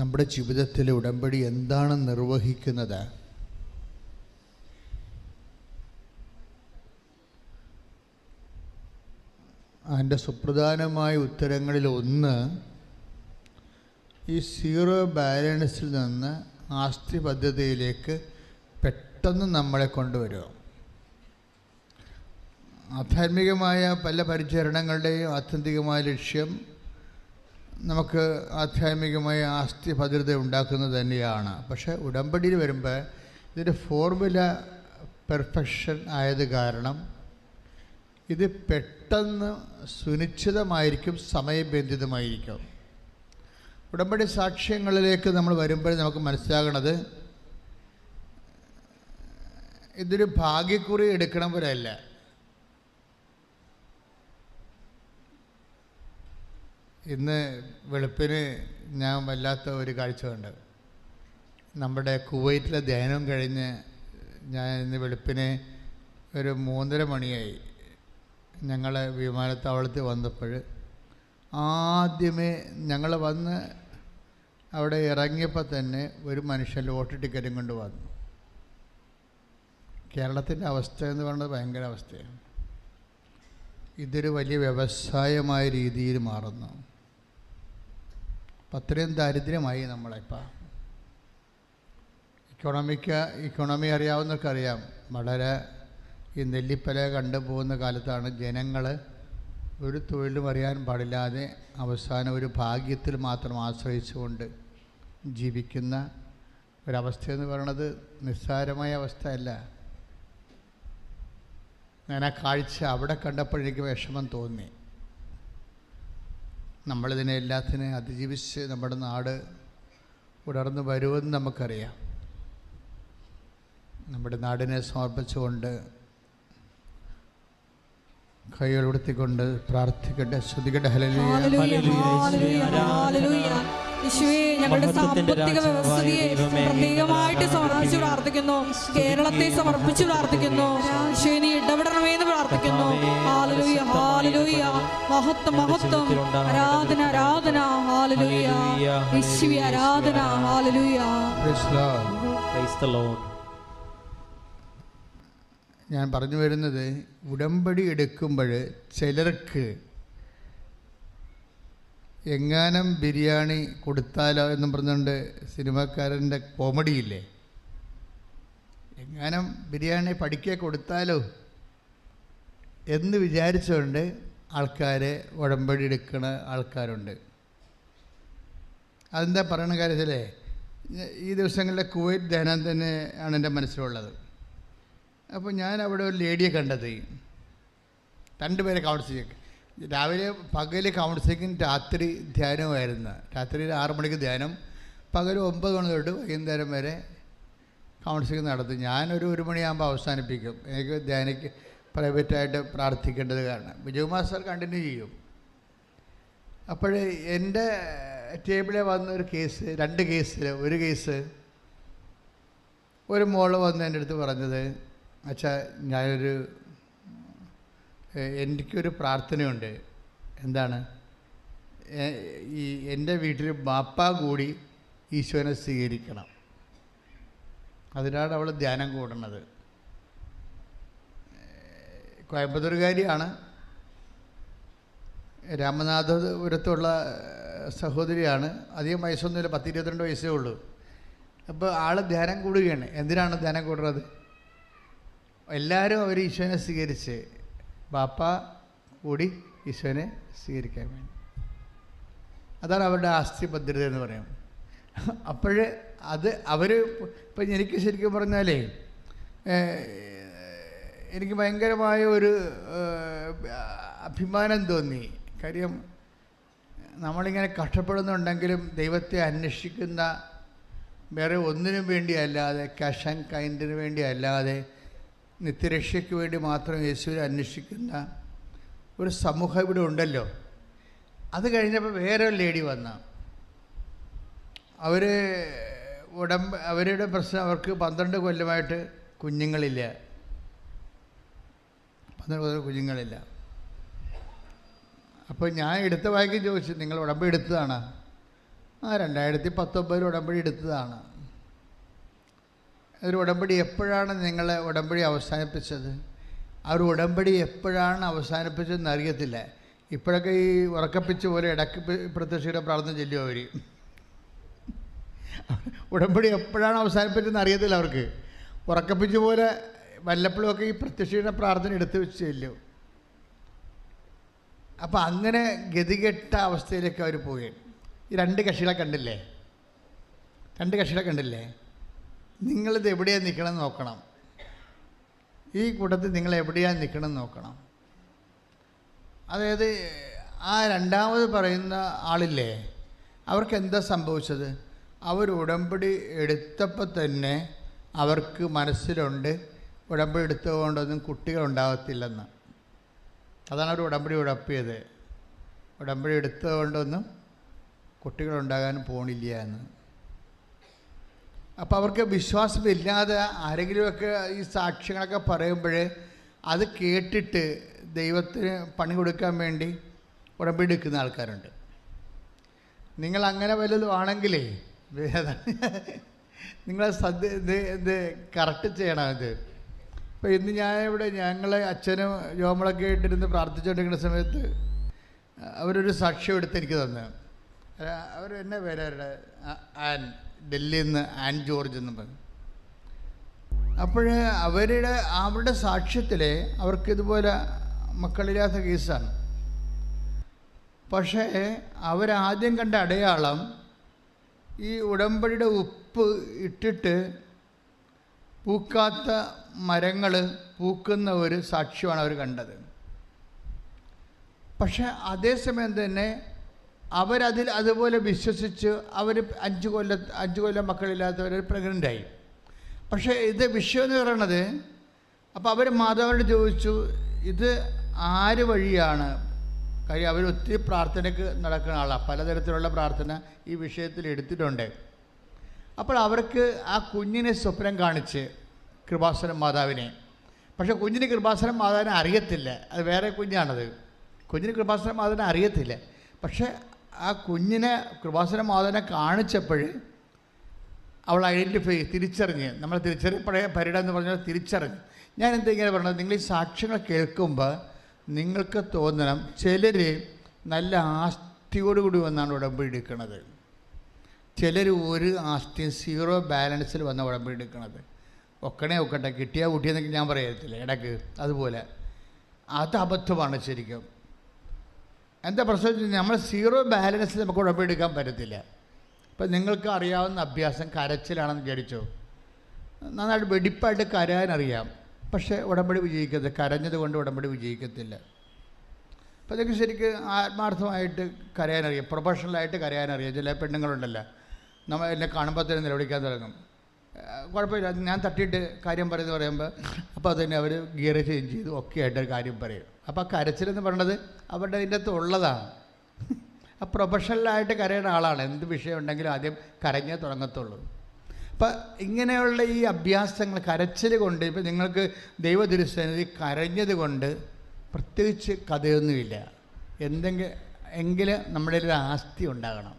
നമ്മുടെ ജീവിതത്തിലെ ഉടമ്പടി എന്താണ് നിർവഹിക്കുന്നത്? അതിൻ്റെ സുപ്രധാനമായ ഉത്തരങ്ങളിൽ ഒന്ന്, ഈ സീറോ ബാലൻസിൽ നിന്ന് ആസ്തി പദ്ധതിയിലേക്ക് പെട്ടെന്ന് നമ്മളെ കൊണ്ടുവരിക. ആധ്യാത്മികമായ പല പരിചരണങ്ങളുടെയും ആത്യന്തികമായ ലക്ഷ്യം നമുക്ക് ആധ്യാത്മികമായ ആസ്തി ഭദ്രത ഉണ്ടാക്കുന്നത് തന്നെയാണ്. പക്ഷേ ഉടമ്പടിയിൽ വരുമ്പോൾ ഇതിൻ്റെ ഫോർമുല പെർഫെക്ഷൻ ആയത് കാരണം ഇത് പെട്ടെന്ന് സുനിശ്ചിതമായിരിക്കും, സമയബന്ധിതമായിരിക്കും. ഉടമ്പടി സാക്ഷ്യങ്ങളിലേക്ക് നമ്മൾ വരുമ്പോൾ നമുക്ക് മനസ്സിലാകണത് ഇതൊരു ഭാഗ്യക്കുറി എടുക്കണം പോലെയല്ല. ഇന്ന് വെളുപ്പിന് ഞാൻ വല്ലാത്ത ഒരു കാഴ്ച കണ്ട്. നമ്മുടെ കുവൈറ്റിലെ ധ്യാനം കഴിഞ്ഞ് ഞാൻ ഇന്ന് വെളുപ്പിന് ഒരു 3:30 മണിയായി ഞങ്ങൾ വിമാനത്താവളത്തിൽ വന്നപ്പോൾ ആദ്യമേ ഞങ്ങൾ വന്ന് അവിടെ ഇറങ്ങിയപ്പോൾ തന്നെ ഒരു മനുഷ്യൻ ലോട്ടറി ടിക്കറ്റും കൊണ്ട് വന്നു. കേരളത്തിൻ്റെ അവസ്ഥ എന്ന് പറയുന്നത് ഭയങ്കര അവസ്ഥയാണ്. ഇതൊരു വലിയ വ്യവസായമായ രീതിയിൽ മാറുന്നു. അത്രയും ദാരിദ്ര്യമായി നമ്മളിപ്പോൾ. ഇക്കോണമി അറിയാവുന്നവർക്കറിയാം. വളരെ ഈ നെല്ലിപ്പല കണ്ടുപോകുന്ന കാലത്താണ് ജനങ്ങൾ ഒരു തൊഴിലും അറിയാൻ പാടില്ലാതെ അവസാനം ഒരു ഭാഗ്യത്തിൽ മാത്രം ആശ്രയിച്ചുകൊണ്ട് ജീവിക്കുന്ന ഒരവസ്ഥയെന്ന് പറയുന്നത് നിസ്സാരമായ അവസ്ഥയല്ല. ഞാൻ ആ കാഴ്ച അവിടെ കണ്ടപ്പോഴേക്ക് വിഷമം തോന്നി. നമ്മളിതിനെ എല്ലാത്തിനെയും അതിജീവിച്ച് നമ്മുടെ നാട് ഉണർന്നു വരുമെന്ന് നമുക്കറിയാം. നമ്മുടെ നാടിനെ സമർപ്പിച്ചുകൊണ്ട് കൈകൾ ഉയർത്തിക്കൊണ്ട് പ്രാർത്ഥിക്കട്ടെ, സ്തുതിക്കട്ടെ. ഞങ്ങളുടെ സാമ്പത്തിക വ്യവസ്ഥയെ പ്രത്യേകമായിട്ട് സമർപ്പിച്ച് പ്രാർത്ഥിക്കുന്നു. കേരളത്തെ സമർപ്പിച്ച് പ്രാർത്ഥിക്കുന്നു. ഈശോയെ നീ ഇടപെടണമെന്ന് പ്രാർത്ഥിക്കുന്നു. ഹല്ലേലൂയ, ഹല്ലേലൂയ, മഹത്വം, മഹത്വം, ആരാധന, ആരാധന, ഹല്ലേലൂയ, യേശുവേ ആരാധന, ഹല്ലേലൂയ. Price the Lord. ഞാൻ പറഞ്ഞു വരുന്നത്, ഉടമ്പടി എടുക്കുമ്പോൾ ചിലർക്ക് എങ്ങാനും ബിരിയാണി കൊടുത്താലോ എന്നും പറഞ്ഞുകൊണ്ട് സിനിമാക്കാരൻ്റെ കോമഡിയില്ലേ, എങ്ങാനും ബിരിയാണി പഠിക്കുക കൊടുത്താലോ എന്ന് വിചാരിച്ചുകൊണ്ട് ആൾക്കാരെ ഉടമ്പടി എടുക്കുന്ന ആൾക്കാരുണ്ട്. അതെന്താ പറയണ കാര്യത്തിലേ, ഈ ദിവസങ്ങളിലെ കുവൈറ്റ് ധ്യാനം തന്നെ ആണ് എൻ്റെ മനസ്സിലുള്ളത്. അപ്പോൾ ഞാൻ അവിടെ ഒരു ലേഡിയെ കണ്ടത്. 2 പേരെ കൗൺസിലിംഗ്, രാവിലെ പകൽ കൗൺസിലിംഗും രാത്രി ധ്യാനവുമായിരുന്നു. രാത്രി 6 മണിക്ക് ധ്യാനം, പകൽ 9 മണി തൊട്ട് വൈകുന്നേരം വരെ കൗൺസിലിംഗ് നടത്തും. ഞാനൊരു 1 മണിയാകുമ്പോൾ അവസാനിപ്പിക്കും. എനിക്ക് ധ്യാനിക്ക് പ്രൈവറ്റായിട്ട് പ്രാർത്ഥിക്കേണ്ടത് കാരണം ബിജു മാസ്റ്റർ കണ്ടിന്യൂ ചെയ്യും. അപ്പോൾ എൻ്റെ ടേബിളിൽ വന്ന ഒരു കേസ്, 2 കേസിൽ ഒരു കേസ്, ഒരു മോള് വന്ന് എൻ്റെ അടുത്ത് പറഞ്ഞത്, അച്ഛാ എനിക്കൊരു പ്രാർത്ഥനയുണ്ട്. എന്താണ്? ഈ എൻ്റെ വീട്ടിൽ ബാപ്പ കൂടി ഈശോനെ സ്വീകരിക്കണം. അതിനാണ് അവൾ ധ്യാനം കൂടുന്നത്. കോയമ്പത്തൂരുകാരിയാണ്, രാമനാഥപുരത്തുള്ള സഹോദരിയാണ്. അധികം വയസ്സൊന്നുമില്ല, 10-22 വയസ്സേ ഉള്ളൂ. അപ്പോൾ ആൾ ധ്യാനം കൂടുകയാണ്. എന്തിനാണ് ധ്യാനം കൂടുന്നത്? എല്ലാവരും അവർ ഈശോനെ സ്വീകരിച്ച്, ബാപ്പ കൂടി ഈശോനെ സ്വീകരിക്കാൻ വേണ്ടി. അതാണ് അവരുടെ ആസ്തി ഭദ്രത എന്ന് പറയും. അപ്പോൾ അത് അവർ ഇപ്പം എനിക്ക് ശരിക്കും പറഞ്ഞാലേ എനിക്ക് ഭയങ്കരമായ ഒരു അഭിമാനം തോന്നി. കാര്യം നമ്മളിങ്ങനെ കഷ്ടപ്പെടുന്നുണ്ടെങ്കിലും ദൈവത്തെ അന്വേഷിക്കുന്ന, വേറെ ഒന്നിനും വേണ്ടിയല്ലാതെ, ക്യാഷ് ആൻഡ് കൈൻഡിന് വേണ്ടി അല്ലാതെ, നിത്യരക്ഷയ്ക്ക് വേണ്ടി മാത്രം യേശുവിനെ അന്വേഷിക്കുന്ന ഒരു സമൂഹം ഇവിടെ ഉണ്ടല്ലോ. അത് കഴിഞ്ഞപ്പോൾ വേറെ ഒരു ലേഡി വന്ന, അവരുടെ പ്രശ്നം, അവർക്ക് 12 കൊല്ലമായിട്ട് കുഞ്ഞുങ്ങളില്ല. 12 കുഞ്ഞുങ്ങളില്ല. അപ്പോൾ ഞാൻ എടുത്ത വായിക്ക് ചോദിച്ചു, നിങ്ങൾ ഉടമ്പടി എടുത്തതാണ്? 2019 ഉടമ്പടി എടുത്തതാണ്. ഒരു ഉടമ്പടി എപ്പോഴാണ് നിങ്ങൾ ഉടമ്പടി അവസാനിപ്പിച്ചത്? ആ ഒരു ഉടമ്പടി എപ്പോഴാണ് അവസാനിപ്പിച്ചതെന്ന് അറിയത്തില്ല. ഇപ്പോഴൊക്കെ ഈ ഉറക്കപ്പിച്ച് പോലെ ഇടയ്ക്ക് പ്രത്യക്ഷയുടെ പ്രാർത്ഥന ചൊല്ലും അവർ. ഉടമ്പടി എപ്പോഴാണ് അവസാനിപ്പിച്ചതെന്ന് അറിയത്തില്ല അവർക്ക്. ഉറക്കപ്പിച്ച് പോലെ വല്ലപ്പോഴുമൊക്കെ ഈ പ്രത്യക്ഷയുടെ പ്രാർത്ഥന എടുത്തു വെച്ച് ചെല്ലും. അപ്പം അങ്ങനെ ഗതികെട്ട അവസ്ഥയിലേക്ക് അവർ പോവുകയാണ്. ഈ രണ്ട് കക്ഷികളെ കണ്ടില്ലേ? നിങ്ങളിത് എവിടെയാണ് നിൽക്കണം നോക്കണം. ഈ കൂട്ടത്തിൽ നിങ്ങൾ എവിടെയാണ് നിൽക്കണം നോക്കണം. അതായത് ആ രണ്ടാമത് പറയുന്ന ആളില്ലേ, അവർക്ക് എന്താ സംഭവിച്ചത്? അവർ ഉടമ്പടി എടുത്തപ്പോൾ തന്നെ അവർക്ക് മനസ്സിലുണ്ട് ഉടമ്പടി എടുത്തുകൊണ്ടൊന്നും കുട്ടികളുണ്ടാകത്തില്ലെന്ന്. അതാണ് അവർ ഉടമ്പടി ഉടപ്പിയത്. ഉടമ്പടി എടുത്തുകൊണ്ടൊന്നും കുട്ടികളുണ്ടാകാൻ പോണില്ല എന്ന്. അപ്പോൾ അവർക്ക് വിശ്വാസമില്ലാതെ ആരെങ്കിലുമൊക്കെ ഈ സാക്ഷ്യങ്ങളൊക്കെ പറയുമ്പോൾ അത് കേട്ടിട്ട് ദൈവത്തിന് പണി കൊടുക്കാൻ വേണ്ടി ഉടമ്പടി എടുക്കുന്ന ആൾക്കാരുണ്ട്. നിങ്ങൾ അങ്ങനെ വല്ലതും ആണെങ്കിലേ നിങ്ങൾ ഇത് കറക്റ്റ് ചെയ്യണം. ഇത് ഇപ്പോൾ ഇന്ന് ഞാനിവിടെ ഞങ്ങളെ അച്ഛനും യോമളൊക്കെ ആയിട്ടിരുന്ന് പ്രാർത്ഥിച്ചുകൊണ്ടിരിക്കുന്ന സമയത്ത് അവരൊരു സാക്ഷ്യം എടുത്ത് എനിക്ക് തന്നു. അവർ എന്നെ പേരവരുടെ ഡൽഹിയിൽ നിന്ന് ആൻ ജോർജ് എന്ന് പറഞ്ഞു. അപ്പോൾ അവരുടെ സാക്ഷ്യത്തിൽ അവർക്കിതുപോലെ മക്കളില്ലാത്ത കേസാണ്. പക്ഷേ അവരാദ്യം കണ്ട അടയാളം ഈ ഉടമ്പടിയുടെ ഉപ്പ് ഇട്ടിട്ട് പൂക്കാത്ത മരങ്ങൾ പൂക്കുന്ന ഒരു സാക്ഷ്യമാണ് അവർ കണ്ടത്. പക്ഷേ അതേസമയം തന്നെ അവരതിൽ അതുപോലെ വിശ്വസിച്ച് അവർ 5 കൊല്ലം മക്കളില്ലാത്തവർ പ്രഗ്നൻ്റായി. പക്ഷേ ഇത് വിഷയം എന്ന് പറയണത്, അപ്പോൾ അവർ മാതാവിനോട് ചോദിച്ചു ഇത് ആര് വഴിയാണ്? കാര്യം അവർ ഒത്തിരി പ്രാർത്ഥനയ്ക്ക് നടക്കുന്ന ആളാണ്, പലതരത്തിലുള്ള പ്രാർത്ഥന ഈ വിഷയത്തിൽ എടുത്തിട്ടുണ്ട്. അപ്പോൾ അവർക്ക് ആ കുഞ്ഞിനെ സ്വപ്നം കാണിച്ച് കൃപാസനം മാതാവിനെ. പക്ഷേ കുഞ്ഞിന് കൃപാസനം മാതാവിനെ അറിയത്തില്ല, അത് വേറെ കുഞ്ഞാണത്. കുഞ്ഞിന് കൃപാസനം മാതാവിനെ അറിയത്തില്ല. പക്ഷേ ആ കുഞ്ഞിനെ കൃപാസന മാതാവിനെ കാണിച്ചപ്പോൾ അവൾ തിരിച്ചറിഞ്ഞ്, നമ്മൾ തിരിച്ചറിയപ്പെടേ പരിട എന്ന് പറഞ്ഞാൽ തിരിച്ചറിഞ്ഞ്. ഞാൻ എന്താ ഇങ്ങനെ പറഞ്ഞത്, നിങ്ങൾ ഈ സാക്ഷ്യങ്ങൾ കേൾക്കുമ്പോൾ നിങ്ങൾക്ക് തോന്നണം ചിലർ നല്ല ആസ്തിയോടുകൂടി വന്നാണ് ഉടമ്പടി എടുക്കുന്നത്, ചിലർ ഒരു ആസ്തിയും 0 ബാലൻസിൽ വന്ന ഉടമ്പടി എടുക്കുന്നത്. ഒക്കട്ടെ കിട്ടിയാൽ കുട്ടിയെന്നൊക്കെ ഞാൻ പറയത്തില്ല ഇടയ്ക്ക്, അതുപോലെ അത് അബദ്ധമാണ് ശരിക്കും. എന്താ പ്രശ്നം? നമ്മൾ 0 ബാലൻസിൽ നമുക്ക് ഉടമ്പടി എടുക്കാൻ പറ്റത്തില്ല. ഇപ്പം നിങ്ങൾക്ക് അറിയാവുന്ന അഭ്യാസം കരച്ചിലാണെന്ന് വിചാരിച്ചോ, നന്നായിട്ട് വെടിപ്പായിട്ട് കരയാനറിയാം, പക്ഷേ ഉടമ്പടി വിജയിക്കത്തില്ല. കരഞ്ഞത് കൊണ്ട് ഉടമ്പടി വിജയിക്കത്തില്ല. അപ്പോൾ നിങ്ങൾക്ക് ശരിക്കും ആത്മാർത്ഥമായിട്ട് കരയാനറിയാം, പ്രൊഫഷണലായിട്ട് കരയാനറിയാം. ചില പെണ്ണുങ്ങളുണ്ടല്ലോ, നമ്മൾ എന്നെ കാണുമ്പോൾ തന്നെ നിലവിളിക്കാൻ തുടങ്ങും. കുഴപ്പമില്ല, ഞാൻ തട്ടിയിട്ട് കാര്യം പറയുമ്പോൾ അപ്പോൾ അതുതന്നെ അവർ ഗിയർ ചേഞ്ച് ചെയ്ത് ഒക്കെ ആയിട്ട് കാര്യം പറയും. അപ്പോൾ ആ കരച്ചിലെന്ന് പറയണത് അവരുടെ അതിൻ്റെ അകത്ത് ഉള്ളതാണ്. ആ പ്രൊഫഷണലായിട്ട് കരയുന്ന ആളാണ്. എന്ത് വിഷയം ഉണ്ടെങ്കിലും ആദ്യം കരഞ്ഞേ തുടങ്ങത്തുള്ളൂ. അപ്പം ഇങ്ങനെയുള്ള ഈ അഭ്യാസങ്ങൾ കരച്ചിൽ കൊണ്ട്, ഇപ്പം നിങ്ങൾക്ക് ദൈവതിരുസന്നിധി കരഞ്ഞത് കൊണ്ട് പ്രത്യേകിച്ച് കഥയൊന്നുമില്ല. എങ്കിലും നമ്മുടെ ഒരു ആസ്തി ഉണ്ടാകണം.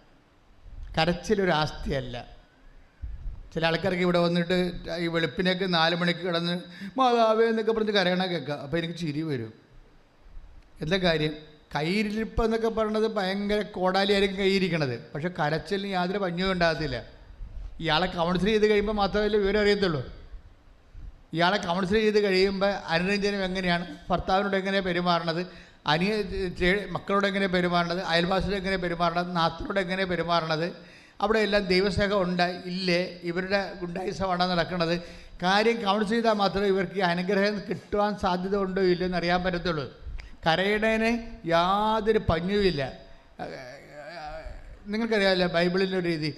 കരച്ചിലൊരു ആസ്തിയല്ല. ചില ആൾക്കാർക്ക് ഇവിടെ വന്നിട്ട് ഈ വെളുപ്പിനൊക്കെ 4 മണിക്ക് കിടന്ന് മാതാവേ എന്നൊക്കെ പറഞ്ഞ് കരയണ കേൾക്കാം. അപ്പോൾ എനിക്ക് ചിരി വരും. എന്താ കാര്യം? കയ്യിരിപ്പെന്നൊക്കെ പറയണത് ഭയങ്കര കോടാലിയായിരിക്കും കയ്യിരിക്കണത്, പക്ഷെ കരച്ചിലിന് യാതൊരു പഞ്ഞവും ഉണ്ടാകത്തില്ല. ഇയാളെ കൗൺസിൽ ചെയ്ത് കഴിയുമ്പോൾ മാത്രമല്ലേ വിവരം അറിയത്തുള്ളൂ. ഇയാളെ കൗൺസിൽ ചെയ്ത് കഴിയുമ്പോൾ അനുരഞ്ജനം എങ്ങനെയാണ്, ഭർത്താവിനോട് എങ്ങനെ പെരുമാറണത്, മക്കളോട് എങ്ങനെ പെരുമാറണത്, അയൽവാസിയോട് എങ്ങനെ പെരുമാറണത്, നാത്തിനോട് എങ്ങനെ പെരുമാറണത്, അവിടെ എല്ലാം ദൈവസ്നേഹം ഉണ്ടായി ഇല്ലേ, ഇവരുടെ ഗുണ്ടായിസമാണ് നടക്കുന്നത്. കാര്യം കൗൺസിൽ ചെയ്താൽ മാത്രമേ ഇവർക്ക് ഈ അനുഗ്രഹം കിട്ടുവാൻ സാധ്യത ഉണ്ടോ ഇല്ലയോ എന്ന് അറിയാൻ പറ്റത്തുള്ളൂ. കരയുന്നതിന് യാതൊരു പഞ്ഞുമില്ല. നിങ്ങൾക്കറിയാമല്ലോ ബൈബിളിൻ്റെ ഒരു രീതി,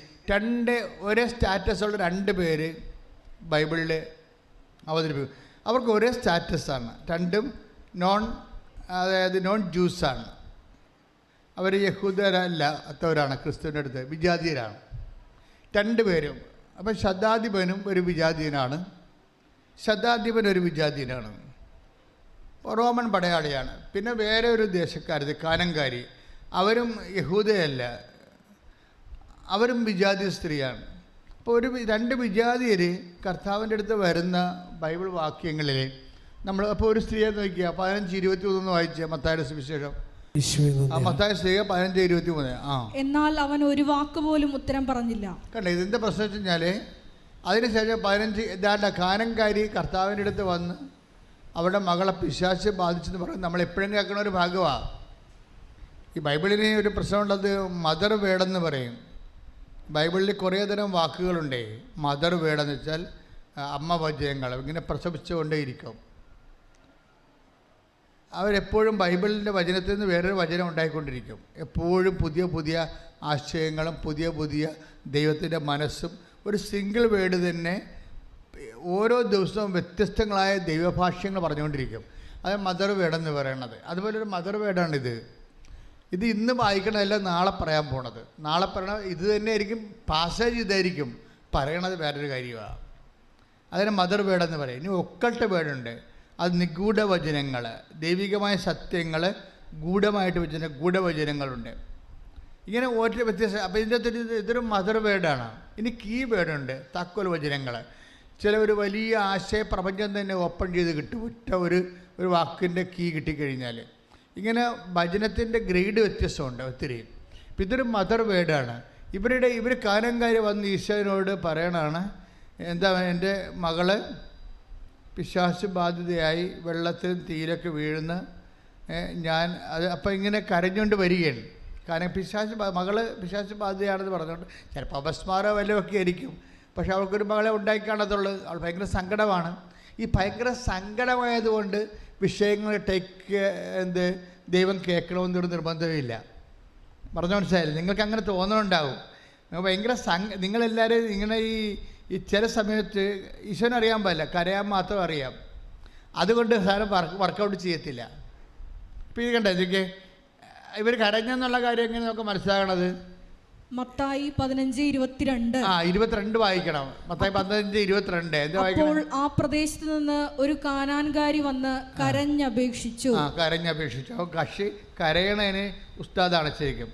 ഒരേ സ്റ്റാറ്റസുള്ള 2 പേര് ബൈബിളിൽ അവതരിപ്പിക്കും. അവർക്ക് ഒരേ സ്റ്റാറ്റസാണ്, രണ്ടും നോൺ ജ്യൂസാണ്. അവർ യഹൂദരല്ലാത്തവരാണ്, ക്രിസ്തുവിൻ്റെ അടുത്ത് വിജാതീയരാണ് 2 പേരും. അപ്പം ശതാധിപനും ഒരു വിജാതീയനാണ്, ശതാധിപൻ ഒരു വിജാതീയനാണ്. റോമൻ പടയാളിയാണ്. പിന്നെ വേറെ ഒരു ദേശക്കാരത് കാനങ്കാരി, അവരും യഹൂദയല്ല, അവരും വിജാതി സ്ത്രീയാണ്. അപ്പോൾ രണ്ട് വിജാതിയർ കർത്താവിൻ്റെ അടുത്ത് വരുന്ന ബൈബിൾ വാക്യങ്ങളിൽ നമ്മൾ അപ്പോൾ ഒരു സ്ത്രീയെ നോക്കിയാൽ 15:23 വായിച്ച മത്തായിയുടെ സുവിശേഷം. മത്തായി സ്ത്രീ 15:23. എന്നാൽ അവൻ ഒരു വാക്ക് പോലും ഉത്തരം പറഞ്ഞില്ല. കണ്ടേ, ഇതിൻ്റെ പ്രശ്നം വെച്ച് കഴിഞ്ഞാൽ അതിനുശേഷം 15 ഇതാണ്ട കാനങ്കാരി കർത്താവിൻ്റെ അടുത്ത് വന്ന് അവരുടെ മകളെ പിശാച് ബാധിച്ചെന്ന് പറയുന്നത് നമ്മൾ എപ്പോഴും കേൾക്കുന്ന ഒരു ഭാഗമാണ്. ഈ ബൈബിളിന് ഒരു പ്രശ്നമുള്ളത് മദർ വേർഡെന്ന് പറയും. ബൈബിളിൽ കുറേ തരം വാക്കുകളുണ്ട്. മദർ വേർഡെന്ന് വെച്ചാൽ അമ്മ വചനങ്ങൾ, ഇങ്ങനെ പ്രസവിച്ചുകൊണ്ടേയിരിക്കും. അവരെപ്പോഴും ബൈബിളിൻ്റെ വചനത്തിൽ നിന്ന് വേറൊരു വചനം ഉണ്ടായിക്കൊണ്ടിരിക്കും. എപ്പോഴും പുതിയ പുതിയ ആശയങ്ങളും പുതിയ പുതിയ ദൈവത്തിൻ്റെ മനസ്സും ഒരു സിംഗിൾ വേർഡ് തന്നെ ഓരോ ദിവസവും വ്യത്യസ്തങ്ങളായ ദൈവഭാഷ്യങ്ങൾ പറഞ്ഞുകൊണ്ടിരിക്കും. അത് മദർ വേർഡെന്ന് പറയണത്. അതുപോലെ ഒരു മദർ വേർഡാണിത്. ഇത് ഇന്ന് വായിക്കണതല്ല നാളെ പറയാൻ പോണത്. നാളെ പറയണത് ഇത് തന്നെ ആയിരിക്കും, പാസേജ് ഇതായിരിക്കും, പറയണത് വേറൊരു കാര്യമാണ്. അതിന് മദർ വേർഡെന്ന് പറയും. ഇനി ഒക്കൾട്ട് വേർഡുണ്ട്. അത് നിഗൂഢവചനങ്ങൾ, ദൈവികമായ സത്യങ്ങൾ ഗൂഢമായിട്ട് വെച്ചിട്ട് ഗൂഢവചനങ്ങളുണ്ട്. ഇങ്ങനെ ഓരോ വ്യത്യസ്ത. അപ്പോൾ ഇതിൻ്റെ അകത്തൊരു ഇതൊരു മദർ വേർഡാണ്. ഇനി കീ വേർഡുണ്ട്, താക്കോൽ വചനങ്ങൾ. ചില ഒരു വലിയ ആശയപ്രപഞ്ചം തന്നെ ഓപ്പൺ ചെയ്ത് കിട്ടും ഒറ്റ ഒരു വാക്കിൻ്റെ കീ കിട്ടിക്കഴിഞ്ഞാൽ. ഇങ്ങനെ വചനത്തിൻ്റെ ഗ്രേഡ് വ്യത്യസ്തമുണ്ട് ഒത്തിരി. ഇപ്പം ഇതൊരു മദർ വേർഡാണ്. ഇവർ കാനങ്കാരി വന്ന് ഈശോനോട് പറയണതാണ്, എന്താ എൻ്റെ മകള് പിശാച് ബാധിതയായി വെള്ളത്തിലും തീയിലൊക്കെ വീഴുന്ന ഞാൻ അത്. അപ്പം ഇങ്ങനെ കരഞ്ഞുകൊണ്ട് വരികയാണ്. കാരണം മകള് പിശാച് ബാധിതയാണെന്ന് പറഞ്ഞുകൊണ്ട് ചിലപ്പോൾ അപസ്മാരോ വല്ലതുമൊക്കെ ആയിരിക്കും. പക്ഷെ അവൾക്കൊരു മകളെ ഉണ്ടാക്കി കാണത്തുള്ളത്. അവൾ ഭയങ്കര സങ്കടമാണ്. ഈ ഭയങ്കര സങ്കടമായതുകൊണ്ട് വിഷയങ്ങൾ ദൈവം കേൾക്കണമെന്നൊരു നിർബന്ധമില്ല. പറഞ്ഞു മനസ്സിലായില്ല? നിങ്ങൾക്ക് അങ്ങനെ തോന്നുന്നുണ്ടാവും. ഭയങ്കര നിങ്ങളെല്ലാവരും ഇങ്ങനെ ഈ ചില സമയത്ത് ഈശോനറിയാൻ പാടില്ല, കരയാൻ മാത്രം അറിയാം. അതുകൊണ്ട് സാധനം വർക്കൗട്ട് ചെയ്യത്തില്ല. ഇപ്പോൾ ഇത് കണ്ടോ, ഇതൊക്കെ ഇവർ കരഞ്ഞെന്നുള്ള കാര്യം എങ്ങനെ നമുക്ക് മനസ്സിലാകണത്? മത്തായി 15:22. 22 വായിക്കണം. മത്തായി 15:22 എന്താ വായിക്കണം? അപ്പോൾ ആ പ്രദേശത്ത് നിന്ന് ഒരു കാനാൻകാരി വന്ന് കരഞ്ഞപേക്ഷിച്ചു. കരഞ്ഞപേക്ഷിച്ചു. അപ്പോൾ കരയണതിന് ഉസ്താദാണ് ശരിക്കും.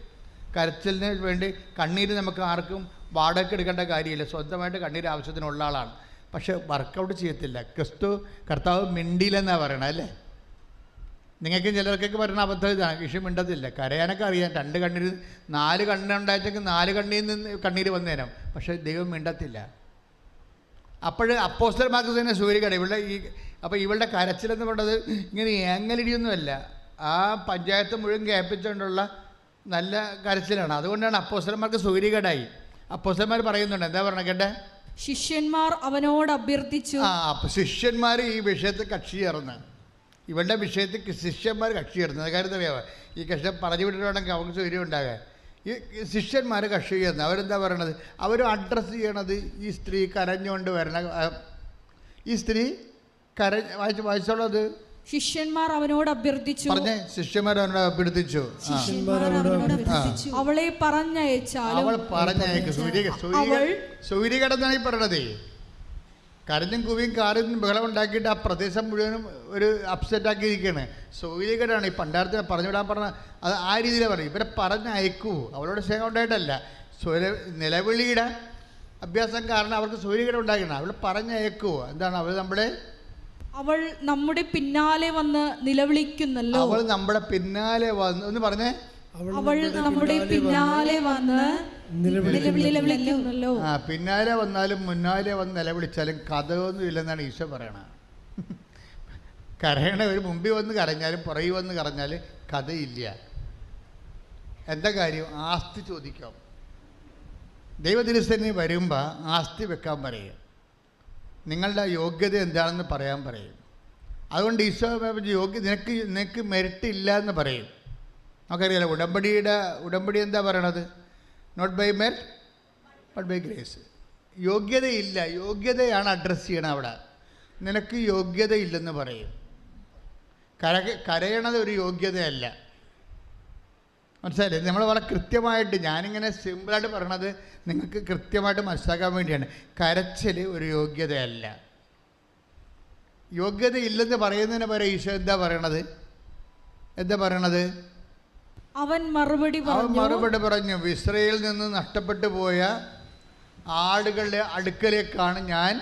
കരച്ചിലിന് വേണ്ടി കണ്ണീര് നമുക്ക് ആർക്കും വാടക എടുക്കേണ്ട കാര്യമില്ല. സ്വന്തമായിട്ട് കണ്ണീര് ആവശ്യത്തിനുള്ള ആളാണ്. പക്ഷെ വർക്കൗട്ട് ചെയ്യത്തില്ല. കർത്താവ് മിണ്ടിയില്ലെന്നാണ് പറയണത് അല്ലേ? നിങ്ങൾക്കും ചിലർക്കൊക്കെ പറയുന്ന അബദ്ധം ഇതാണ്, കൃഷി മിണ്ടത്തില്ല. കരയാനൊക്കെ അറിയാം. 2 കണ്ണീര് 4 കണ്ണുണ്ടായിട്ടെങ്കിൽ 4 കണ്ണീരിൽ നിന്ന് കണ്ണീര് വന്നേരം. പക്ഷേ ദൈവം മിണ്ടത്തില്ല. അപ്പോൾ അപ്പോസ്തലന്മാർക്ക് തന്നെ സൂര്യകട അപ്പോൾ ഇവളുടെ കരച്ചിലെന്ന് പറയുന്നത് ഇങ്ങനെ ഏങ്ങലിടിയൊന്നുമല്ല, ആ പഞ്ചായത്ത് മുഴുവൻ കേൾപ്പിച്ചുകൊണ്ടുള്ള നല്ല കരച്ചിലാണ്. അതുകൊണ്ടാണ് അപ്പോസ്തലന്മാർക്ക് സൂര്യകടായി. അപ്പോസ്തലന്മാർ പറയുന്നുണ്ട്, എന്താ പറഞ്ഞ കേട്ടെ? ശിഷ്യന്മാർ അവനോട് അഭ്യർത്ഥിച്ചു. ശിഷ്യന്മാർ ഈ വിഷയത്തിൽ കക്ഷി ചേർന്ന്, ഇവളുടെ വിഷയത്തിൽ ശിഷ്യന്മാർ കക്ഷി ചേർന്നത് കാര്യം അറിയാമോ? ഈ കക്ഷി പറഞ്ഞു വിട്ടിട്ടുണ്ടെങ്കിൽ അവർക്ക് സൗകര്യം ഉണ്ടാകാൻ. ഈ ശിഷ്യന്മാർ കക്ഷി ചേർന്ന് അവരെന്താ പറയണത്? അവർ അഡ്രസ്സ് ചെയ്യണത് ഈ സ്ത്രീ കരഞ്ഞുകൊണ്ട് വരണ, ഈ സ്ത്രീ വായിച്ചോളത്. ശിഷ്യന്മാർ അവനോട് അഭ്യർത്ഥിച്ചു. പറഞ്ഞേ, ശിഷ്യന്മാർ അവനോട് അഭ്യർത്ഥിച്ചു. അവളെ പറഞ്ഞയച്ചാലും. അവൾ പറഞ്ഞയക്കും. സൂര്യകടന്നാണ് ഈ പറയണത്. കരഞ്ഞും കുവിയും കാറിൽ നിന്ന് ബഹളം ഉണ്ടാക്കിയിട്ട് ആ പ്രദേശം മുഴുവനും ഒരു അപ്സെറ്റാക്കിയിരിക്കുകയാണ്. സൂര്യകടാണ് ഈ പണ്ടാരത്തിനെ പറഞ്ഞുവിടാൻ പറഞ്ഞ അത് ആ രീതിയിലാണ് പറയും. ഇവരെ പറഞ്ഞയക്കൂ. അവളോട് സ്നേഹം ഉണ്ടായിട്ടല്ല, നിലവിളിയുടെ അഭ്യാസം കാരണം അവർക്ക് സൂര്യകട ഉണ്ടാക്കണം. അവൾ പറഞ്ഞയക്കൂ. എന്താണ്? അവൾ നമ്മുടെ പിന്നാലെ വന്ന് നിലവിളിക്കുന്നല്ലോ. അവൾ നമ്മുടെ പിന്നാലെ വന്ന് ഒന്ന് പറഞ്ഞേ. അവൾ നമ്മുടെ പിന്നാലെ വന്ന് നിലവിളിക്കുന്നല്ലോ. പിന്നാലെ വന്നാലും മുന്നാലെ വന്ന് നിലവിളിച്ചാലും കഥയൊന്നും ഇല്ലെന്നാണ് ഈശോ പറയണത്. കരയണ ഒരു മുമ്പിൽ വന്ന് കരഞ്ഞാലും പുറകിൽ വന്ന് കരഞ്ഞാൽ കഥയില്ല. എന്താ കാര്യം? ആസ്തി ചോദിക്കാം. ദൈവദിവസത്തിന് വരുമ്പോൾ ആസ്തി വെക്കാൻ പറയും. നിങ്ങളുടെ യോഗ്യത എന്താണെന്ന് പറയാൻ പറയും. അതുകൊണ്ട് ഈശോ നിനക്ക് മെറിറ്റ് ഇല്ല എന്ന് പറയും. നമുക്കറിയാലോ, ഉടമ്പടി എന്താ പറയണത്? Not by merit but by grace. യോഗ്യതയില്ല, യോഗ്യതയാണ് അഡ്രസ്സ് ചെയ്യണം. അവിടെ നിനക്ക് യോഗ്യതയില്ലെന്ന് പറയും. കരയണത് ഒരു യോഗ്യതയല്ല. മനസ്സിലായില്ലേ? നമ്മൾ വളരെ കൃത്യമായിട്ട്, ഞാനിങ്ങനെ സിമ്പിളായിട്ട് പറയണത് നിങ്ങൾക്ക് കൃത്യമായിട്ട് മനസ്സിലാക്കാൻ വേണ്ടിയാണ്. കരച്ചിൽ ഒരു യോഗ്യതയല്ല. യോഗ്യത ഇല്ലെന്ന് പറയുന്നതിന് പകരം ഈശോ എന്താ പറയണത്? അവൻ മറുപടി പറഞ്ഞു, ഇസ്രായേലിൽ നിന്ന് നഷ്ടപ്പെട്ടു പോയ ആടുകളുടെ അടുക്കലേക്കാണ് ഞാൻ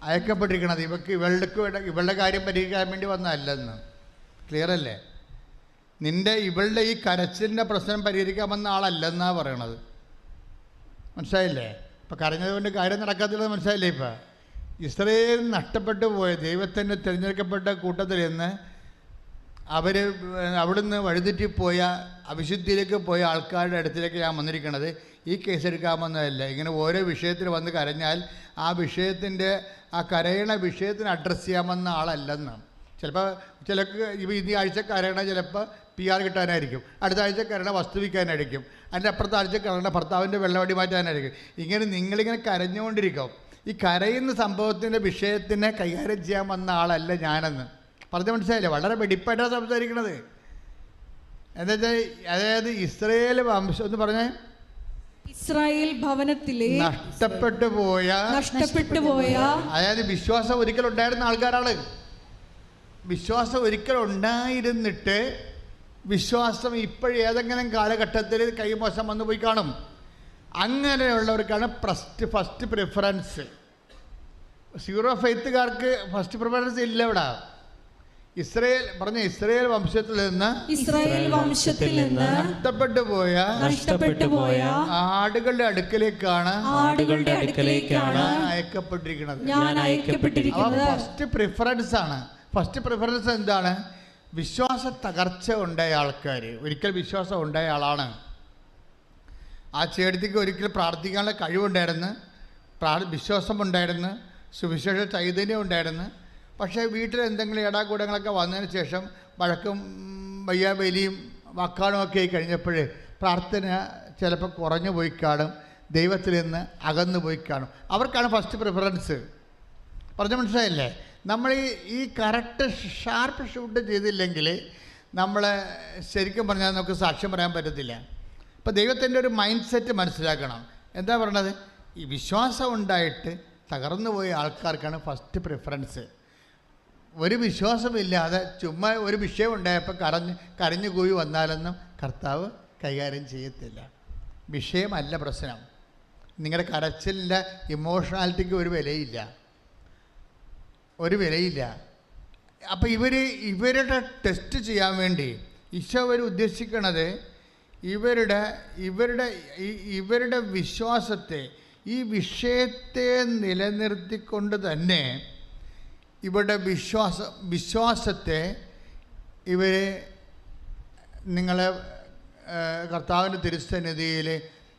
അയക്കപ്പെട്ടിരിക്കുന്നത്. ഇവളുടെ കാര്യം പരിഹരിക്കാൻ വേണ്ടി വന്നതല്ലെന്ന്. ക്ലിയർ അല്ലേ? ഇവളുടെ ഈ കരച്ചിലിൻ്റെ പ്രശ്നം പരിഹരിക്കാൻ വന്ന ആളല്ലെന്നാണ് പറയണത്. മനസ്സിലായില്ലേ? ഇപ്പം കരഞ്ഞതുകൊണ്ട് കാര്യം നടക്കാത്തില്ലെന്ന് മനസ്സിലായില്ലേ? ഇപ്പം ഇസ്രായേൽ നഷ്ടപ്പെട്ടു പോയ ദൈവത്തിൻ്റെ തിരഞ്ഞെടുക്കപ്പെട്ട കൂട്ടത്തിൽ നിന്ന് അവിടുന്ന് വഴിതെറ്റിപ്പോയ അവിശുദ്ധിയിലേക്ക് പോയ ആൾക്കാരുടെ അടുത്തിലേക്ക് ഞാൻ വന്നിരിക്കുന്നത് ഈ കേസ് എടുക്കാമെന്നതല്ല. ഇങ്ങനെ ഓരോ വിഷയത്തിൽ വന്ന് കരഞ്ഞാൽ ആ വിഷയത്തിൻ്റെ ആ കരയണ വിഷയത്തിന് അഡ്രസ്സ് ചെയ്യാമെന്ന ആളല്ലെന്ന്. ചിലപ്പോൾ ഈ ആഴ്ച കരയണ ചിലപ്പോൾ PR കിട്ടാനായിരിക്കും, അടുത്ത ആഴ്ച കരയണ വസ്തു വിൽക്കാനായിരിക്കും, അതിൻ്റെ അപ്പുറത്തെ ആഴ്ച കരയണ ഭർത്താവിൻ്റെ വെള്ളവടി മാറ്റാനായിരിക്കും. ഇങ്ങനെ നിങ്ങളിങ്ങനെ കരഞ്ഞുകൊണ്ടിരിക്കും. ഈ കരയുന്ന സംഭവത്തിൻ്റെ വിഷയത്തിനെ കൈകാര്യം ചെയ്യാൻ വന്ന ആളല്ല ഞാനെന്ന് പറഞ്ഞ് മനസ്സിലായില്ലേ? വളരെ വെടിപ്പായിട്ടാണ് സംസാരിക്കണത്. എന്താ അതായത് ഇസ്രായേൽ വംശം എന്ന് പറഞ്ഞേ, ഇസ്രായേൽ ഭവനത്തിലെ നഷ്ടപ്പെട്ടു പോയ അതായത് വിശ്വാസം ഒരിക്കൽ ഉണ്ടായിരുന്ന ആൾക്കാരാണ്. വിശ്വാസം ഒരിക്കൽ ഉണ്ടായിരുന്നിട്ട് വിശ്വാസം ഇപ്പോഴേതെങ്കിലും കാലഘട്ടത്തിൽ കൈമോശം വന്നു പോയി കാണും. അങ്ങനെയുള്ളവർക്കാണ് ഫസ്റ്റ് പ്രിഫറൻസ്. സീറോ ഫെയ്ത്തുകാർക്ക് ഫസ്റ്റ് പ്രിഫറൻസ് ഇല്ല. ഇവിടെ ഇസ്രായേൽ വംശത്തിൽ നിന്ന് നഷ്ടപ്പെട്ടു പോയ ആടുകളുടെ അടുക്കലേക്കാണ് അയക്കപ്പെട്ടിരിക്കുന്നത്. ഫസ്റ്റ് പ്രിഫറൻസ് ആണ്. ഫസ്റ്റ് പ്രിഫറൻസ് എന്താണ്? വിശ്വാസ തകർച്ച ഉണ്ടായ ആൾക്കാർ. ഒരിക്കൽ വിശ്വാസം ഉണ്ടായ ആളാണ്. ആ ചേട്ടത്തിക്ക് ഒരിക്കൽ പ്രാർത്ഥിക്കാനുള്ള കഴിവുണ്ടായിരുന്നു, വിശ്വാസമുണ്ടായിരുന്നു, സുവിശേഷ ചൈതന്യം ഉണ്ടായിരുന്നു. പക്ഷേ വീട്ടിൽ എന്തെങ്കിലും ഇടാകൂടങ്ങളൊക്കെ വന്നതിന് ശേഷം വഴക്കും വയ്യാബലിയും വാക്കാണുമൊക്കെ ആയി കഴിഞ്ഞപ്പോൾ പ്രാർത്ഥന ചിലപ്പോൾ കുറഞ്ഞു പോയി കാണും, ദൈവത്തിൽ നിന്ന് അകന്നു പോയി കാണും. അവർക്കാണ് ഫസ്റ്റ് പ്രിഫറൻസ്. പറഞ്ഞ മനസ്സിലായില്ലേ? നമ്മൾ ഈ കറക്റ്റ് ഷാർപ്പ് ഷൂട്ട് ചെയ്തില്ലെങ്കിൽ നമ്മൾ ശരിക്കും പറഞ്ഞാൽ നമുക്ക് സാക്ഷ്യം പറയാൻ പറ്റത്തില്ല. ഇപ്പോൾ ദൈവത്തിൻ്റെ ഒരു മൈൻഡ് സെറ്റ് മനസ്സിലാക്കണം. എന്താ പറയണത്? ഈ വിശ്വാസം ഉണ്ടായിട്ട് തകർന്നു പോയ ആൾക്കാർക്കാണ് ഫസ്റ്റ് പ്രിഫറൻസ്. ഒരു വിശ്വാസമില്ലാതെ ചുമ്മാ ഒരു വിഷയം ഉണ്ടായപ്പോൾ കരഞ്ഞു കൂവി വന്നാലൊന്നും കർത്താവ് കൈകാര്യം ചെയ്യത്തില്ല. വിഷയമല്ല പ്രശ്നം. നിങ്ങളുടെ കരച്ചിലിൻ്റെ ഇമോഷണാലിറ്റിക്ക് ഒരു വിലയില്ല. അപ്പോൾ ഇവരുടെ ടെസ്റ്റ് ചെയ്യാൻ വേണ്ടി ഈശോ ഉദ്ദേശിക്കണത് ഇവരുടെ വിശ്വാസത്തെ, ഈ വിഷയത്തെ നിലനിർത്തിക്കൊണ്ട് തന്നെ ഇവരുടെ വിശ്വാസത്തെ നിങ്ങളെ കർത്താവിൻ്റെ തിരുസന്നിധിയിൽ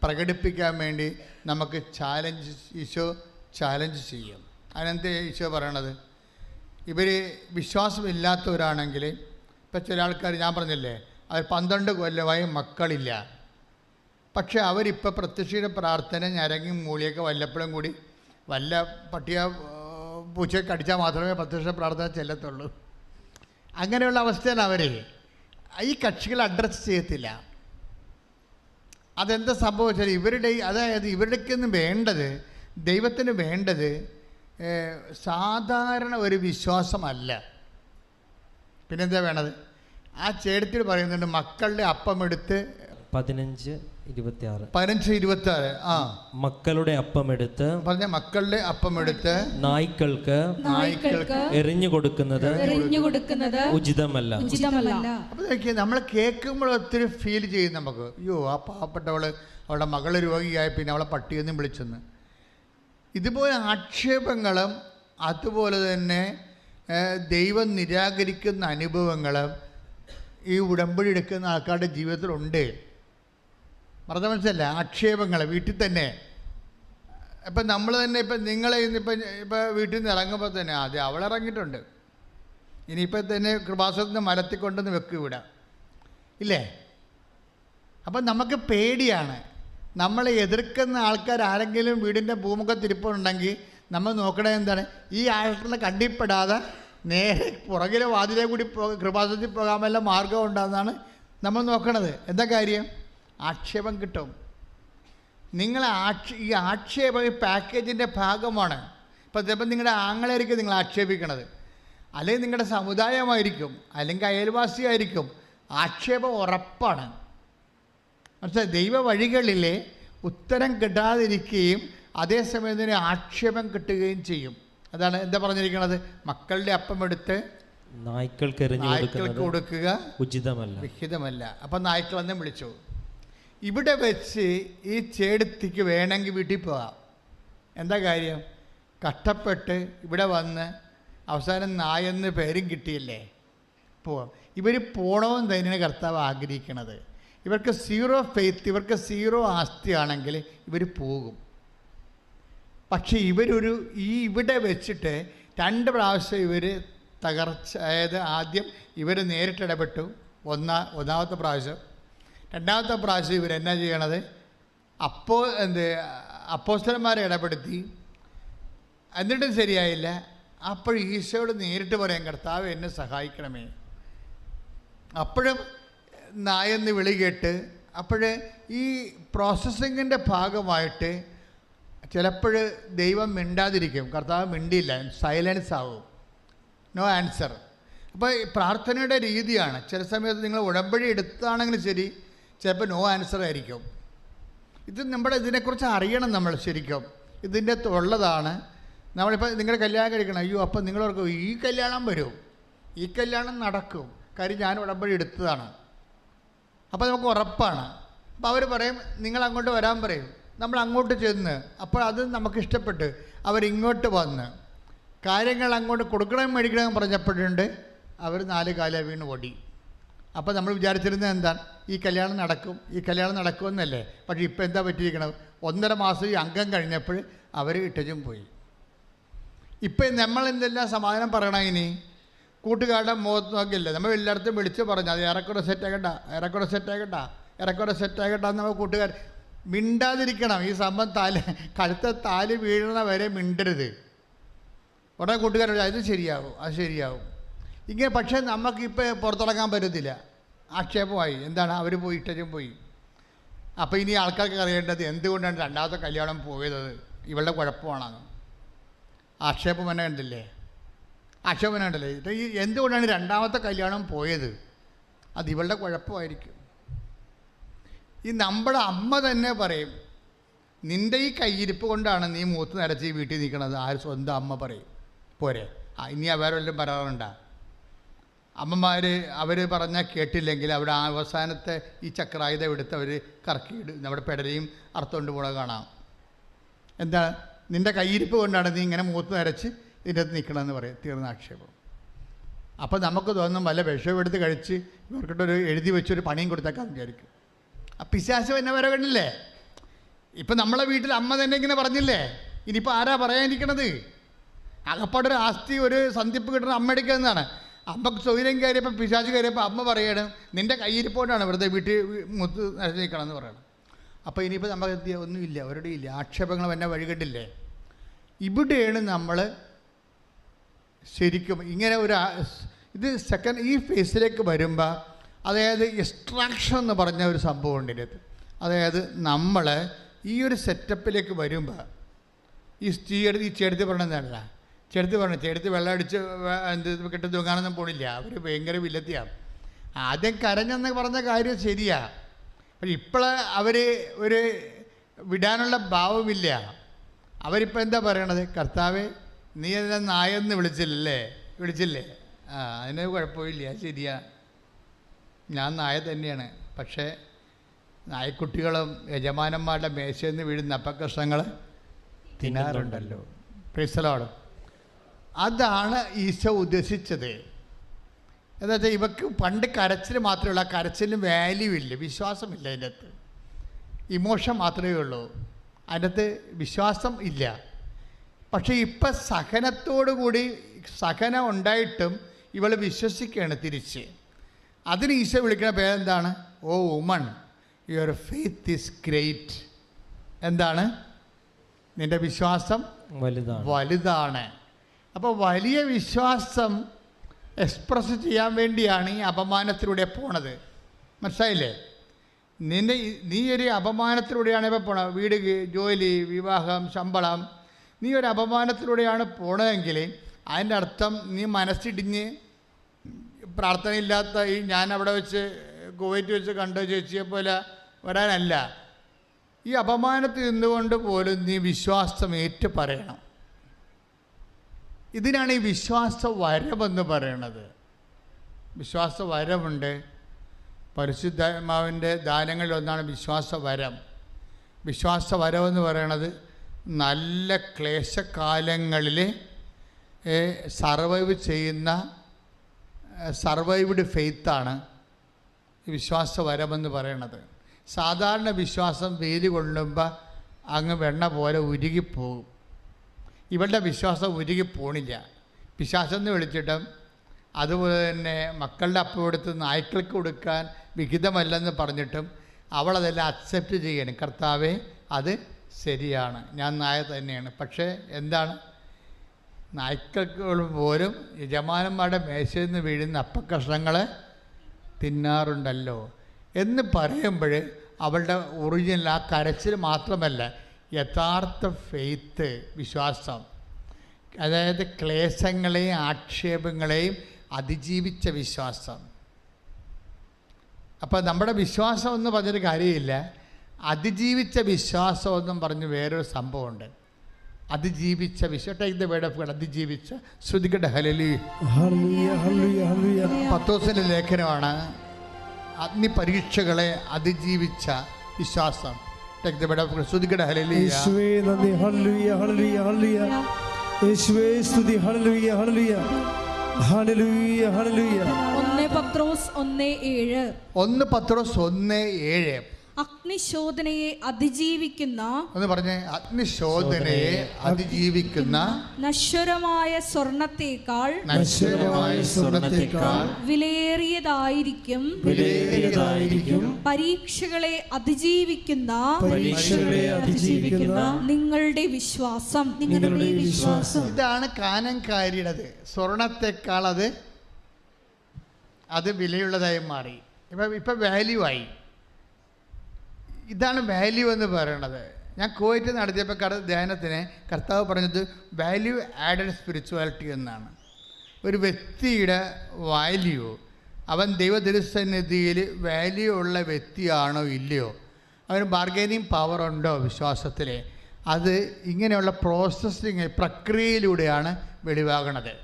പ്രകടിപ്പിക്കാൻ വേണ്ടി നമുക്ക് ഈശോ ചാലഞ്ച് ചെയ്യും. അതിനെന്ത് ഈശോ പറയണത്? വിശ്വാസമില്ലാത്തവരാണെങ്കിൽ, ഇപ്പം ചില ആൾക്കാർ ഞാൻ പറഞ്ഞില്ലേ, അവർ 12 കൊല്ലമായി മക്കളില്ല. പക്ഷേ അവരിപ്പോൾ പ്രത്യക്ഷീണ പ്രാർത്ഥന ഞരങ്ങി മൂളിയൊക്കെ വല്ലപ്പോഴും കൂടി വല്ല പട്ടിയ പൂച്ചയെ കടിച്ചാൽ മാത്രമേ പ്രത്യക്ഷ പ്രാർത്ഥന ചെല്ലത്തുള്ളൂ. അങ്ങനെയുള്ള അവസ്ഥയാണ് അവർ. ഈ കക്ഷികൾ അഡ്രസ്സ് ചെയ്യത്തില്ല. അതെന്താ സംഭവിച്ചാൽ ഇവരുടെക്കൊന്നും വേണ്ടത്, ദൈവത്തിന് വേണ്ടത് സാധാരണ ഒരു വിശ്വാസമല്ല. പിന്നെന്താ വേണത്? ആ ചേട്ടത്തിൽ പറയുന്നുണ്ട്, മക്കളുടെ അപ്പമെടുത്ത് 15:26 മക്കളുടെ അപ്പമെടുത്ത് മക്കളുടെ അപ്പമെടുത്ത് നായ്ക്കൾക്ക് എറിഞ്ഞു കൊടുക്കുന്നത് ഉചിതമല്ല. അപ്പോൾ നമ്മൾ കേൾക്കുമ്പോൾ ഒത്തിരി ഫീൽ ചെയ്യും നമുക്ക്. അയ്യോ, ആ പാവപ്പെട്ടവള് അവളുടെ മകൾ രോഗിയായി, പിന്നെ അവളെ പട്ടിയെന്നും വിളിച്ചെന്ന്. ഇതുപോലെ ആക്ഷേപങ്ങളും അതുപോലെ തന്നെ ദൈവം നിരാകരിക്കുന്ന അനുഭവങ്ങളും ഈ ഉടമ്പടി എടുക്കുന്ന ആൾക്കാരുടെ ജീവിതത്തിലുണ്ട്. പറഞ്ഞ മനസ്സിലല്ല? ആക്ഷേപങ്ങൾ വീട്ടിൽ തന്നെ. ഇപ്പം നമ്മൾ തന്നെ നിങ്ങളെ ഇപ്പം വീട്ടിൽ നിന്ന് ഇറങ്ങുമ്പോൾ തന്നെ ആദ്യം അവളിറങ്ങിയിട്ടുണ്ട്, ഇനിയിപ്പോൾ തന്നെ കൃപാസനത്തിന് മരത്തിക്കൊണ്ടെന്ന് വെക്കും ഇവിടെ, ഇല്ലേ? അപ്പം നമുക്ക് പേടിയാണ്. നമ്മളെ എതിർക്കുന്ന ആൾക്കാർ ആരെങ്കിലും വീടിൻ്റെ ഭൂമുഖത്തിരിപ്പുണ്ടെങ്കിൽ നമ്മൾ നോക്കണത് എന്താണ്? ഈ ആൾക്കാരെ കണ്ടിപ്പെടാതെ നേരെ പുറകിലെ വാതിലെ കൂടി കൃപാസനത്തിൽ പോകാമെല്ലാം മാർഗം ഉണ്ടാകുന്നതാണ് നമ്മൾ നോക്കണത്. എന്താ കാര്യം? ആക്ഷേപം കിട്ടും. നിങ്ങൾ ഈ ആക്ഷേപം ഈ പാക്കേജിൻ്റെ ഭാഗമാണ്. ഇപ്പോൾ ചിലപ്പോൾ നിങ്ങളുടെ ആങ്ങളായിരിക്കും നിങ്ങൾ ആക്ഷേപിക്കണത്. അല്ലെങ്കിൽ നിങ്ങളുടെ സമുദായമായിരിക്കും, അല്ലെങ്കിൽ അയൽവാസിയായിരിക്കും. ആക്ഷേപം ഉറപ്പാണ്. മനസ്സിലായി? ദൈവ വഴികളിലെ ഉത്തരം കിട്ടാതിരിക്കുകയും അതേസമയം തന്നെ ആക്ഷേപം കിട്ടുകയും ചെയ്യും. അതാണ് എന്താ പറഞ്ഞിരിക്കുന്നത്? മക്കളുടെ അപ്പം എടുത്ത് നായ്ക്കൾക്ക് കൊടുക്കുക വിഹിതമല്ല. അപ്പം നായ്ക്കൾ തന്നെ വിളിച്ചു. ഇവിടെ വെച്ച് ഈ ചേടത്തിക്ക് വേണമെങ്കിൽ വീട്ടിൽ പോകാം. എന്താ കാര്യം? കഷ്ടപ്പെട്ട് ഇവിടെ വന്ന് അവസാനം നായെന്ന് പേരും കിട്ടിയില്ലേ, പോവാം. ഇവർ പോണമെന്ന് തന്നെയാണ് കർത്താവ് ആഗ്രഹിക്കണത്. ഇവർക്ക് സീറോ ഫെയ്ത്ത്, ഇവർക്ക് സീറോ ആസ്തിയാണെങ്കിൽ ഇവർ പോകും. പക്ഷേ ഇവിടെ വെച്ചിട്ട് 2 പ്രാവശ്യം ഇവർ തകർച്ച. അതായത് ആദ്യം ഇവർ നേരിട്ടിടപെട്ടു, ഒന്നാമത്തെ പ്രാവശ്യം. 2ാമത്തെ പ്രാവശ്യം ഇവരെന്നാ ചെയ്യണത്? അപ്പോസ്തലന്മാരെ ഇടപെടുത്തി. എന്നിട്ടും ശരിയായില്ല. അപ്പോൾ ഈശോയോട് നേരിട്ട് പറയാം, കർത്താവ് എന്നെ സഹായിക്കണമേ. അപ്പോഴും നായെന്ന് വിളി കേട്ട്. അപ്പോഴ് ഈ പ്രോസസ്സിങ്ങിൻ്റെ ഭാഗമായിട്ട് ചിലപ്പോൾ ദൈവം മിണ്ടാതിരിക്കും. കർത്താവ് മിണ്ടിയില്ല, സൈലൻസ് ആവും, നോ ആൻസർ. അപ്പോൾ ഈ പ്രാർത്ഥനയുടെ രീതിയാണ്. ചില സമയത്ത് നിങ്ങൾ ഉടമ്പടി എടുത്താണെങ്കിലും ശരി, ചിലപ്പോൾ നോ ആൻസർ ആയിരിക്കും. ഇത് ഇതിനെക്കുറിച്ച് അറിയണം നമ്മൾ ശരിക്കും. ഇതിൻ്റെ ഉള്ളതാണ്. നമ്മളിപ്പോൾ നിങ്ങളുടെ കല്യാണം കഴിക്കണം, അയ്യോ അപ്പം നിങ്ങളോർക്ക് ഈ കല്യാണം വരും, ഈ കല്യാണം നടക്കും, കാര്യം ഞാൻ ഉടമ്പടി എടുത്തതാണ്. അപ്പോൾ നമുക്ക് ഉറപ്പാണ്. അപ്പോൾ അവർ പറയും നിങ്ങൾ അങ്ങോട്ട് വരാൻ പറയും. നമ്മൾ അങ്ങോട്ട് ചെന്ന് അപ്പോൾ അത് നമുക്കിഷ്ടപ്പെട്ട് അവരിങ്ങോട്ട് വന്ന് കാര്യങ്ങൾ അങ്ങോട്ട് കൊടുക്കണം മേടിക്കണം പറഞ്ഞപ്പോഴുണ്ട് അവർ 4 കാലം വീണ് ഓടി. അപ്പോൾ നമ്മൾ വിചാരിച്ചിരുന്നത് എന്താണ്? ഈ കല്യാണം നടക്കുമെന്നല്ലേ. പക്ഷേ ഇപ്പോൾ എന്താ പറ്റിയിരിക്കണം? 1.5 മാസം ഈ അംഗം കഴിഞ്ഞപ്പോൾ അവർ ഇട്ടച്ചും പോയി. ഇപ്പം നമ്മൾ എന്തെല്ലാം സമാധാനം പറയണം? ഇനി കൂട്ടുകാരുടെ മുഖത്ത് നോക്കിയില്ല, നമ്മൾ എല്ലായിടത്തും വിളിച്ച് പറഞ്ഞു അത് ഏറെക്കുറെ സെറ്റാകണ്ട നമ്മൾ കൂട്ടുകാർ മിണ്ടാതിരിക്കണം. ഈ സംഭവം കഴുത്ത താല് വീഴുന്ന വരെ മിണ്ടരുത്. ഉടനെ കൂട്ടുകാർ അത് ശരിയാവും ഇങ്ങനെ. പക്ഷേ നമുക്കിപ്പോൾ പുറത്തിറങ്ങാൻ പറ്റത്തില്ല, ആക്ഷേപമായി. എന്താണ്? അവർ പോയി ഇട്ടച്ചും പോയി. അപ്പോൾ ഇനി ആൾക്കാർക്ക് അറിയേണ്ടത് എന്തുകൊണ്ടാണ് 2ാമത്തെ കല്യാണം പോയത്, ഇവളുടെ കുഴപ്പമാണെന്ന്. ആക്ഷേപം തന്നെ കണ്ടില്ലേ? ഈ എന്തുകൊണ്ടാണ് 2ാമത്തെ കല്യാണം പോയത്? അത് ഇവളുടെ കുഴപ്പമായിരിക്കും. ഈ നമ്മുടെ അമ്മ തന്നെ പറയും, നിൻ്റെ ഈ കയ്യിരിപ്പ് കൊണ്ടാണ് നീ മൂത്ത് നരച്ച് ഈ വീട്ടിൽ നിൽക്കണത്. സ്വന്തം അമ്മ പറയും. പോരെ, ഇനി അവരെല്ലാം പറയാറുണ്ടാ? അമ്മമാർ അവർ പറഞ്ഞാൽ കേട്ടില്ലെങ്കിൽ അവിടെ അവസാനത്തെ ഈ ചക്രായുധം എടുത്ത് അവർ കറക്കിയിടും, നമ്മുടെ പെടലയും അർത്ഥം പോണ കാണാം. എന്താ? നിൻ്റെ കയ്യിരിപ്പ് കൊണ്ടാണ് നീ ഇങ്ങനെ മൂത്ത് നരച്ച് ഇതിൻ്റെ അകത്ത് നിൽക്കണമെന്ന് പറയും. തീർന്ന ആക്ഷേപം. അപ്പോൾ നമുക്ക് തോന്നും വല്ല വിഷവും എടുത്ത് കഴിച്ച് ഇവർക്കിട്ടൊരു എഴുതി വെച്ചൊരു പണിയും കൊടുത്തേക്കാൻ വിചാരിക്കും. ആ പിശാച് എന്നെ വരെ കണ്ടില്ലേ? ഇപ്പം നമ്മളെ വീട്ടിൽ അമ്മ തന്നെ ഇങ്ങനെ പറഞ്ഞില്ലേ, ഇനിയിപ്പോൾ ആരാ പറയാനിരിക്കണത്? അകപ്പാടൊരു ആസ്തി, ഒരു സന്ധിപ്പ് കിട്ടുന്ന അമ്മ എടുക്കുന്നതാണ്. അമ്മക്ക് സൗകര്യം കയറിയപ്പോൾ പിശാച് കയറിയപ്പോൾ അമ്മ പറയണം നിൻ്റെ കയ്യിരിപ്പോണ്ടാണ് വെറുതെ വീട്ടിൽ മുത്ത് നിൽക്കണം എന്ന് പറയണം. അപ്പോൾ ഇനിയിപ്പോൾ നമുക്ക് എത്തിയ ഒന്നുമില്ല, അവരുടെ ഇല്ല, ആക്ഷേപങ്ങൾ എന്നെ വഴികണ്ടില്ലേ? ഇവിടെയാണ് നമ്മൾ ശരിക്കും ഇങ്ങനെ ഇത് ഈ ഫേസിലേക്ക് വരുമ്പോൾ, അതായത് എക്സ്ട്രാക്ഷൻ എന്ന് പറഞ്ഞ ഒരു സംഭവം ഉണ്ട് ഇതിനകത്ത്. അതായത് നമ്മൾ ഈ ഒരു സെറ്റപ്പിലേക്ക് വരുമ്പോൾ ഈ ചേർത്തി പറഞ്ഞതല്ല, ചേർത്തി വെള്ളം അടിച്ച് കെട്ടി തൂങ്ങാനൊന്നും പോണില്ല. അവർ ഭയങ്കര വില്ലത്തിയാണ്. ആദ്യം കരഞ്ഞെന്ന് പറഞ്ഞ കാര്യം ശരിയാ, പക്ഷെ ഇപ്പോൾ അവർ ഒരു വിടാനുള്ള ഭാവമില്ല. അവരിപ്പോൾ എന്താ പറയണത്? കർത്താവേ നീ അതിനെ നായെന്ന് വിളിച്ചില്ലേ? അതിന് കുഴപ്പമില്ല, ശരിയാ, ഞാൻ നായ തന്നെയാണ്. പക്ഷേ നായ്ക്കുട്ടികളും യജമാനന്മാരുടെ മേശയിൽ നിന്ന് വീഴുന്ന അപ്പക്കഷ്ണങ്ങൾ തിന്നാറുണ്ടല്ലോ. Praise the Lord. അതാണ് ഈശോ ഉദ്ദേശിച്ചത്. എന്താ വെച്ചാൽ ഇവക്ക് പണ്ട് കരച്ചിൽ മാത്രമേ ഉള്ളൂ. ആ കരച്ചിലിന് വാല്യൂ ഇല്ല, വിശ്വാസമില്ല. അതിൻ്റെ അകത്ത് ഇമോഷൻ മാത്രമേ ഉള്ളൂ, അതിൻ്റെ അകത്ത് വിശ്വാസം ഇല്ല. പക്ഷേ ഇപ്പം സഹനത്തോടുകൂടി സഹനം ഉണ്ടായിട്ടും ഇവൾ വിശ്വസിക്കുകയാണ് തിരിച്ച്. അതിന് ഈശോ വിളിക്കുന്ന പേരെന്താണ്? Oh woman, your faith is great. എന്താണ്? നിൻ്റെ വിശ്വാസം വലുതാണ്. അപ്പോൾ വലിയ വിശ്വാസം എക്സ്പ്രസ് ചെയ്യാൻ വേണ്ടിയാണ് ഈ അപമാനത്തിലൂടെ പോണത്. മനസ്സിലായില്ലേ? നീ ഒരു അപമാനത്തിലൂടെയാണ് ഇപ്പോൾ പോണത്. വീട്, ജോലി, വിവാഹം, ശമ്പളം, നീ ഒരു അപമാനത്തിലൂടെയാണ് പോണതെങ്കിൽ അതിൻ്റെ അർത്ഥം നീ മനസ്സിടിഞ്ഞ് പ്രാർത്ഥനയില്ലാത്ത ഈ ഞാൻ അവിടെ വെച്ച് കുവൈറ്റ് വെച്ച് കണ്ട ചേച്ചിയെ പോലെ വരാനല്ല. ഈ അപമാനത്തിൽ നിന്നുകൊണ്ട് പോലും നീ വിശ്വാസം ഏറ്റു പറയണം. ഇതിനാണ് ഈ വിശ്വാസ വരമെന്ന് പറയണത്. വിശ്വാസ വരമുണ്ട്. പരിശുദ്ധാത്മാവിൻ്റെ ദാനങ്ങളിലൊന്നാണ് വിശ്വാസ വരം. വിശ്വാസ വരമെന്ന് പറയണത് നല്ല ക്ലേശകാലങ്ങളിൽ സർവൈവ് ചെയ്യുന്ന സർവൈവ്ഡ് ഫെയ്ത്താണ് ഈ വിശ്വാസ വരമെന്ന് പറയണത്. സാധാരണ വിശ്വാസം വെയിൽ കൊള്ളുമ്പോൾ അങ്ങ് വെണ്ണ പോലെ ഉരുകിപ്പോകും. ഇവളുടെ വിശ്വാസം ഉരുകിപ്പോണില്ല. പിശാചെന്ന് വിളിച്ചിട്ടും അതുപോലെ തന്നെ മക്കളുടെ അപ്പം കൊടുത്ത് നായ്ക്കൾക്ക് കൊടുക്കാൻ വിഹിതമല്ലെന്ന് പറഞ്ഞിട്ടും അവളതെല്ലാം അക്സെപ്റ്റ് ചെയ്യണം. കർത്താവേ, അത് ശരിയാണ്, ഞാൻ നായ തന്നെയാണ്. പക്ഷേ എന്താണ്, നായ്ക്കൾക്ക് പോലും യജമാനന്മാരുടെ മേശയിൽ നിന്ന് വീഴുന്ന അപ്പക്കഷ്ണങ്ങൾ തിന്നാറുണ്ടല്ലോ എന്ന് പറയുമ്പോൾ അവളുടെ ഒറിജിനൽ ആ കരച്ചിൽ മാത്രമല്ല, യഥാർത്ഥ ഫെയ്ത്ത്, വിശ്വാസം, അതായത് ക്ലേശങ്ങളെയും ആക്ഷേപങ്ങളെയും അതിജീവിച്ച വിശ്വാസം. അപ്പോൾ നമ്മുടെ വിശ്വാസം എന്ന് പറഞ്ഞൊരു കാര്യമില്ല, അതിജീവിച്ച വിശ്വാസം എന്നും പറഞ്ഞ് വേറൊരു സംഭവമുണ്ട്. അതിജീവിച്ച വിശ്വാസം. Take the word of God. അതിജീവിച്ച. ശ്രുതികട ഹല്ലേലൂയ. പത്രോസിൻ്റെ ലേഖനമാണ് അഗ്നി പരീക്ഷകളെ അതിജീവിച്ച വിശ്വാസം. Take the word of God. ശ്രുതികട ഹല്ലേലൂയ. യേശുവേ നന്ദി. ഹല്ലേലൂയ ഹല്ലേലൂയ ഹല്ലേലൂയ. യേശുവേ സ്തുതി. ഹല്ലേലൂയ ഹല്ലേലൂയ ഹല്ലേലൂയ ഹല്ലേലൂയ. 1 പത്രോസ് 1:7. 1 പത്രോസ് 1:7. അഗ്നിശോധനയെ അതിജീവിക്കുന്ന, ഒന്ന് പറഞ്ഞേ, അഗ്നിശോധനയെ അതിജീവിക്കുന്ന നശ്വരമായ സ്വർണത്തേക്കാൾ വിലയേറിയതായിരിക്കും പരീക്ഷകളെ അതിജീവിക്കുന്ന നിങ്ങളുടെ വിശ്വാസം. ഇതാണ് കാനൻകാരിയുടേത്. സ്വർണത്തെക്കാൾ അത് വിലയുള്ളതായി മാറി. ഇപ്പം വാല്യൂ ആയി. ഇതാണ് വാല്യൂ എന്ന് പറയണത്. ഞാൻ കുവൈറ്റ് നടത്തിയപ്പോൾ ധ്യാനത്തിന് കർത്താവ് പറഞ്ഞത് വാല്യൂ ആഡഡ് സ്പിരിച്വാലിറ്റി എന്നാണ്. ഒരു വ്യക്തിയുടെ വാല്യൂ, അവൻ ദൈവതിരുസന്നിധിയിൽ വാല്യൂ ഉള്ള വ്യക്തിയാണോ ഇല്ലയോ, അവന് ബാർഗൈനിങ് പവർ ഉണ്ടോ വിശ്വാസത്തിൽ, അത് ഇങ്ങനെയുള്ള പ്രോസസ്സിങ് പ്രക്രിയയിലൂടെയാണ് വെളിവാകണത്.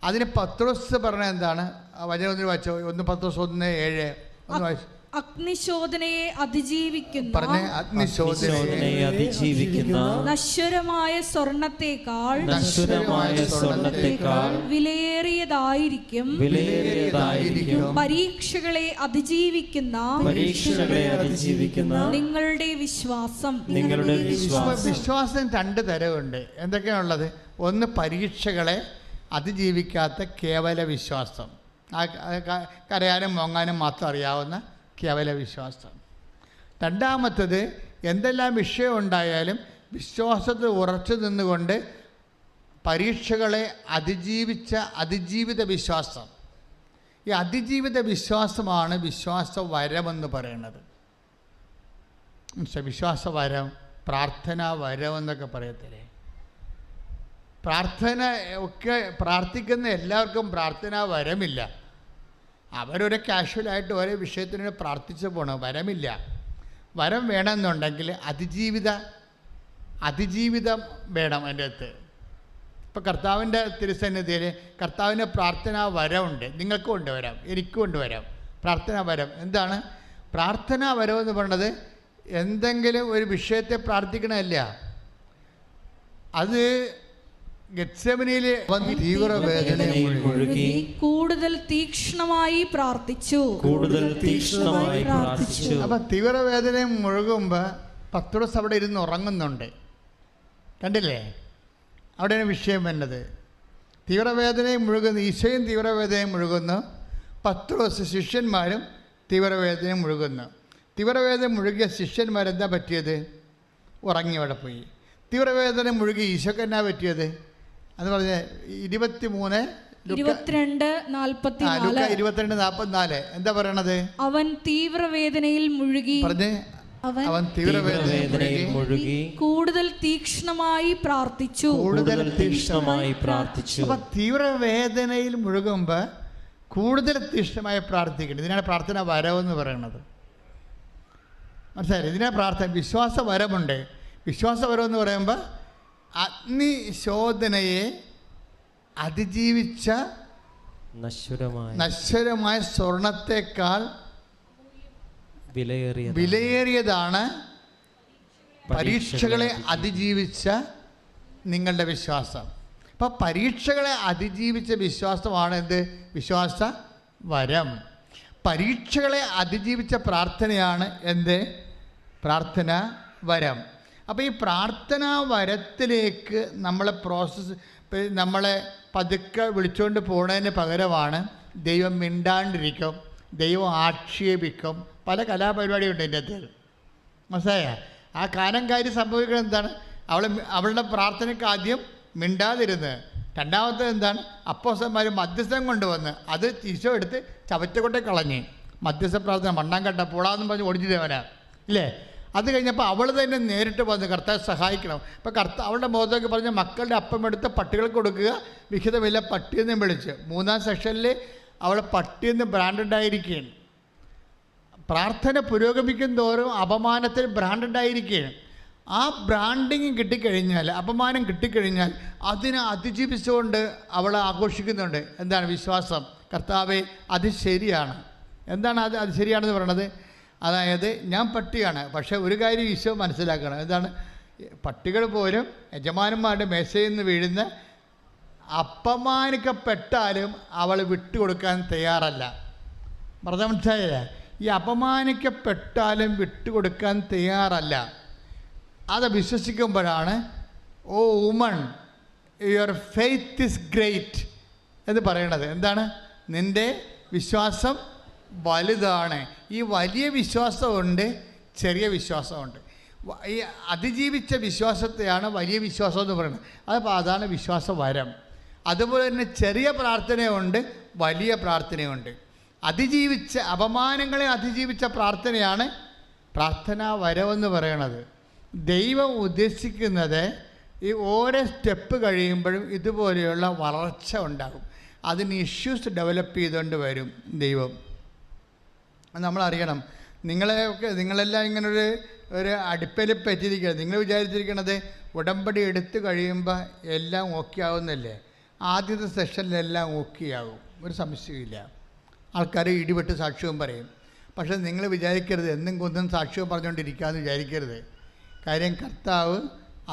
അതിന് പത്രോസ് പറഞ്ഞത് എന്താണ്? വചനം ഒന്ന് വായിച്ചോ. 1 പത്രോസ് 1:7 ഒന്ന് വായിച്ചു. അഗ്നിശോധനയെ അതിജീവിക്കുന്ന, പറഞ്ഞേ, അഗ്നിശോധനയെ അതിജീവിക്കുന്ന നശ്വരമായ സ്വർണത്തേക്കാൾ വിലയേറിയതായിരിക്കും പരീക്ഷകളെ അതിജീവിക്കുന്ന നിങ്ങളുടെ വിശ്വാസം. വിശ്വാസം 2 തരമുണ്ട്. എന്തൊക്കെയാണുള്ളത്? ഒന്ന്, പരീക്ഷകളെ അതിജീവിക്കാത്ത കേവല വിശ്വാസം, കരയാനും മോങ്ങാനും മാത്രം അറിയാവുന്ന കേവല വിശ്വാസം. രണ്ടാമത്തത്, എന്തെല്ലാം വിഷയം ഉണ്ടായാലും വിശ്വാസത്തിൽ ഉറച്ചു നിന്നുകൊണ്ട് പരീക്ഷകളെ അതിജീവിച്ച അതിജീവിത വിശ്വാസം. ഈ അതിജീവിത വിശ്വാസമാണ് വിശ്വാസ വരമെന്ന് പറയുന്നത്. വിശ്വാസ വരം, പ്രാർത്ഥനാ വരം എന്നൊക്കെ പറയത്തില്ലേ. പ്രാർത്ഥന ഒക്കെ പ്രാർത്ഥിക്കുന്ന എല്ലാവർക്കും പ്രാർത്ഥനാ വരമില്ല. അവരൊരു കാഷ്വലായിട്ട് ഓരോ വിഷയത്തിന് പ്രാർത്ഥിച്ചു പോകണം. വരമില്ല. വരം വേണമെന്നുണ്ടെങ്കിൽ അതിജീവിതം വേണം എൻ്റെ അടുത്ത്. ഇപ്പോൾ കർത്താവിൻ്റെ തിരുസന്നിധിയിൽ കർത്താവിൻ്റെ പ്രാർത്ഥനാ വരമുണ്ട്. നിങ്ങൾക്കും ഉണ്ട് വരം, എനിക്കും ഉണ്ട് വരം. പ്രാർത്ഥനാ വരം എന്താണ്? പ്രാർത്ഥനാ വരം എന്ന് പറയുന്നത് എന്തെങ്കിലും ഒരു വിഷയത്തെ പ്രാർത്ഥിക്കണമല്ല. അത് ഗെത്സെമനിയിൽ തീവ്രവേദനയിൽ കൂടുതൽ തീക്ഷ്ണമായി പ്രാർത്ഥിച്ചു. അപ്പം തീവ്രവേദനയും മുഴുകുമ്പോൾ പത്രോസ് അവിടെ ഇരുന്ന് ഉറങ്ങുന്നുണ്ട്. കണ്ടില്ലേ? അവിടെയാണ് വിഷയം വരുന്നത്. തീവ്രവേദനയും മുഴുകുന്നു, ഈശോയും തീവ്രവേദനയും മുഴുകുന്നു, പത്രോസ് ശിഷ്യന്മാരും തീവ്രവേദനയും മുഴുകുന്നു. തീവ്രവേദന മുഴുകിയ ശിഷ്യന്മാരെന്താ പറ്റിയത്? ഉറങ്ങി അവിടെ പോയി. തീവ്രവേദന മുഴുകി ഈശോക്ക് എന്നാ പറ്റിയത്? അത് പറഞ്ഞ് 22:44 എന്താ പറയണത്? അവൻ തീവ്രവേദനയിൽ മുഴുകി. പറഞ്ഞ്, അവൻ തീവ്രവേദനയിൽ മുഴുകി കൂടുതൽ തീക്ഷ്ണമായി പ്രാർത്ഥിച്ചു. അപ്പൊ തീവ്രവേദനയിൽ മുഴുകുമ്പോൾ കൂടുതൽ തീക്ഷ്ണമായി പ്രാർത്ഥിക്കണം. ഇതിനാണ് പ്രാർത്ഥന വരവെന്ന് പറയുന്നത്. മനസ്സിലായി? ഇതിനാണ് പ്രാർത്ഥന. വിശ്വാസ വരമുണ്ട്. വിശ്വാസ വരം എന്ന് പറയുമ്പോൾ അഗ്നിശോധനയെ അതിജീവിച്ച നശ്വരമായ സ്വർണത്തെക്കാൾ വിലയേറിയതാണ് പരീക്ഷകളെ അതിജീവിച്ച നിങ്ങളുടെ വിശ്വാസം. അപ്പം പരീക്ഷകളെ അതിജീവിച്ച വിശ്വാസമാണ് എന്ത്? വിശ്വാസ വരം. പരീക്ഷകളെ അതിജീവിച്ച പ്രാർത്ഥനയാണ് എന്ത്? പ്രാർത്ഥന വരം. അപ്പോൾ ഈ പ്രാർത്ഥനാ വരത്തിലേക്ക് നമ്മളെ പതുക്കെ വിളിച്ചുകൊണ്ട് പോകുന്നതിന് പകരമാണ് ദൈവം മിണ്ടാണ്ടിരിക്കും, ദൈവം ആക്ഷേപിക്കും, പല കലാപരിപാടിയുണ്ട് എൻ്റെ അടുത്ത്. മനസ്സിലായ? ആ കാനംകാരി സംഭവിക്കുന്നത് എന്താണ്? അവളുടെ പ്രാർത്ഥനയ്ക്ക് ആദ്യം മിണ്ടാതിരുന്ന്, രണ്ടാമത്തെ എന്താണ്? അപ്പോസ്തലന്മാർ മധ്യസ്ഥം കൊണ്ടുവന്ന് അത് ഈശോ എടുത്ത് ചവറ്റുകൊണ്ടേ കളഞ്ഞ്. മധ്യസ്ഥ പ്രാർത്ഥന മണ്ണാങ്കട്ട പൂളാന്നും പറഞ്ഞ് ഓടിച്ചിട്ടവനാ ഇല്ലേ? അത് കഴിഞ്ഞപ്പോൾ അവൾ തന്നെ നേരിട്ട് വന്ന് കർത്താവ് സഹായിക്കണം. അപ്പോൾ അവളുടെ മുഖത്തൊക്കെ പറഞ്ഞ് മക്കളുടെ അപ്പം എടുത്ത് പട്ടികൾക്ക് കൊടുക്കുക, വിഹിതമില്ല പട്ടിയെന്നും വിളിച്ച്. 3-ാം സെക്ഷനിൽ അവൾ പട്ടിയെന്ന് ബ്രാൻഡഡായിരിക്കുകയാണ്. പ്രാർത്ഥന പുരോഗമിക്കും തോറും അപമാനത്തിൽ ബ്രാൻഡഡായിരിക്കുകയാണ്. ആ ബ്രാൻഡിങ് കിട്ടിക്കഴിഞ്ഞാൽ, അപമാനം കിട്ടിക്കഴിഞ്ഞാൽ അതിനെ അതിജീവിച്ചുകൊണ്ട് അവൾ ആഘോഷിക്കുന്നുണ്ട്. എന്താണ്? വിശ്വാസം. കർത്താവേ അത് ശരിയാണ്. എന്താണ് അത് ശരിയാണെന്ന് പറയണത്? അതായത് ഞാൻ പട്ടിയാണ്, പക്ഷേ ഒരു കാര്യം ഈശോ മനസ്സിലാക്കണം. എന്താണ്? പട്ടികൾ പോലും യജമാനന്മാരുടെ മേശയിൽ നിന്ന് വീഴുന്ന അപമാനിക്കപ്പെട്ടാലും അവൾ വിട്ടുകൊടുക്കാൻ തയ്യാറല്ല. പറഞ്ഞാൽ മനസ്സിലായില്ലേ? ഈ അപമാനിക്കപ്പെട്ടാലും വിട്ടുകൊടുക്കാൻ തയ്യാറല്ല. അത് വിശ്വസിക്കുമ്പോഴാണ് oh woman your faith is great എന്ന് പറയണത്. എന്താണ്? നിൻ്റെ വിശ്വാസം വലുതാണ്. ഈ വലിയ വിശ്വാസമുണ്ട്, ചെറിയ വിശ്വാസമുണ്ട്. ഈ അതിജീവിച്ച വിശ്വാസത്തെയാണ് വലിയ വിശ്വാസം എന്ന് പറയുന്നത്. അതാണ് വിശ്വാസ വരം. അതുപോലെ തന്നെ ചെറിയ പ്രാർത്ഥനയുണ്ട്, വലിയ പ്രാർത്ഥനയുണ്ട്. അപമാനങ്ങളെ അതിജീവിച്ച പ്രാർത്ഥനയാണ് പ്രാർത്ഥനാ വരമെന്ന് പറയണത്. ദൈവം ഉദ്ദേശിക്കുന്നത് ഈ ഓരോ സ്റ്റെപ്പ് കഴിയുമ്പോഴും ഇതുപോലെയുള്ള വളർച്ച ഉണ്ടാകും. അതിന് ഇഷ്യൂസ് ഡെവലപ്പ് ചെയ്തുകൊണ്ട് വരും ദൈവം. നമ്മളറിയണം. നിങ്ങളെല്ലാം ഇങ്ങനൊരു അടുപ്പിൽ പറ്റിയിരിക്കുന്നത്. നിങ്ങൾ വിചാരിച്ചിരിക്കണത് ഉടമ്പടി എടുത്തു കഴിയുമ്പോൾ എല്ലാം ഓക്കെ ആവുന്നല്ലേ? ആദ്യത്തെ സെഷനിലെല്ലാം ഓക്കെ ആകും, ഒരു സംശയമില്ല. ആൾക്കാർ ഇടിപെട്ട് സാക്ഷ്യവും പറയും. പക്ഷേ നിങ്ങൾ വിചാരിക്കരുത് എന്നും കൊന്നും സാക്ഷ്യവും പറഞ്ഞുകൊണ്ടിരിക്കാമെന്ന് വിചാരിക്കരുത്. കാര്യം കർത്താവ്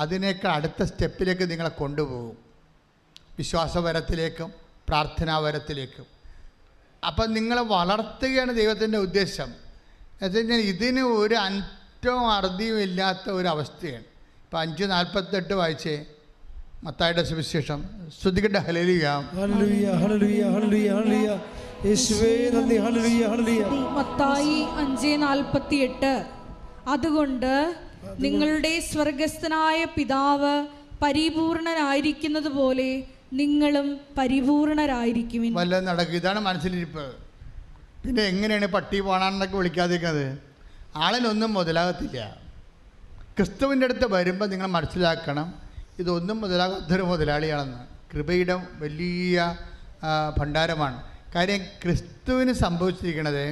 അതിനേക്കാൾ അടുത്ത സ്റ്റെപ്പിലേക്ക് നിങ്ങളെ കൊണ്ടുപോകും, വിശ്വാസവരത്തിലേക്കും പ്രാർത്ഥനാവരത്തിലേക്കും. അപ്പം നിങ്ങളെ വളർത്തുകയാണ് ദൈവത്തിൻ്റെ ഉദ്ദേശം. എന്ന് വെച്ച് കഴിഞ്ഞാൽ ഇതിന് ഒരു അറ്റവും അറുതിയും ഇല്ലാത്ത ഒരവസ്ഥയാണ്. ഇപ്പം 5:48 വായിച്ചേ, മത്തായിയുടെ സുവിശേഷം. സ്തുതിക്കട്ടെ. ഹല്ലേലൂയ, ഹല്ലേലൂയ, ഹല്ലേലൂയ, ഹല്ലേലൂയ, ഹല്ലേലൂയ. യേശുവേ നന്ദി. ഹല്ലേലൂയ, ഹല്ലേലൂയ. മത്തായി 5:48. അതുകൊണ്ട് നിങ്ങളുടെ സ്വർഗസ്ഥനായ പിതാവ് പരിപൂർണനായിരിക്കുന്നത് പോലെ നിങ്ങളും പരിപൂർണരായിരിക്കും. വല്ലതും നടക്കും. ഇതാണ് മനസ്സിലിരിപ്പ്. പിന്നെ എങ്ങനെയാണ് പട്ടി പോണാന്നൊക്കെ വിളിക്കാതിരിക്കുന്നത്? ആളിനൊന്നും മുതലാകത്തില്ല. ക്രിസ്തുവിൻ്റെ അടുത്ത് വരുമ്പോൾ നിങ്ങൾ മനസ്സിലാക്കണം, ഇതൊന്നും മുതലാകാത്തൊരു മുതലാളിയാണെന്ന്. കൃപയുടെ വലിയ ഭണ്ഡാരമാണ്. കാര്യം ക്രിസ്തുവിന് സംഭവിച്ചിരിക്കുന്നത്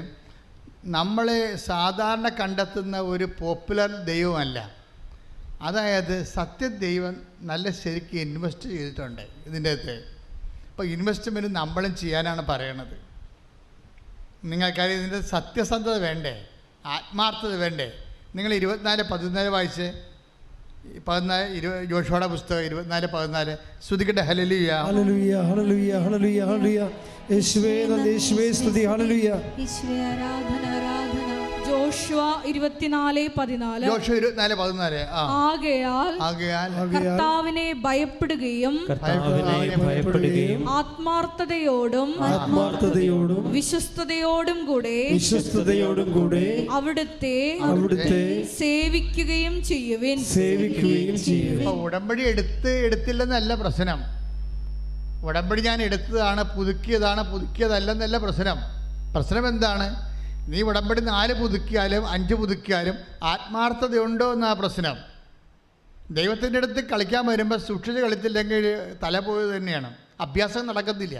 നമ്മളെ സാധാരണ കണ്ടെത്തുന്ന ഒരു പോപ്പുലർ ദൈവമല്ല. അതായത് സത്യദൈവം നല്ല ശരിക്കും ഇൻവെസ്റ്റ് ചെയ്തിട്ടുണ്ട് ഇതിൻ്റെ അകത്ത്. അപ്പോൾ ഇൻവെസ്റ്റ്മെൻറ്റ് നമ്മളും ചെയ്യാനാണ് പറയണത്. നിങ്ങൾക്കറിയാം, ഇതിൻ്റെ സത്യസന്ധത വേണ്ടേ, ആത്മാർത്ഥത വേണ്ടേ? നിങ്ങൾ 24:14 വായിച്ച്, 14 ജോഷുവയുടെ പുസ്തകം 24:14. സ്തുതിക്കട്ടെ. ഹല്ലേലൂയ, ഹല്ലേലൂയ, ഹല്ലേലൂയ, ഹല്ലേലൂയ, ഹല്ലേലൂയ. യേശുവേ നന്ദി, യേശുവേ സ്തുതി. ഹല്ലേലൂയ, യേശുവേ ആരാധന, ആരാധന. ജോഷുവ 24:14. ജോഷുവ 24:14. ആകയാൽ കർത്താവിനെ ഭയപ്പെടുകയും ആത്മാർത്ഥതയോടും വിശ്വസ്തയോടും കൂടെ അവിടുത്തെ സേവിക്കുകയും ചെയ്യുവിൻ. ഉടമ്പടി എടുത്തില്ലെന്നല്ല പ്രശ്നം. ഉടമ്പടി ഞാൻ എടുത്തതാണ്, പുതുക്കിയതല്ലെന്നല്ല പ്രശ്നം. പ്രശ്നം എന്താണ്? നീ ഉടമ്പടി 4 പുതുക്കിയാലും 5 പുതുക്കിയാലും ആത്മാർത്ഥതയുണ്ടോ എന്നാ പ്രശ്നം. ദൈവത്തിൻ്റെ അടുത്ത് കളിക്കാൻ വരുമ്പോൾ സൂക്ഷിച്ച് കളിച്ചില്ലെങ്കിൽ തല പോയത് തന്നെയാണ്, അഭ്യാസം നടക്കത്തില്ല.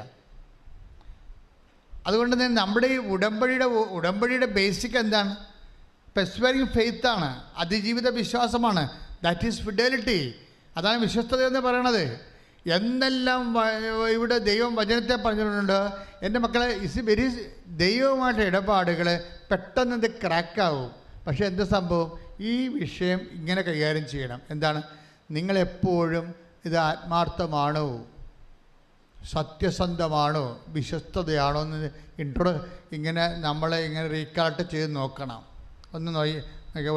അതുകൊണ്ട് തന്നെ നമ്മുടെ ഈ ഉടമ്പടിയുടെ ബേസിക് എന്താണ്? പെർസ്വറിങ് ഫെയ്ത്താണ്, അതിജീവിത വിശ്വാസമാണ്. That is fidelity. അതാണ് വിശ്വസ്തത എന്ന് പറയണത്. എന്തെല്ലാം ഇവിടെ ദൈവം വചനത്തെ പറഞ്ഞിട്ടുണ്ട്, എൻ്റെ മക്കളെ, ദൈവവുമായിട്ട് ഇടപാടുകൾ പെട്ടെന്ന് ഇത് ക്രാക്കാവും. പക്ഷേ എന്ത് സംഭവം? ഈ വിഷയം ഇങ്ങനെ കൈകാര്യം ചെയ്യണം. എന്താണ്? നിങ്ങളെപ്പോഴും ഇത് ആത്മാർത്ഥമാണോ, സത്യസന്ധമാണോ, വിശ്വസ്തതയാണോ എന്ന് ഇങ്ങനെ നമ്മളെ ഇങ്ങനെ റീകാൾട്ട് ചെയ്ത് നോക്കണം. ഒന്ന് നോക്കി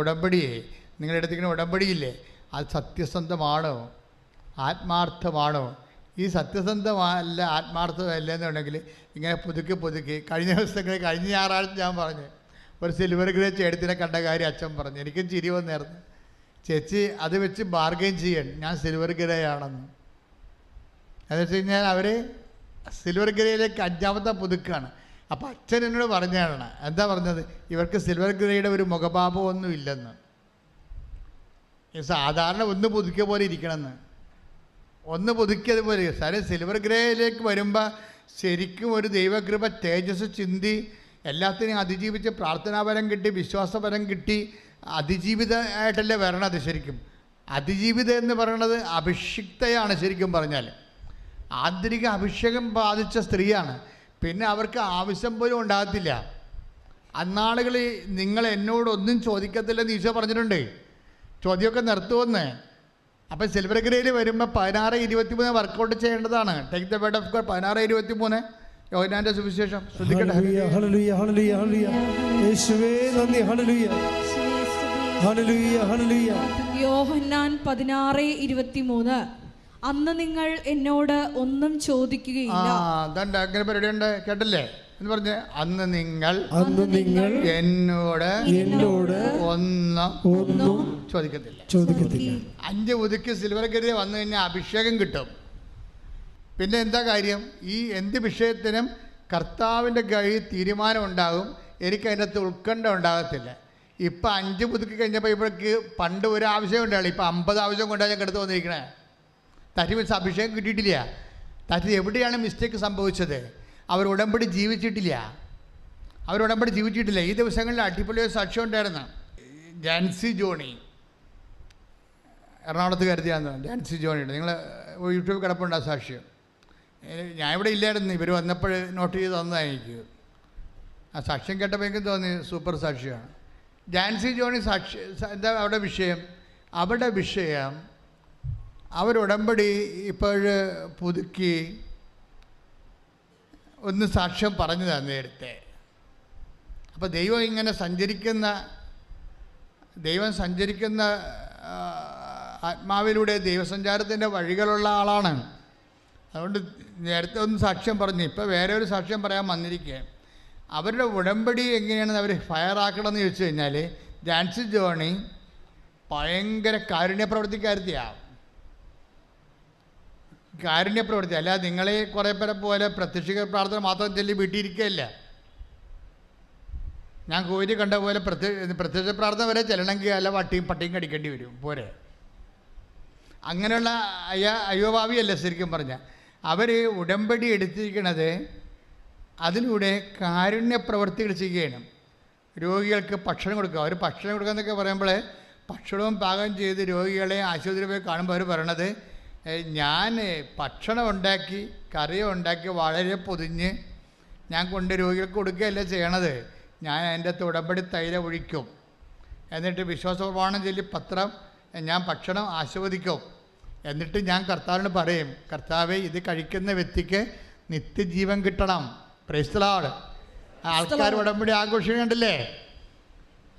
ഉടമ്പടിയേ, നിങ്ങളുടെ അടുത്തിങ്ങനെ ഉടമ്പടിയില്ലേ, അത് സത്യസന്ധമാണോ, ആത്മാർത്ഥമാണോ? ഈ സത്യസന്ധമല്ല, ആത്മാർത്ഥമല്ല എന്നുണ്ടെങ്കിൽ ഇങ്ങനെ പുതുക്കി കഴിഞ്ഞ ഞായറാഴ്ച ഞാൻ പറഞ്ഞു, ഒരു സിൽവർ ഗ്രേ ചേട്ടത്തിനെ കണ്ട കാര്യം അച്ഛൻ പറഞ്ഞു. എനിക്കും ചിരി വന്നായിരുന്നു. ചേച്ചി അത് വെച്ച് ബാർഗെയിൻ ചെയ്യാൻ, ഞാൻ സിൽവർ ഗ്രേ ആണെന്ന്. എന്ന് വെച്ച് കഴിഞ്ഞാൽ അവർ സിൽവർ ഗ്രേയിലേക്ക് 5ാമത്തെ പുതുക്കാണ്. അപ്പോൾ അച്ഛൻ എന്നോട് പറഞ്ഞാണ്, എന്താ പറഞ്ഞത്? ഇവർക്ക് സിൽവർ ഗ്രേയുടെ ഒരു മുഖഭാവമൊന്നും ഇല്ലെന്ന്. സാധാരണ ഒന്ന് പുതുക്കിയ പോലെ ഇരിക്കണമെന്ന്, ഒന്ന് പുതുക്കിയതുപോലെ. സാറേ, സിൽവർ ഗ്രേയിലേക്ക് വരുമ്പോൾ ശരിക്കും ഒരു ദൈവകൃപ തേജസ് ചിന്തി എല്ലാത്തിനെയും അതിജീവിച്ച് പ്രാർത്ഥനാപരം കിട്ടി, വിശ്വാസപരം കിട്ടി, അതിജീവിതമായിട്ടല്ലേ വരണത്. ശരിക്കും അതിജീവിത എന്ന് പറയുന്നത് അഭിഷിക്തയാണ്. ശരിക്കും പറഞ്ഞാൽ ആന്തരിക അഭിഷേകം ബാധിച്ച സ്ത്രീയാണ്. പിന്നെ അവർക്ക് ആവശ്യം പോലും ഉണ്ടാകത്തില്ല. അന്നാളുകളിൽ നിങ്ങൾ എന്നോട് ഒന്നും ചോദിക്കത്തില്ലെന്ന് ഈശോ പറഞ്ഞിട്ടുണ്ട്. ചോദ്യമൊക്കെ നിർത്തുമെന്ന്. അപ്പം സിൽവർ ഗ്രേയിൽ വരുമ്പോൾ 16:23 വർക്കൗട്ട് ചെയ്യേണ്ടതാണ്. Take the word of God. 16:23 യോഹന്നാന്റെ സുവിശേഷം. ശ്രദ്ധിക്കട്ടെ. ഹല്ലേലൂയ, ഹല്ലേലൂയ, ഹല്ലേലൂയ. യേശുവേ നന്ദി. ഹല്ലേലൂയ, ഹല്ലേലൂയ, ഹല്ലേലൂയ. യോഹന്നാൻ 16:23. അന്ന് നിങ്ങൾ എന്നോട് ഒന്നും ചോദിക്കുകയില്ല. അങ്ങനെ പരിപാടിയുണ്ട്, കേട്ടല്ലേ എന്ന് പറഞ്ഞ്. അന്ന് നിങ്ങൾ എന്നോട് ഒന്നും ചോദിക്കത്തില്ല. 5 പുതുക്കി സിൽവർ ഗ്രേ വന്നു കഴിഞ്ഞാൽ അഭിഷേകം കിട്ടും. പിന്നെ എന്താ കാര്യം? ഈ എന്ത് വിഷയത്തിനും കർത്താവിൻ്റെ കയ്യിൽ തീരുമാനം ഉണ്ടാകും. എനിക്ക് അതിൻ്റെ അകത്ത് ഉത്കണ്ഠ ഉണ്ടാകത്തില്ല. ഇപ്പം 5 പുതുക്കി കഴിഞ്ഞപ്പോൾ ഇവർക്ക് പണ്ട് ഒരു ആവശ്യം ഉണ്ടാവില്ല, ഇപ്പം 50 ആവശ്യം കൊണ്ടാണ് ഞാൻ കിടത്ത് വന്നിരിക്കണേ. തറ്റി മീൻസ് അഭിഷേകം കിട്ടിയിട്ടില്ല. തറ്റി എവിടെയാണ് മിസ്റ്റേക്ക് സംഭവിച്ചത്? അവർ ഉടമ്പടി ജീവിച്ചിട്ടില്ല. ഈ ദിവസങ്ങളിൽ അടിപൊളി സാക്ഷ്യം ഉണ്ടായിരുന്നു. ജാൻസി ജോണി, എറണാകുളത്ത് കരുതിയാന്ന്. ജാൻസി ജോണിയുടെ നിങ്ങൾ യൂട്യൂബ് കിടപ്പുണ്ട് ആ സാക്ഷ്യം. ഞാൻ ഇവിടെ ഇല്ലായിരുന്നു, ഇവർ വന്നപ്പോൾ നോട്ട് ചെയ്ത് തന്നതാണ് എനിക്ക്. ആ സാക്ഷ്യം കേട്ടപ്പോൾ എനിക്ക് തോന്നി സൂപ്പർ സാക്ഷ്യമാണ്. ജാൻസി ജോണി എന്താ അവിടെ വിഷയം? അവരുടമ്പടി ഇപ്പോൾ പുതുക്കി ഒന്ന് സാക്ഷ്യം പറഞ്ഞതാണ് നേരത്തെ. അപ്പോൾ ദൈവം സഞ്ചരിക്കുന്ന ആത്മാവിലൂടെ ദൈവസഞ്ചാരത്തിൻ്റെ വഴികളുള്ള ആളാണ്. അതുകൊണ്ട് നേരത്തെ ഒന്ന് സാക്ഷ്യം പറഞ്ഞു, ഇപ്പോൾ വേറെ ഒരു സാക്ഷ്യം പറയാൻ വന്നിരിക്കുക. അവരുടെ ഉടമ്പടി എങ്ങനെയാണെന്ന് അവർ ഫയറാക്കണമെന്ന് ചോദിച്ചു കഴിഞ്ഞാൽ, ജാൻസി ജോണി ഭയങ്കര കാരുണ്യപ്രവൃത്തിക്കാരത്തിയാണ്. കാരുണ്യപ്രവൃത്തി അല്ല, നിങ്ങളെ കുറേ പേരെ പോലെ പ്രത്യക്ഷ പ്രാർത്ഥന മാത്രം ചൊല്ലി വീട്ടിയിരിക്കുകയല്ല. ഞാൻ കോരി കണ്ട പോലെ പ്രത്യക്ഷ പ്രാർത്ഥന വരെ ചെല്ലണമെങ്കിൽ അല്ല പട്ടിയും കടിക്കേണ്ടി വരും, പോരെ. അങ്ങനെയുള്ള അയ്യോഭാവിയല്ല ശരിക്കും പറഞ്ഞാൽ. അവർ ഉടമ്പടി എടുത്തിരിക്കുന്നത് അതിലൂടെ കാരുണ്യ പ്രവൃത്തികൾ ചെയ്യുകയാണ്. രോഗികൾക്ക് ഭക്ഷണം കൊടുക്കുക. അവർ ഭക്ഷണം കൊടുക്കുക എന്നൊക്കെ പറയുമ്പോൾ ഭക്ഷണവും പാകം ചെയ്ത് രോഗികളെ ആശുപത്രിയിൽ പോയി കാണുമ്പോൾ അവർ പറയണത്, ഞാൻ ഭക്ഷണം ഉണ്ടാക്കി കറിയും ഉണ്ടാക്കി വളരെ പൊതിഞ്ഞ് ഞാൻ കൊണ്ട് രോഗികൾക്ക് കൊടുക്കുകയല്ല ചെയ്യണത്. ഞാൻ അതിൻ്റെ അകത്ത് ഉടമ്പടി തൈല ഒഴിക്കും, എന്നിട്ട് വിശ്വാസ പ്രമാണം ചൊല്ലി പത്രം ഞാൻ ഭക്ഷണം ആസ്വദിക്കും. എന്നിട്ട് ഞാൻ കർത്താവിനോട് പറയും, കർത്താവേ, ഇത് കഴിക്കുന്ന വ്യക്തിക്ക് നിത്യജീവൻ കിട്ടണം. Price the Lord. ആൾക്കാർ ഉടമ്പടി ആഘോഷിക്കണ്ടല്ലേ.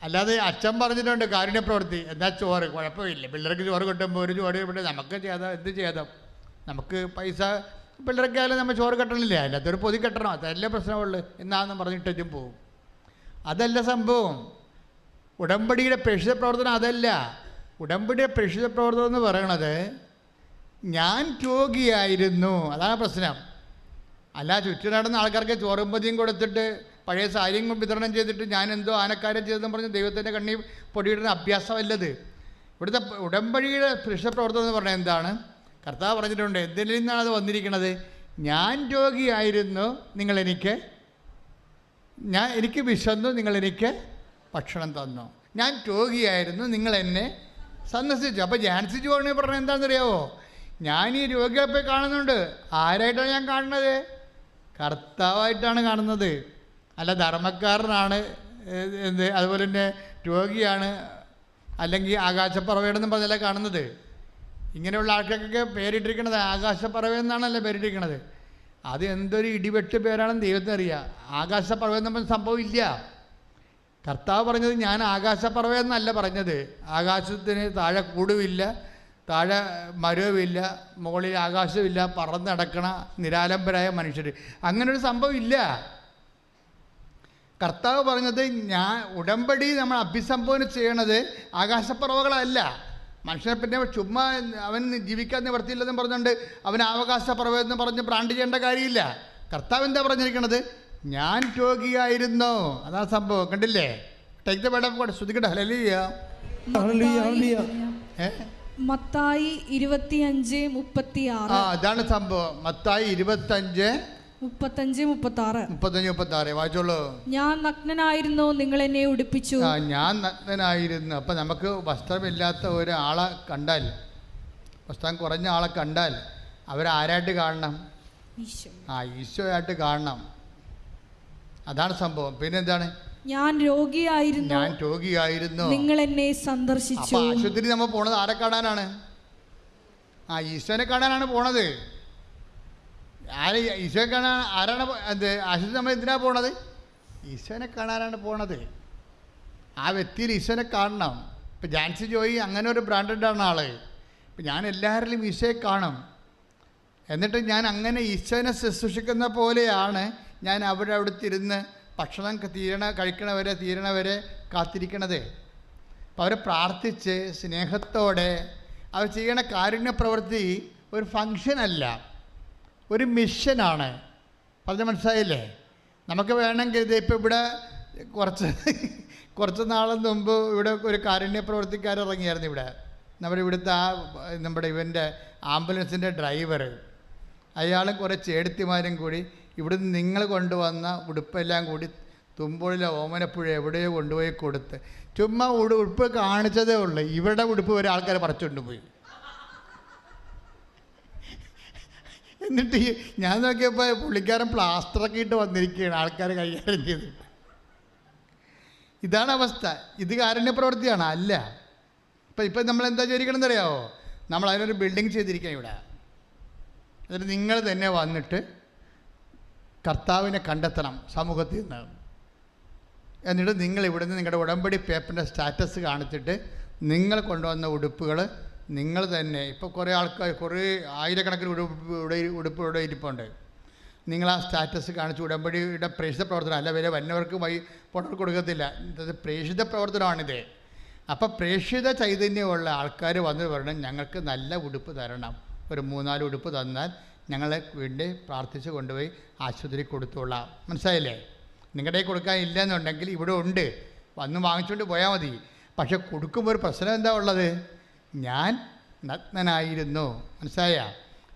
അല്ലാതെ അച്ഛൻ പറഞ്ഞിട്ടുണ്ട് കാരുണ്യ പ്രവൃത്തി, എന്താ ചോറ് കുഴപ്പമില്ല, പിള്ളേർക്ക് ചോറ് കിട്ടുമ്പോൾ ഒരു ചോറ് ഇവിടെ നമുക്ക് എന്ത് ചെയ്താൽ നമുക്ക് പൈസ പിള്ളേർക്കായാലും നമ്മൾ ചോറ് കെട്ടണില്ല, അല്ലാത്തൊരു പൊതി കെട്ടണം, അതല്ലേ പ്രശ്നമുള്ളൂ എന്നാണെന്ന് പറഞ്ഞിട്ടും പോവും. അതല്ല സംഭവം. ഉടമ്പടിയുടെ പ്രേക്ഷിത പ്രവർത്തനം അതല്ല. ഉടമ്പടിയുടെ പ്രേക്ഷിത പ്രവർത്തനം എന്ന് പറയണത് ഞാൻ രോഗിയായിരുന്നു, അതാണ് പ്രശ്നം. അല്ല ചുറ്റും നടന്ന ആൾക്കാർക്ക് ചോറും പൊതിയും കൊടുത്തിട്ട് പഴയ സാരിയും വിതരണം ചെയ്തിട്ട് ഞാൻ എന്തോ ആനക്കാരം ചെയ്തെന്ന് പറഞ്ഞ് ദൈവത്തിൻ്റെ കണ്ണി പൊടിയിടുന്ന അഭ്യാസമല്ലത്. ഇവിടുത്തെ ഉടമ്പടിയുടെ പ്രവർത്തനം എന്ന് പറഞ്ഞാൽ എന്താണ്? കർത്താവ് പറഞ്ഞിട്ടുണ്ട്, എന്തിൽ നിന്നാണ് അത് വന്നിരിക്കുന്നത്? ഞാൻ രോഗിയായിരുന്നു, എനിക്ക് വിശന്നു, നിങ്ങളെനിക്ക് ഭക്ഷണം തന്നു. ഞാൻ രോഗിയായിരുന്നു, നിങ്ങൾ എന്നെ സന്ദർശിച്ചു. അപ്പോൾ ജാൻസി ജോണി പറഞ്ഞത് എന്താണെന്നറിയാവോ? ഞാൻ ഈ രോഗിയെ പോയി കാണുന്നുണ്ട്. ആരായിട്ടാണ് ഞാൻ കാണുന്നത്? കർത്താവായിട്ടാണ് കാണുന്നത്. അല്ല ധർമ്മക്കാരനാണ്, അതുപോലെ തന്നെ രോഗിയാണ്, അല്ലെങ്കിൽ ആകാശപ്പറവയാണെന്നും പറഞ്ഞല്ല കാണുന്നത്. ഇങ്ങനെയുള്ള ആൾക്കാർക്കൊക്കെ പേരിട്ടിരിക്കണത് ആകാശപ്പറവയെന്നാണല്ലോ പേരിട്ടിരിക്കണത്. അത് എന്തൊരു ഇടിവെട്ട് പേരാണെന്ന് ദൈവത്തിനറിയാം. ആകാശപ്പറവെന്ന് പറഞ്ഞ സംഭവം ഇല്ല. കർത്താവ് പറഞ്ഞത് ഞാൻ ആകാശപ്പറവയെന്നല്ല പറഞ്ഞത്. ആകാശത്തിന് താഴെ കൂടുമില്ല, താഴെ മരവുമില്ല, മുകളിൽ ആകാശമില്ല, പറന്നടക്കണ നിരാലംബരായ മനുഷ്യർ, അങ്ങനൊരു സംഭവം ഇല്ല. കർത്താവ് പറഞ്ഞത് ഉടമ്പടി നമ്മൾ അഭിസംബോധന ചെയ്യണത് ആകാശപ്പറവകളല്ല. മനുഷ്യനെ പിന്നെ ചുമ്മാ അവൻ ജീവിക്കാൻ നിവർത്തിയില്ലെന്ന് പറഞ്ഞുകൊണ്ട് അവൻ ആകാശപ്പറവെന്ന് പറഞ്ഞ് ബ്രാൻഡ് ചെയ്യേണ്ട കാര്യമില്ല. കർത്താവ് എന്താ പറഞ്ഞിരിക്കണത്? ഞാൻ രോഗിയായിരുന്നു. അതാണ് സംഭവം. കണ്ടില്ലേ? Take the word of God. ശ്രദ്ധിക്കട്ടെ. ഹല്ലേലൂയ. മത്തായി 25:36. അതാണ് സംഭവം. മത്തായി 25:35 വായിച്ചോളൂ. ഞാൻ നഗ്നനായിരുന്നു, നിങ്ങൾ എന്നെ ഉടുപ്പിച്ചു. ഞാൻ നഗ്നനായിരുന്നു. അപ്പം നമുക്ക് വസ്ത്രമില്ലാത്ത ഒരാളെ കണ്ടാൽ, വസ്ത്രം കുറഞ്ഞ ആളെ കണ്ടാൽ അവരാരായിട്ട് കാണണം? ഈശോയായിട്ട് കാണണം. അതാണ് സംഭവം. പിന്നെന്താണ്? ഞാൻ രോഗിയായിരുന്നു, നിങ്ങൾ എന്നെ സന്ദർശിച്ചു. അപ്പോൾ ആശുപത്രി നമ്മൾ പോണത് ആരെ കാണാനാണ്? ഈശോനെ കാണാനാണ് പോണത്. ഈശോയെ കാണാൻ ആരാണ്? ആശുപത്രി നമ്മൾ എന്തിനാണ് പോണത്? ഈശോനെ കാണാനാണ് പോണത്. ആ വ്യക്തിയിൽ ഈശോനെ കാണണം. ഇപ്പം ജാൻസി ജോയി അങ്ങനെ ഒരു ബ്രാൻഡഡാണ് ആള്. ഇപ്പം ഞാൻ എല്ലാവരിലും ഈശോയെ കാണും. എന്നിട്ട് ഞാൻ അങ്ങനെ ഈശോനെ ശുശ്രൂഷിക്കുന്ന പോലെയാണ് ഞാൻ അവിടുത്തിരുന്ന് ഭക്ഷണം തീരണവരെ കാത്തിരിക്കണത്. അപ്പം അവരെ പ്രാർത്ഥിച്ച് സ്നേഹത്തോടെ അവർ ചെയ്യണ കാരുണ്യ പ്രവൃത്തി ഒരു ഫങ്ഷനല്ല, ഒരു മിഷനാണ്. പറഞ്ഞ മനസ്സിലായില്ലേ? നമുക്ക് വേണമെങ്കിൽ ഇപ്പം ഇവിടെ കുറച്ച് നാളും മുമ്പ് ഇവിടെ ഒരു കാരുണ്യ പ്രവർത്തിക്കാരിറങ്ങിയായിരുന്നു. നമ്മുടെ ഇവിടുത്തെ നമ്മുടെ ഇവൻ്റെ ആംബുലൻസിൻ്റെ ഡ്രൈവർ, അയാളും കുറേ ചേടത്തിമാരും കൂടി ഇവിടുന്ന് നിങ്ങൾ കൊണ്ടുവന്ന ഉടുപ്പെല്ലാം കൂടി തുമ്പോളിലെ ഓമനപ്പുഴ എവിടെയോ കൊണ്ടുപോയി കൊടുത്ത് ചുമ്മാ ഉടുപ്പ് കാണിച്ചതേ ഉള്ളൂ. ഇവരുടെ ഉടുപ്പ് വരെ ആൾക്കാർ പറിച്ചുകൊണ്ടുപോയി. എന്നിട്ട് ഞാൻ നോക്കിയപ്പോൾ പുള്ളിക്കാരൻ പ്ലാസ്റ്ററൊക്കെ ഇട്ട് വന്നിരിക്കുകയാണ്, ആൾക്കാർ കൈകാര്യം ചെയ്തിട്ട്. ഇതാണ് അവസ്ഥ. ഇത് കാരുണ്യ പ്രവൃത്തിയാണ്? അല്ല. ഇപ്പം നമ്മൾ എന്താ ചെയ്തിരിക്കണമെന്ന് അറിയാമോ? നമ്മൾ അതിനൊരു ബിൽഡിങ് ചെയ്തിരിക്കണം ഇവിടെ. എന്നിട്ട് നിങ്ങൾ തന്നെ വന്നിട്ട് കർത്താവിനെ കണ്ടെത്തണം സമൂഹത്തിൽ നിന്ന്. എന്നിട്ട് നിങ്ങൾ ഇവിടുന്ന് നിങ്ങളുടെ ഉടമ്പടി പേപ്പറിൻ്റെ സ്റ്റാറ്റസ് കാണിച്ചിട്ട് നിങ്ങൾ കൊണ്ടുവന്ന ഉടുപ്പുകൾ നിങ്ങൾ തന്നെ, ഇപ്പോൾ കുറേ ആൾക്കാർ ആയിരക്കണക്കിന് ഉടുപ്പ് ഇവിടെ ഇരിപ്പുണ്ട്. നിങ്ങൾ ആ സ്റ്റാറ്റസ് കാണിച്ച് ഉടമ്പടിയുടെ പ്രേക്ഷിത പ്രവർത്തനം അല്ല, വരെ വന്നവർക്ക് പൊട്ടൽ കൊടുക്കത്തില്ല. ഇത് പ്രേക്ഷിത പ്രവർത്തനമാണിത്. അപ്പോൾ പ്രേക്ഷിത ചൈതന്യമുള്ള ആൾക്കാർ വന്ന് പറയണം, ഞങ്ങൾക്ക് നല്ല ഉടുപ്പ് തരണം. ഒരു 3-4 ഉടുപ്പ് തന്നാൽ ഞങ്ങളെ വേണ്ടി പ്രാർത്ഥിച്ച് കൊണ്ടുപോയി ആശുപത്രി കൊടുത്തോളാം. മനസ്സിലായില്ലേ? നിങ്ങളുടെ കൊടുക്കാൻ ഇല്ലയെന്നുണ്ടെങ്കിൽ ഇവിടെ ഉണ്ട്, വന്ന് വാങ്ങിച്ചുകൊണ്ട് പോയാൽ മതി. പക്ഷെ കൊടുക്കുമ്പോൾ ഒരു പ്രശ്നം എന്താ ഉള്ളത്? ഞാൻ നഗ്നനായിരുന്നു. മനസ്സിലായ?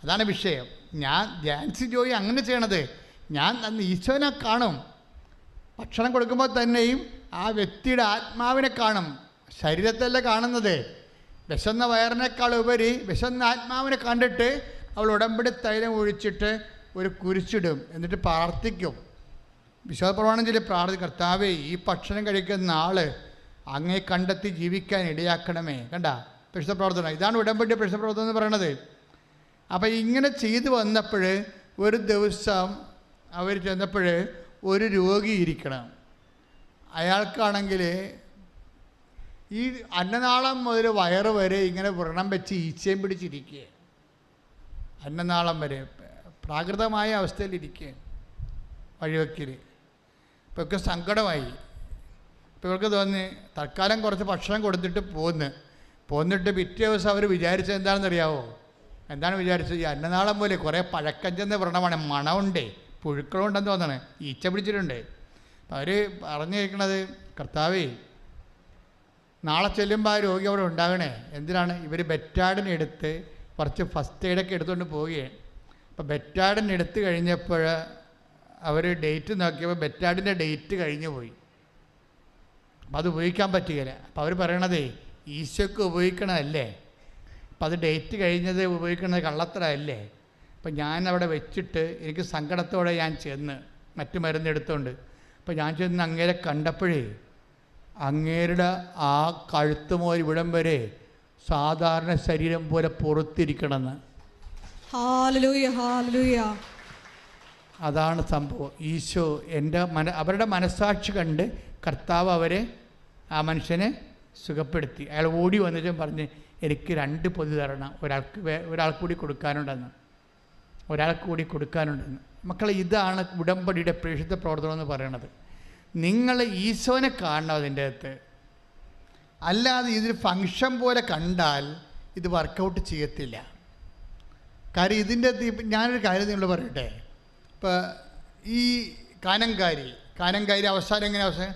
അതാണ് വിഷയം. ഞാൻ ജാൻസി ജോയി അങ്ങനെ ചെയ്യണത്. ഞാൻ ഈശോനെ കാണും. ഭക്ഷണം കൊടുക്കുമ്പോൾ തന്നെയും ആ വ്യക്തിയുടെ ആത്മാവിനെ കാണും, ശരീരത്തല്ല കാണുന്നത്. വിശന്ന വയറിനേക്കാൾ ഉപരി വിശന്ന ആത്മാവിനെ കണ്ടിട്ട് അവൾ ഉടമ്പടി തൈലം ഒഴിച്ചിട്ട് ഒരു കുരിച്ചിടും. എന്നിട്ട് പ്രാർത്ഥിക്കും. വിശ്വാസപ്രമാണം ചൊല്ലി പ്രാർത്ഥിക്കും, കർത്താവേ ഈ ഭക്ഷണം കഴിക്കുന്ന ആൾ അങ്ങേ കണ്ടെത്തി ജീവിക്കാൻ ഇടയാക്കണമേ. കണ്ട പരിശുദ്ധ പ്രവർത്തനം. ഇതാണ് ഉടമ്പടി പരിശുദ്ധ പ്രവർത്തനം എന്ന് പറയണത്. അപ്പം ഇങ്ങനെ ചെയ്തു വന്നപ്പോൾ ഒരു ദിവസം അവർ ചെന്നപ്പോൾ ഒരു രോഗി ഇരിക്കണം. അയാൾക്കാണെങ്കിൽ ഈ അന്നനാളം മുതൽ വയറ് വരെ ഇങ്ങനെ വ്രണം വെച്ച് ഈച്ചയും പിടിച്ചിരിക്കുക. അന്നനാളം വരെ പ്രാകൃതമായ അവസ്ഥയിലിരിക്കുക വഴിവെക്കൽ. ഇപ്പോൾ ഒക്കെ സങ്കടമായി. ഇപ്പോൾ ഇവർക്ക് തോന്നി തൽക്കാലം കുറച്ച് ഭക്ഷണം കൊടുത്തിട്ട് പോന്നിട്ട് പിറ്റേ ദിവസം അവർ വിചാരിച്ചത് എന്താണെന്നറിയാവോ? എന്താണ് വിചാരിച്ചത്? ഈ അന്നനാളം പോലെ കുറേ പഴക്കം ചെന്ന വ്രണമാണ്, മണമുണ്ടേ, പുഴുക്കളുണ്ടെന്ന് തോന്നണേ, ഈച്ച പിടിച്ചിട്ടുണ്ട്. അവർ പറഞ്ഞു കേൾക്കണത്, കർത്താവേ നാളെ ചെല്ലുമ്പോൾ ആ രോഗി അവിടെ ഉണ്ടാകണേ. എന്തിനാണ്? ഇവർ ബെറ്റാഡിനെടുത്ത് കുറച്ച് ഫസ്റ്റ് എയ്ഡൊക്കെ എടുത്തുകൊണ്ട് പോവുകയാണ്. അപ്പോൾ ബെറ്റാഡിനെടുത്ത് കഴിഞ്ഞപ്പോൾ അവർ ഡേറ്റ് നോക്കിയപ്പോൾ ബെറ്റാഡിൻ്റെ ഡേറ്റ് കഴിഞ്ഞു പോയി. അപ്പോൾ അത് ഉപയോഗിക്കാൻ പറ്റുകയില്ല. അപ്പോൾ അവർ പറയണതേ ഈശോയ്ക്ക് ഉപയോഗിക്കണമല്ലേ, അപ്പം അത് ഡേറ്റ് കഴിഞ്ഞത് ഉപയോഗിക്കുന്നത് കള്ളത്തരമല്ലേ. അപ്പം ഞാൻ അവിടെ വെച്ചിട്ട് എനിക്ക് സങ്കടത്തോടെ ഞാൻ ചെന്ന് മറ്റു മരുന്നെടുത്തുകൊണ്ട്, അപ്പം ഞാൻ ചെന്ന് അങ്ങേരെ കണ്ടപ്പോഴേ അങ്ങേരുടെ ആ കഴുത്ത് മുതൽ ഇവിടം വരെ സാധാരണ ശരീരം പോലെ പുറത്തിരിക്കണമെന്ന്. Hallelujah, hallelujah. അതാണ് സംഭവം. ഈശോ അവരുടെ മനസ്സാക്ഷി കണ്ട് കർത്താവ് അവരെ, ആ മനുഷ്യനെ സുഖപ്പെടുത്തി. അയാൾ ഓടി വന്നിട്ടും പറഞ്ഞ് എനിക്ക് 2 പൊതി തരണം, ഒരാൾക്ക് കൂടി കൊടുക്കാനുണ്ടെന്ന്. മക്കളെ, ഇതാണ് ഉടമ്പടിയുടെ പ്രേക്ഷിത പ്രവർത്തനം എന്ന് പറയണത്. നിങ്ങൾ ഈശോനെ കാണണം അതിൻ്റെ അകത്ത്. അല്ലാതെ ഇതൊരു ഫങ്ഷൻ പോലെ കണ്ടാൽ ഇത് വർക്കൗട്ട് ചെയ്യത്തില്ല. കാര്യം ഇതിൻ്റെ അകത്ത് ഞാനൊരു കാര്യം നിങ്ങൾ പറയട്ടെ. ഇപ്പോൾ ഈ കാനങ്കാരി അവസാനം എങ്ങനെ അവസാനം,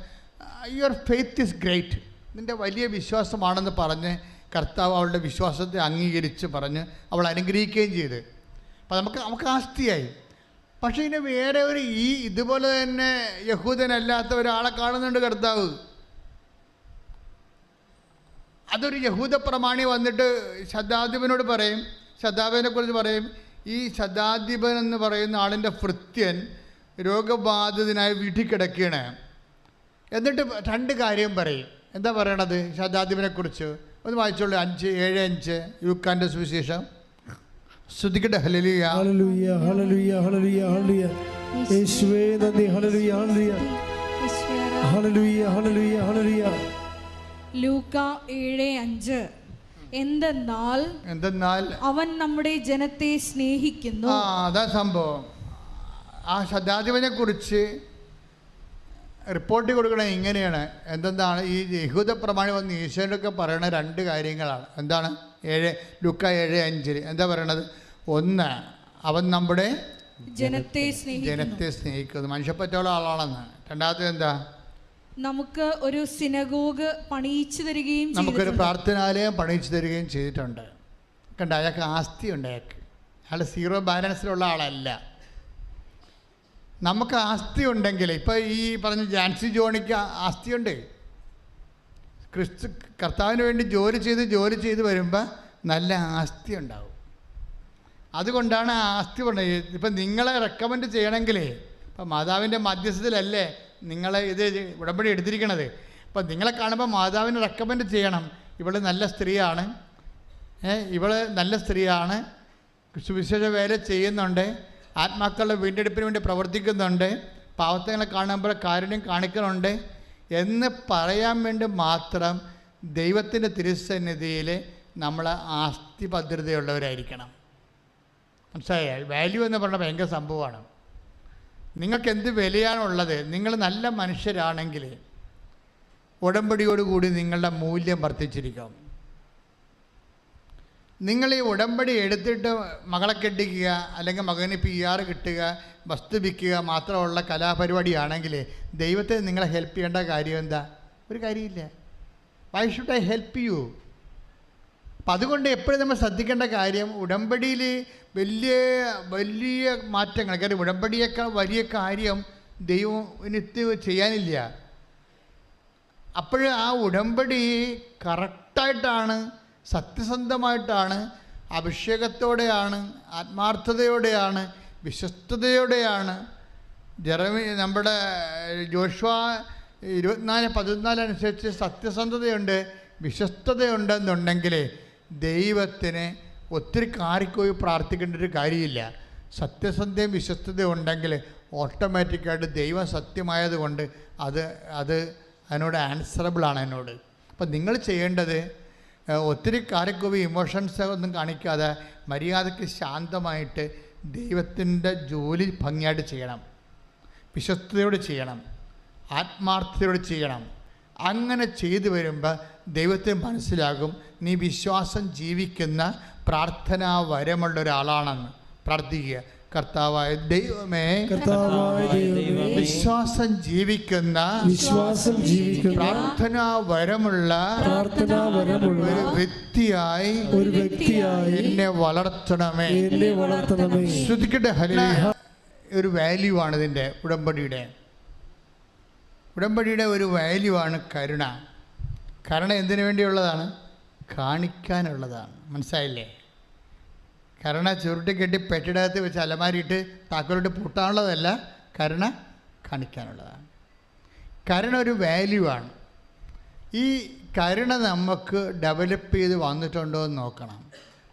യുവർ ഫെയ്ത്ത് ഈസ് ഗ്രേറ്റ്, നിൻ്റെ വലിയ വിശ്വാസമാണെന്ന് പറഞ്ഞ് കർത്താവ് അവളുടെ വിശ്വാസത്തെ അംഗീകരിച്ച് പറഞ്ഞ് അവൾ അനുഗ്രഹിക്കുകയും ചെയ്ത്. അപ്പോൾ നമുക്ക് ആസ്തിയായി. പക്ഷേ ഇനി വേറെ ഇതുപോലെ തന്നെ യഹൂദനല്ലാത്ത ഒരാളെ കാണുന്നുണ്ട് കർത്താവ്. അതൊരു യഹൂദ പ്രമാണി വന്നിട്ട് ശതാധിപനോട് പറയും, ശതാധിപനെക്കുറിച്ച് പറയും, ഈ ശതാധിപൻ എന്ന് പറയുന്ന ആളിൻ്റെ ഭൃത്യൻ രോഗബാധിതനായി വീട്ടിൽ കിടക്കുകയാണ്. എന്നിട്ട് 2 കാര്യം പറയും. എന്താ പറയണത് ശതാധിപനെക്കുറിച്ച്? ഒന്ന് വായിച്ചോളൂ. 5:7-5 യൂക്കാൻ്റെ സുവിശേഷം. സ്തുതിക്കട്ടെ. ഹല്ലേലൂയ, ഹല്ലേലൂയ, ഹല്ലേലൂയ, ഹല്ലേലൂയ, ഹല്ലേലൂയ. യേശുവേ നന്ദി. ഹല്ലേലൂയ, ഹല്ലേലൂയ, ഹല്ലേലൂയ, ഹല്ലേലൂയ, ഹല്ലേലൂയ. ലൂക്ക 7:5. എന്തെന്നാൽ അവൻ നമ്മുടെ ജനത്തെ സ്നേഹിക്കുന്നു. അതാ സംഭവം. ആ ശതാധിപനെ കുറിച്ച് റിപ്പോർട്ട് കൊടുക്കണത് ഇങ്ങനെയാണ്. എന്താണ്? ഈ യഹൂദ പ്രമാണി വന്ന് ഈശോയൊക്കെ പറയണ 2 കാര്യങ്ങളാണ്. എന്താണ്? ലൂക്ക 7:5 എന്താ പറയണത്? 1, അവൻ നമ്മുടെ ജനത്തെ സ്നേഹിക്കുന്നു, മനുഷ്യപ്പറ്റുള്ള ആളാണെന്ന്. രണ്ടാമത്തെ എന്താ? നമുക്ക് ഒരു സിനഗോഗ് പണിയിച്ചു തരികയും നമുക്കൊരു പ്രാർത്ഥനാലയം പണിയിച്ചു തരികയും ചെയ്തിട്ടുണ്ട്. കണ്ട, അയാൾക്ക് ആസ്തിയുണ്ട്. അയാൾ 0 ബാലൻസിലുള്ള ആളല്ല. നമുക്ക് ആസ്തി ഉണ്ടെങ്കിൽ, ഇപ്പോൾ ഈ പറഞ്ഞ ജാൻസി ജോണിക്ക് ആസ്തിയുണ്ട്. കർത്താവിന് വേണ്ടി ജോലി ചെയ്ത് വരുമ്പോൾ നല്ല ആസ്തി ഉണ്ടാവും. അതുകൊണ്ടാണ് ആ ആസ്തി പറഞ്ഞത്. ഇപ്പം നിങ്ങളെ റെക്കമെൻഡ് ചെയ്യണമെങ്കിലേ, ഇപ്പം മാതാവിൻ്റെ മധ്യസ്ഥതയിലല്ലേ നിങ്ങൾ ഇത് ഉടമ്പടി എടുത്തിരിക്കണത്. അപ്പം നിങ്ങളെ കാണുമ്പോൾ മാതാവിനെ റെക്കമെൻഡ് ചെയ്യണം. ഇവൾ നല്ല സ്ത്രീയാണ്, സുവിശേഷ വേല ചെയ്യുന്നുണ്ട്, ആത്മാക്കളുടെ വീണ്ടെടുപ്പിന് വേണ്ടി പ്രവർത്തിക്കുന്നുണ്ട്, പാവത്തങ്ങളെ കാണുമ്പോൾ കാരുണ്യം കാണിക്കുന്നുണ്ട് എന്ന് പറയാൻ വേണ്ടി മാത്രം ദൈവത്തിൻ്റെ തിരുസന്നിധിയിൽ നമ്മൾ ആസ്തി ഭദ്രതയുള്ളവരായിരിക്കണം. മനസ്സിലായ? വാല്യൂ എന്ന് പറഞ്ഞാൽ ഭയങ്കര സംഭവമാണ്. നിങ്ങൾക്ക് എന്ത് വിലയാണുള്ളത്? നിങ്ങൾ നല്ല മനുഷ്യരാണെങ്കിൽ ഉടമ്പടിയോടുകൂടി നിങ്ങളുടെ മൂല്യം വർദ്ധിച്ചിരിക്കും. നിങ്ങൾ ഈ ഉടമ്പടി എടുത്തിട്ട് മകളെ കെട്ടിക്കുക, അല്ലെങ്കിൽ മകന് PR കിട്ടുക, വസ്തു വിൽക്കുക മാത്രമുള്ള കലാപരിപാടിയാണെങ്കിൽ ദൈവത്തെ നിങ്ങളെ ഹെൽപ്പ് ചെയ്യേണ്ട കാര്യം എന്താ? ഒരു കാര്യമില്ല. Why should I help you? അപ്പം അതുകൊണ്ട് എപ്പോഴും നമ്മൾ ശ്രദ്ധിക്കേണ്ട കാര്യം, ഉടമ്പടിയിൽ വലിയ മാറ്റങ്ങൾ, കാര്യം ഉടമ്പടിയേക്കാൾ വലിയ കാര്യം ദൈവത്തിന് ചെയ്യാനില്ല. അപ്പോൾ ആ ഉടമ്പടി കറക്റ്റായിട്ടാണ്, സത്യസന്ധമായിട്ടാണ്, അഭിഷേകത്തോടെയാണ്, ആത്മാർത്ഥതയോടെയാണ്, വിശ്വസ്തയോടെയാണ്. നമ്മുടെ ജോഷുവ 24:14 അനുസരിച്ച് സത്യസന്ധതയുണ്ട്, വിശ്വസ്തതയുണ്ടെന്നുണ്ടെങ്കിൽ ദൈവത്തിന് ഒത്തിരി കാറിപ്പോയി പ്രാർത്ഥിക്കേണ്ട ഒരു കാര്യമില്ല. സത്യസന്ധയും വിശ്വസ്തതയും ഉണ്ടെങ്കിൽ ഓട്ടോമാറ്റിക്കായിട്ട് ദൈവം സത്യമായതുകൊണ്ട് അതിനോട് ആൻസറബിളാണ് എന്നോട്. അപ്പം നിങ്ങൾ ചെയ്യേണ്ടത് ഒത്തിരി കാറിക്കോവി ഇമോഷൻസ് ഒന്നും കാണിക്കാതെ മര്യാദയ്ക്ക് ശാന്തമായിട്ട് ദൈവത്തിൻ്റെ ജോലി ഭംഗിയായിട്ട് ചെയ്യണം, വിശ്വസ്തയോട് ചെയ്യണം, ആത്മാർത്ഥതയോട് ചെയ്യണം. അങ്ങനെ ചെയ്തു വരുമ്പോൾ ദൈവത്തിന് മനസ്സിലാകും നീ വിശ്വാസം ജീവിക്കുന്ന പ്രാർത്ഥനാ വരമുള്ള ഒരാളാണെന്ന്. പ്രാർത്ഥിക്കുക, കർത്താവായ ദൈവമേ, കർത്താവായ ദൈവമേ, വിശ്വാസം ജീവിക്കുന്ന പ്രാർത്ഥനാ വരമുള്ള ഒരു വ്യക്തിയായി എന്നെ വളർത്തണമേ. ശ്രദ്ധിക്കട്ടെ, ഹല്ലേലൂയ. ഒരു വാല്യൂ ആണ് ഇതിൻ്റെ ഉടമ്പടിയുടെ ഒരു വാല്യൂ ആണ് കരുണ. കരുണ എന്തിനു വേണ്ടിയുള്ളതാണ്? കാണിക്കാനുള്ളതാണ്. മനസ്സിലായില്ലേ? കരുണ ചുരുട്ടി കെട്ടി പെട്ടിടകത്ത് വെച്ച് അലമാരിയിട്ട് താക്കോലിട്ട് പൂട്ടാനുള്ളതല്ല, കരുണ കാണിക്കാനുള്ളതാണ്. കരുണ ഒരു വാല്യൂ ആണ്. ഈ കരുണ നമുക്ക് ഡെവലപ്പ് ചെയ്ത് വന്നിട്ടുണ്ടോ എന്ന് നോക്കണം.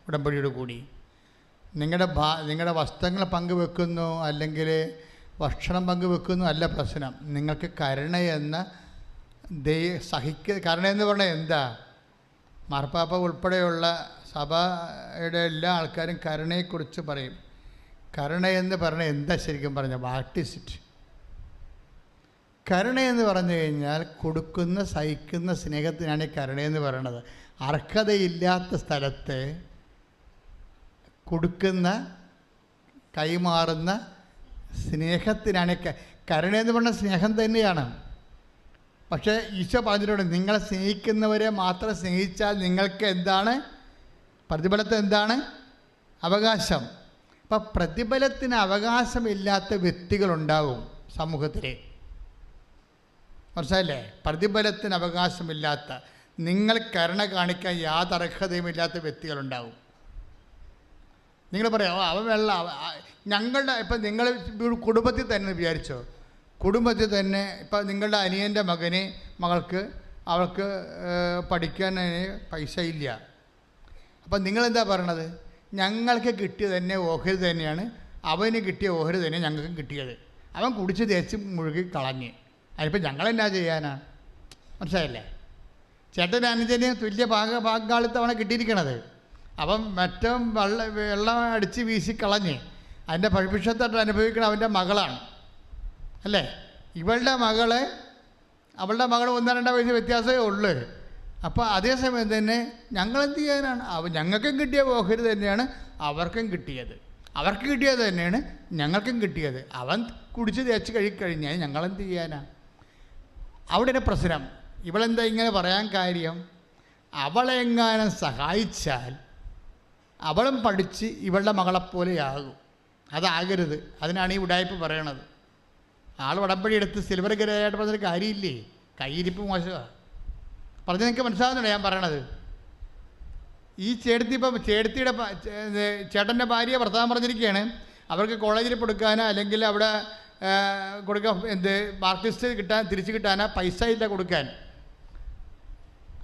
ഉടമ്പടിയോട് കൂടി നിങ്ങളുടെ വസ്ത്രങ്ങൾ പങ്കുവെക്കുന്നു, അല്ലെങ്കിൽ ഭക്ഷണം പങ്കുവെക്കുന്നു അല്ല പ്രശ്നം. നിങ്ങൾക്ക് കരുണ എന്ന കരുണ എന്ന് പറഞ്ഞാൽ എന്താ? മാർപ്പാപ്പ ഉൾപ്പെടെയുള്ള സഭയുടെ എല്ലാ ആൾക്കാരും കരുണയെക്കുറിച്ച് പറയും. കരുണ എന്ന് പറഞ്ഞാൽ എന്താ ശരിക്കും പറഞ്ഞാൽ? What is it? കരുണയെന്ന് പറഞ്ഞു കഴിഞ്ഞാൽ കൊടുക്കുന്ന, സഹിക്കുന്ന സ്നേഹത്തിനാണ് ഈ കരുണയെന്ന് പറയണത്. അർഹതയില്ലാത്ത സ്ഥലത്ത് കൊടുക്കുന്ന, കൈമാറുന്ന സ്നേഹത്തിനാണ് കരുണയെന്ന് പറഞ്ഞ സ്നേഹം തന്നെയാണ്. പക്ഷേ ഈശോ പറഞ്ഞിട്ടുണ്ട്, നിങ്ങളെ സ്നേഹിക്കുന്നവരെ മാത്രം സ്നേഹിച്ചാൽ നിങ്ങൾക്ക് എന്താണ് പ്രതിഫലത്തിന് എന്താണ്? അവകാശം. അപ്പം പ്രതിഫലത്തിന് അവകാശമില്ലാത്ത വ്യക്തികളുണ്ടാകും സമൂഹത്തിൽ. മനസ്സിലായില്ലേ? പ്രതിഫലത്തിന് അവകാശമില്ലാത്ത, നിങ്ങൾ കരുണ കാണിക്കാൻ യാതൊരു അർഹതയുമില്ലാത്ത വ്യക്തികളുണ്ടാകും. നിങ്ങൾ പറയാം, അവൻ ഞങ്ങളുടെ ഇപ്പം നിങ്ങൾ കുടുംബത്തിൽ തന്നെ വിചാരിച്ചോ, കുടുംബത്തിൽ തന്നെ ഇപ്പം നിങ്ങളുടെ അനിയൻ്റെ മകൾക്ക് അവൾക്ക് പഠിക്കാൻ പൈസ ഇല്ല. അപ്പം നിങ്ങളെന്താ പറയണത്? ഞങ്ങൾക്ക് കിട്ടിയത് തന്നെ ഓഹരി തന്നെയാണ്, അവന് കിട്ടിയ ഓഹരി തന്നെ ഞങ്ങൾക്കും കിട്ടിയത്. അവൻ കുടിച്ച് തേച്ച് മുഴുകി കളഞ്ഞ്. അതിപ്പോൾ ഞങ്ങളെന്നാ ചെയ്യാനാണ്? മനസ്സിലായില്ലേ? ചേട്ടൻ അനുജന് തുല്യ പങ്കാളിത്തമാണ് കിട്ടിയിരിക്കണത്. അവൻ മറ്റും വെള്ളം അടിച്ച് വീശി കളഞ്ഞ് അതിൻ്റെ ഭവിഷ്യത്തായിട്ട് അനുഭവിക്കണം അവൻ്റെ മകളാണ്, അല്ലേ? അവളുടെ മകൾ 1-2 വയസ്സ് വ്യത്യാസമേ ഉള്ളൂ. അപ്പോൾ അതേസമയം തന്നെ ഞങ്ങളെന്ത് ചെയ്യാനാണ്? ഞങ്ങൾക്കും കിട്ടിയ ഓഹരി തന്നെയാണ് അവർക്കും കിട്ടിയത്. അവർക്ക് കിട്ടിയത് തന്നെയാണ് ഞങ്ങൾക്കും കിട്ടിയത്. അവൻ കുടിച്ച് തേച്ച് കഴിഞ്ഞാൽ ഞങ്ങളെന്ത് ചെയ്യാനാണ്? അവിടെയാണ് പ്രശ്നം. ഇവളെന്താ ഇങ്ങനെ പറയാൻ കാര്യം? അവളെങ്ങാനും സഹായിച്ചാൽ അവളും പഠിച്ച് ഇവളുടെ മകളെപ്പോലെയാകും. അതാകരുത്. അതിനാണ് ഈ ഉടായ്പ് പറയണത്. ആൾ ഉടമ്പടി എടുത്ത് സിൽവർ ഗ്രേയായിട്ട് പറഞ്ഞൊരു കാര്യമില്ലേ? കയ്യിരിപ്പ് മോശമാണ്. പറഞ്ഞ് നിങ്ങൾക്ക് മനസ്സിലാവുന്നുണ്ടോ ഞാൻ പറയണത്? ഈ ചേട്ടത്തിയുടെ ചേട്ടൻ്റെ ഭാര്യ ഭർത്താവ് പറഞ്ഞിരിക്കുകയാണ്, അവർക്ക് കോളേജിൽ കൊടുക്കാനോ അല്ലെങ്കിൽ അവിടെ കൊടുക്കാൻ മാർക്ക് ലിസ്റ്റ് തിരിച്ച് കിട്ടാനോ പൈസ ഇല്ല കൊടുക്കാൻ.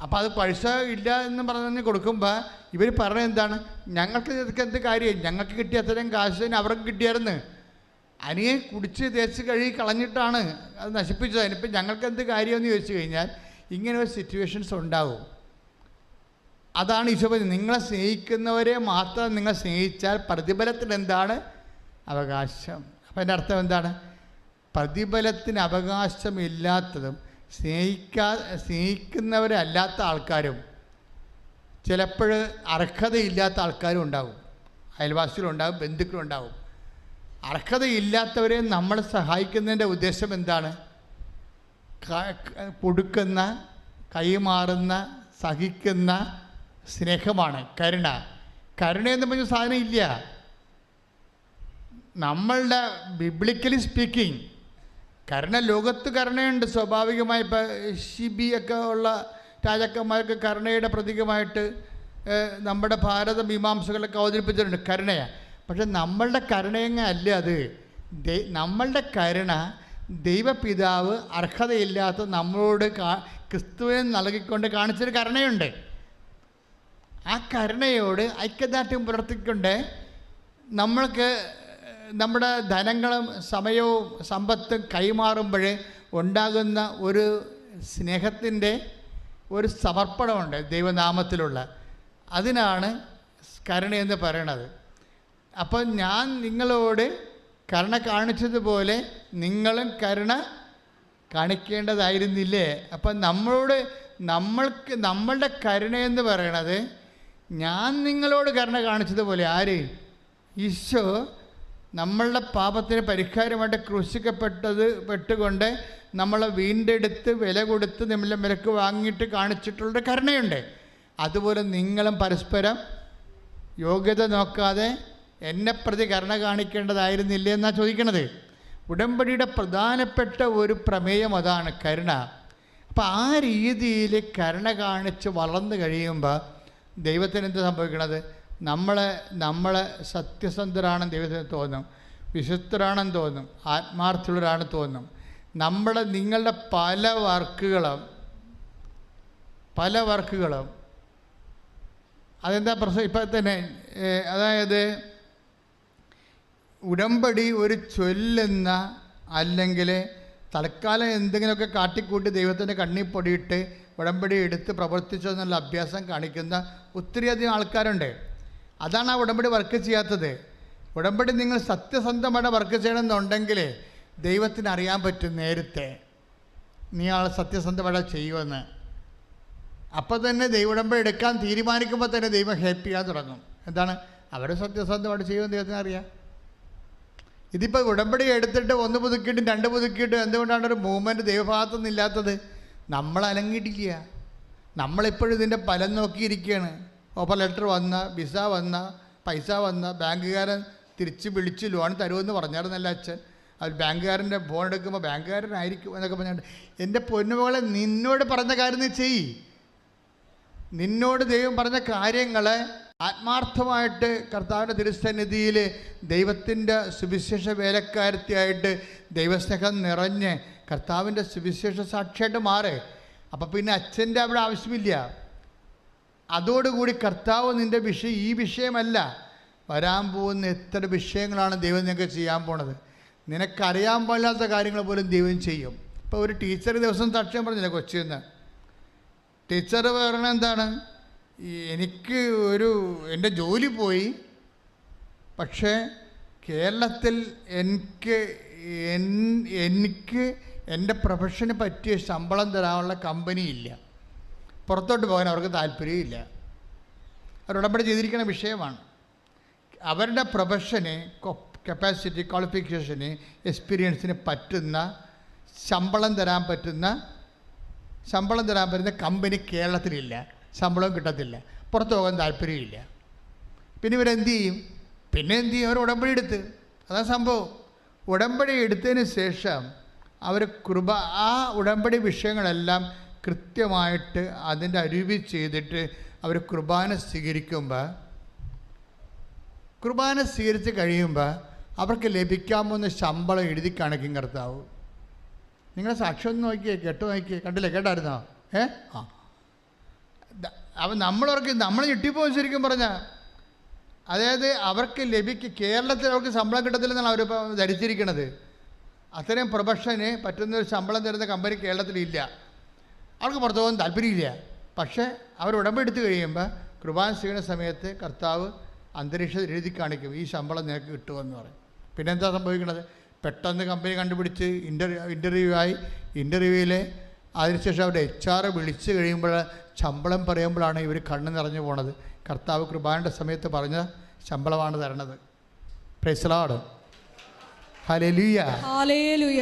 അപ്പോൾ അത് പൈസ ഇല്ല എന്ന് പറഞ്ഞ് കൊടുക്കുമ്പോൾ ഇവർ പറഞ്ഞത് എന്താണ്? ഞങ്ങൾക്ക് ഇതൊക്കെ എന്ത് കാര്യം? ഞങ്ങൾക്ക് കിട്ടിയ അത്രയും കാശ് അവർക്ക് കിട്ടിയായിരുന്നു. അനിയെ കുടിച്ച് തേച്ച് കഴുകി കളഞ്ഞിട്ടാണ് അത് നശിപ്പിച്ചത്. അതിനിപ്പോൾ ഞങ്ങൾക്ക് എന്ത് കാര്യമെന്ന് ചോദിച്ചു കഴിഞ്ഞാൽ ഇങ്ങനെ ഒരു സിറ്റുവേഷൻസ് ഉണ്ടാവും. അതാണ് ഈശോ പറഞ്ഞത്, നിങ്ങളെ സ്നേഹിക്കുന്നവരെ മാത്രം നിങ്ങൾ സ്നേഹിച്ചാൽ പ്രതിഫലത്തിന് എന്താണ്? അവകാശം. അപ്പം എൻ്റെ അർത്ഥം എന്താണ്? പ്രതിഫലത്തിന് അവകാശമില്ലാത്തതും സ്നേഹിക്കുന്നവരല്ലാത്ത ആൾക്കാരും ചിലപ്പോൾ അർഹതയില്ലാത്ത ആൾക്കാരും ഉണ്ടാകും. അയൽവാസികളുണ്ടാകും, ബന്ധുക്കളുണ്ടാകും. അർഹതയില്ലാത്തവരെ നമ്മൾ സഹായിക്കുന്നതിൻ്റെ ഉദ്ദേശം എന്താണ്? കൊടുക്കുന്ന, കൈമാറുന്ന, സഹിക്കുന്ന സ്നേഹമാണ് കരുണ. കരുണയെന്ന് പറഞ്ഞ സാധനം ഇല്ല. നമ്മളുടെ ബിബ്ലിക്കലി സ്പീക്കിംഗ് കരുണ, ലോകത്ത് കരുണയുണ്ട് സ്വാഭാവികമായി. ഇപ്പോൾ ഷിബിയൊക്കെ ഉള്ള രാജാക്കന്മാർക്ക് കരുണയുടെ പ്രതീകമായിട്ട് നമ്മുടെ ഭാരത മീമാംസകളൊക്കെ അവതരിപ്പിച്ചിട്ടുണ്ട് കരുണയാണ്. പക്ഷെ നമ്മളുടെ കരുണയങ്ങ അല്ല അത്. നമ്മളുടെ കരുണ ദൈവപിതാവ് അർഹതയില്ലാത്ത നമ്മളോട് ക്രിസ്തുവിനെ നൽകിക്കൊണ്ട് കാണിച്ചൊരു കരുണയുണ്ട്. ആ കരുണയോട് ഐക്യദാർഢ്യം പുലർത്തിക്കൊണ്ട് നമ്മൾക്ക് നമ്മുടെ ധനങ്ങളും സമയവും സമ്പത്തും കൈമാറുമ്പോൾ ഉണ്ടാകുന്ന ഒരു സ്നേഹത്തിൻ്റെ ഒരു സമർപ്പണമുണ്ട് ദൈവനാമത്തിലുള്ള. അതിനാണ് കരുണയെന്ന് പറയണത്. അപ്പോൾ ഞാൻ നിങ്ങളോട് കരുണ കാണിച്ചതുപോലെ നിങ്ങളും കരുണ കാണിക്കേണ്ടതായിരുന്നില്ലേ? അപ്പം നമ്മളുടെ കരുണയെന്ന് പറയണത് ഞാൻ നിങ്ങളോട് കരുണ കാണിച്ചതുപോലെ. ആര്? ഈശോ നമ്മളുടെ പാപത്തിന് പരിഹാരമായിട്ട് പെട്ടുകൊണ്ട് നമ്മളെ വീണ്ടെടുത്ത് വില കൊടുത്ത് നമ്മളെ വിലക്ക് വാങ്ങിയിട്ട് കാണിച്ചിട്ടുള്ള കരുണയുണ്ട്. അതുപോലെ നിങ്ങളും പരസ്പരം യോഗ്യത നോക്കാതെ എന്നെ പ്രതി കരുണ കാണിക്കേണ്ടതായിരുന്നില്ലേ എന്നാണ് ചോദിക്കണത്. ഉടമ്പടിയുടെ പ്രധാനപ്പെട്ട ഒരു പ്രമേയം അതാണ്, കരുണ. അപ്പം ആ രീതിയിൽ കരുണ കാണിച്ച് വളർന്നു കഴിയുമ്പോൾ ദൈവത്തിന് എന്ത് സംഭവിക്കണത്? നമ്മളെ സത്യസന്ധരാണെന്ന് ദൈവത്തിന് തോന്നും, വിശുദ്ധരാണെന്ന് തോന്നും, ആത്മാർത്ഥമുള്ളവരാണെന്ന് തോന്നും. നിങ്ങളുടെ പല വർക്കുകളും അതെന്താ പ്രശ്നം? ഇപ്പം തന്നെ അതായത് ഉടമ്പടി ഒരു ചൊല്ലുന്ന, അല്ലെങ്കിൽ തൽക്കാലം എന്തെങ്കിലുമൊക്കെ കാട്ടിക്കൂട്ടി ദൈവത്തിൻ്റെ കണ്ണിൽ പൊടിയിട്ട് ഉടമ്പടി എടുത്ത് പ്രവർത്തിച്ചെന്നുള്ള അഭ്യാസം കാണിക്കുന്ന ഒത്തിരിയധികം ആൾക്കാരുണ്ട്. അതാണ് ആ ഉടമ്പടി വർക്ക് ചെയ്യാത്തത്. ഉടമ്പടി നിങ്ങൾ സത്യസന്ധമായിട്ട് വർക്ക് ചെയ്യണമെന്നുണ്ടെങ്കിൽ ദൈവത്തിന് അറിയാൻ പറ്റും നേരത്തെ നീ ആൾ സത്യസന്ധമായിട്ട് ചെയ്യുമെന്ന്. അപ്പോൾ തന്നെ ഉടമ്പടി എടുക്കാൻ തീരുമാനിക്കുമ്പോൾ തന്നെ ദൈവം ഹെൽപ്പ് ചെയ്യാൻ തുടങ്ങും. എന്താണ്? അവർ സത്യസന്ധമായിട്ട് ചെയ്യുമെന്ന് ദൈവത്തിന് അറിയാം. ഇതിപ്പോൾ ഉടമ്പടി എടുത്തിട്ട് 1 പുതുക്കിയിട്ടും 2 പുതുക്കിയിട്ടും എന്തുകൊണ്ടാണ് ഒരു മൂവ്മെൻറ്റ് ദൈവഭാഗത്തുനിന്ന് ഇല്ലാത്തത്? നമ്മൾ അലങ്ങിയിട്ടില്ല. നമ്മളിപ്പോഴും ഇതിൻ്റെ ഫലം നോക്കിയിരിക്കുകയാണ്. ഓപ്പൺ ലെറ്റർ വന്ന, വിസ വന്ന, പൈസ വന്ന, ബാങ്കുകാരൻ തിരിച്ച് വിളിച്ച് ലോൺ തരുമെന്ന് പറഞ്ഞായിരുന്നല്ല അച്ഛൻ. അവർ ബാങ്കുകാരൻ്റെ ഫോൺ എടുക്കുമ്പോൾ ബാങ്കുകാരനായിരിക്കും എന്നൊക്കെ പറഞ്ഞിട്ട്, എൻ്റെ പൊന്നുമകളെ നിന്നോട് പറഞ്ഞ കാര്യം നീ ചെയ്യ്. നിന്നോട് ദൈവം പറഞ്ഞ കാര്യങ്ങളെ ആത്മാർത്ഥമായിട്ട് കർത്താവിൻ്റെ തിരുസന്നിധിയിൽ ദൈവത്തിൻ്റെ സുവിശേഷ വേലക്കാരത്തിയായിട്ട് ദൈവസ്നേഹം നിറഞ്ഞ് കർത്താവിൻ്റെ സുവിശേഷ സാക്ഷിയായിട്ട് മാറ്. അപ്പം പിന്നെ അച്ഛൻ്റെ അവിടെ ആവശ്യമില്ല. അതോടുകൂടി കർത്താവ് നിൻ്റെ വിഷയം ഈ വിഷയമല്ല, വരാൻ പോകുന്ന എത്ര വിഷയങ്ങളാണ് ദൈവം നിങ്ങൾക്ക് ചെയ്യാൻ പോണത്. നിനക്കറിയാൻ പാടില്ലാത്ത കാര്യങ്ങൾ പോലും ദൈവം ചെയ്യും. ഇപ്പോൾ ഒരു ടീച്ചർ ദിവസം സാക്ഷ്യം പറഞ്ഞില്ല കൊച്ചിന്ന്. ടീച്ചർ പറഞ്ഞ എന്താണ്? എനിക്ക് എൻ്റെ ജോലി പോയി, പക്ഷേ കേരളത്തിൽ എനിക്ക് എൻ്റെ പ്രൊഫഷന് പറ്റിയ ശമ്പളം തരാനുള്ള കമ്പനിയില്ല. പുറത്തോട്ട് പോകാൻ അവർക്ക് താല്പര്യമില്ല. അവർ ഉടമ്പടി ചെയ്തിരിക്കുന്ന വിഷയമാണ്. അവരുടെ പ്രൊഫഷന്, കപ്പാസിറ്റി, ക്വാളിഫിക്കേഷന്, എക്സ്പീരിയൻസിന് പറ്റുന്ന ശമ്പളം തരാൻ പറ്റുന്ന കമ്പനി കേരളത്തിലില്ല. ശമ്പളവും കിട്ടത്തില്ല, പുറത്ത് പോകാൻ താല്പര്യമില്ല. പിന്നെ ഇവരെന്ത് ചെയ്യും? അവർ ഉടമ്പടി എടുത്ത്. അതാണ് സംഭവം. ഉടമ്പടി എടുത്തതിന് ശേഷം അവർ ആ ഉടമ്പടി വിഷയങ്ങളെല്ലാം കൃത്യമായിട്ട് അതിൻ്റെ അരുവി ചെയ്തിട്ട് അവർ കുർബാന സ്വീകരിച്ച് കഴിയുമ്പോൾ അവർക്ക് ലഭിക്കാമെന്ന് ശമ്പളം എഴുതി കാണിക്കും കർത്താവ്. നിങ്ങളെ സാക്ഷ്യം ഒന്ന് നോക്കിയേ, കണ്ടില്ലേ? കേട്ടായിരുന്നോ? അപ്പം നമ്മൾ ഞെട്ടിപ്പോകും ശരിക്കും പറഞ്ഞാൽ. അതായത് അവർക്ക് കേരളത്തിൽ അവർക്ക് ശമ്പളം കിട്ടത്തില്ലെന്നാണ് അവരിപ്പോൾ ധരിച്ചിരിക്കുന്നത്. അത്രയും പ്രൊഫഷന് പറ്റുന്നൊരു ശമ്പളം തരുന്ന കമ്പനി കേരളത്തിലില്ല. അവർക്ക് പുറത്തു പോകാൻ താല്പര്യമില്ല. പക്ഷേ അവർ ഉടമ്പെടുത്ത് കഴിയുമ്പോൾ കുർബാന ചെയ്യുന്ന സമയത്ത് കർത്താവ് അന്തരീക്ഷത്തിൽ എഴുതി കാണിക്കും, ഈ ശമ്പളം നിനക്ക് കിട്ടുമെന്ന് പറയും. പിന്നെന്താ സംഭവിക്കുന്നത്? പെട്ടെന്ന് കമ്പനി കണ്ടുപിടിച്ച് ഇൻ്റർവ്യൂവിൽ അതിനുശേഷം അവരുടെ HR വിളിച്ച് കഴിയുമ്പോൾ ശമ്പളം പറയുമ്പോഴാണ് ഇവർ കണ്ണ് നിറഞ്ഞു പോണത്. കർത്താവ് കുർബാനയുടെ സമയത്ത് പറഞ്ഞ ശമ്പളമാണ് തരണത്. Praise the Lord. ഹല്ലേലൂയ.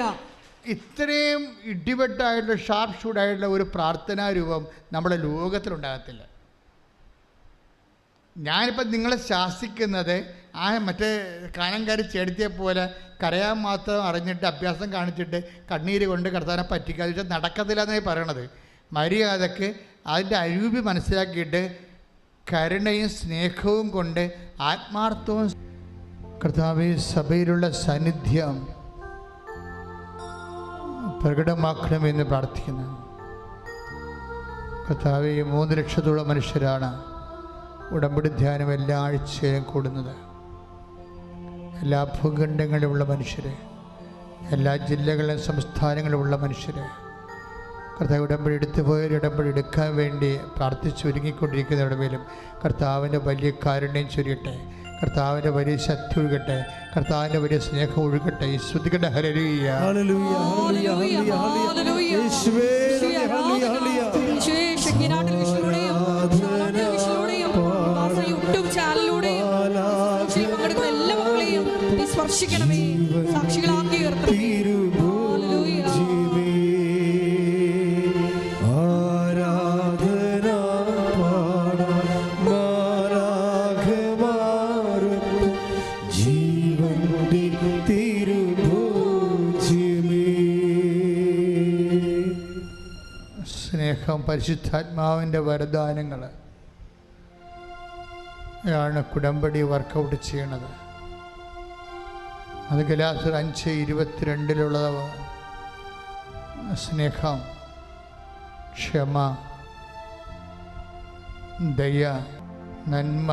ഇത്രയും ഇടിവെട്ടായിട്ടുള്ള ഷാർപ്പ് ഷൂട്ടായിട്ടുള്ള ഒരു പ്രാർത്ഥനാ രൂപം നമ്മുടെ ലോകത്തിലുണ്ടാകത്തില്ല. ഞാനിപ്പോൾ നിങ്ങളെ ശാസിക്കുന്നത് മറ്റേ കാനംകാരി ചേടത്തിയെ പോലെ കരയാൻ മാത്രം അറിഞ്ഞിട്ട് അഭ്യാസം കാണിച്ചിട്ട് കണ്ണീര് കൊണ്ട് കർത്താവിനെ പറ്റിക്കാതെ നടക്കത്തില്ല എന്നായി പറയണത്. മര്യാദക്ക് അതിൻ്റെ അരൂപി മനസ്സിലാക്കിയിട്ട് കരുണയും സ്നേഹവും കൊണ്ട് ആത്മാർത്ഥവും കർത്താവേ സഭയിലുള്ള സാന്നിധ്യം പ്രകടമാക്കണമെന്ന് പ്രാർത്ഥിക്കുന്നു. കർത്താവേ 3 ലക്ഷത്തോളം മനുഷ്യരാണ് ഉടമ്പടി ധ്യാനം എല്ലാ ആഴ്ചയിലും കൂടുന്നത്. എല്ലാ ഭൂഖണ്ഡങ്ങളിലുമുള്ള മനുഷ്യർ, എല്ലാ ജില്ലകളിലും സംസ്ഥാനങ്ങളിലുമുള്ള മനുഷ്യർ കർത്താവ് ഉടമ്പടി എടുത്തുപോയവർ ഉടമ്പടി എടുക്കാൻ വേണ്ടി പ്രാർത്ഥിച്ച് ഒരുങ്ങിക്കൊണ്ടിരിക്കുന്നവരുടെ മേലും കർത്താവിൻ്റെ വലിയ കാരുണ്യം ചൊരിയട്ടെ, കർത്താവിൻ്റെ വലിയ ശക്തി ഒഴുകട്ടെ, കർത്താവിൻ്റെ വലിയ സ്നേഹം ഒഴുകട്ടെ. ശ്രുതികട്ടെ. ഹല്ലേലൂയ. യൂട്യൂബ് ചാനലിലൂടെയും എല്ലാ മക്കളെയും സ്പർശിക്കണമേ, സാക്ഷികളാക്കി ഉയർത്തണമേ. ഹല്ലേലൂയ. ആരാധന പാടാം മാലാഖമാരും ജീവന്റെ തിരുഭോജ്യമേ. സ്നേഹം, പരിശുദ്ധാത്മാവിൻ്റെ വരദാനങ്ങൾ ആണ് ഉടമ്പടി വർക്കൗട്ട് ചെയ്യണത്. അത് ഗലാത്യർ 5:22 സ്നേഹം, ക്ഷമ, ദയ, നന്മ,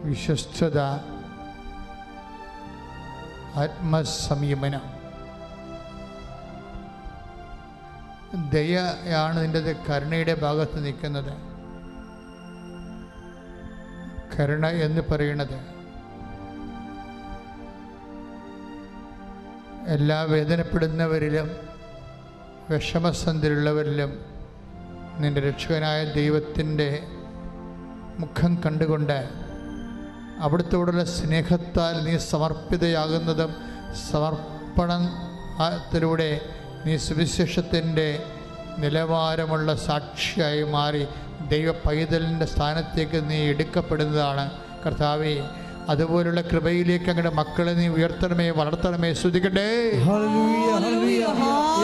വിശ്വസ്തത, ആത്മസംയമനം. ദയയാണ് ഇതിൻ്റെ കരുണയുടെ ഭാഗത്ത് നിൽക്കുന്നത്. കരുണ എന്ന് പറയുന്നത് എല്ലാ വേദനപ്പെടുന്നവരിലും വിഷമസന്ധിയിലുള്ളവരിലും നിൻ്റെ രക്ഷകനായ ദൈവത്തിൻ്റെ മുഖം കണ്ടുകൊണ്ട് അവിടുത്തോടുള്ള സ്നേഹത്താൽ നീ സമർപ്പിതയാകുന്നതും സമർപ്പണത്തിലൂടെ നീ സുവിശേഷത്തിൻ്റെ നിലവാരമുള്ള സാക്ഷിയായി മാറി ദൈവ പൈതലിൻ്റെ സ്ഥാനത്തേക്ക് നീ എടുക്കപ്പെടുന്നതാണ്. കർത്താവേ, അതുപോലുള്ള കൃപയിലേക്ക് അങ്ങയുടെ മക്കളെ നീ ഉയർത്തണമേ, വളർത്തണമേ. സ്തുതിക്കട്ടെ. ഹല്ലേലൂയ, ഹല്ലേലൂയ.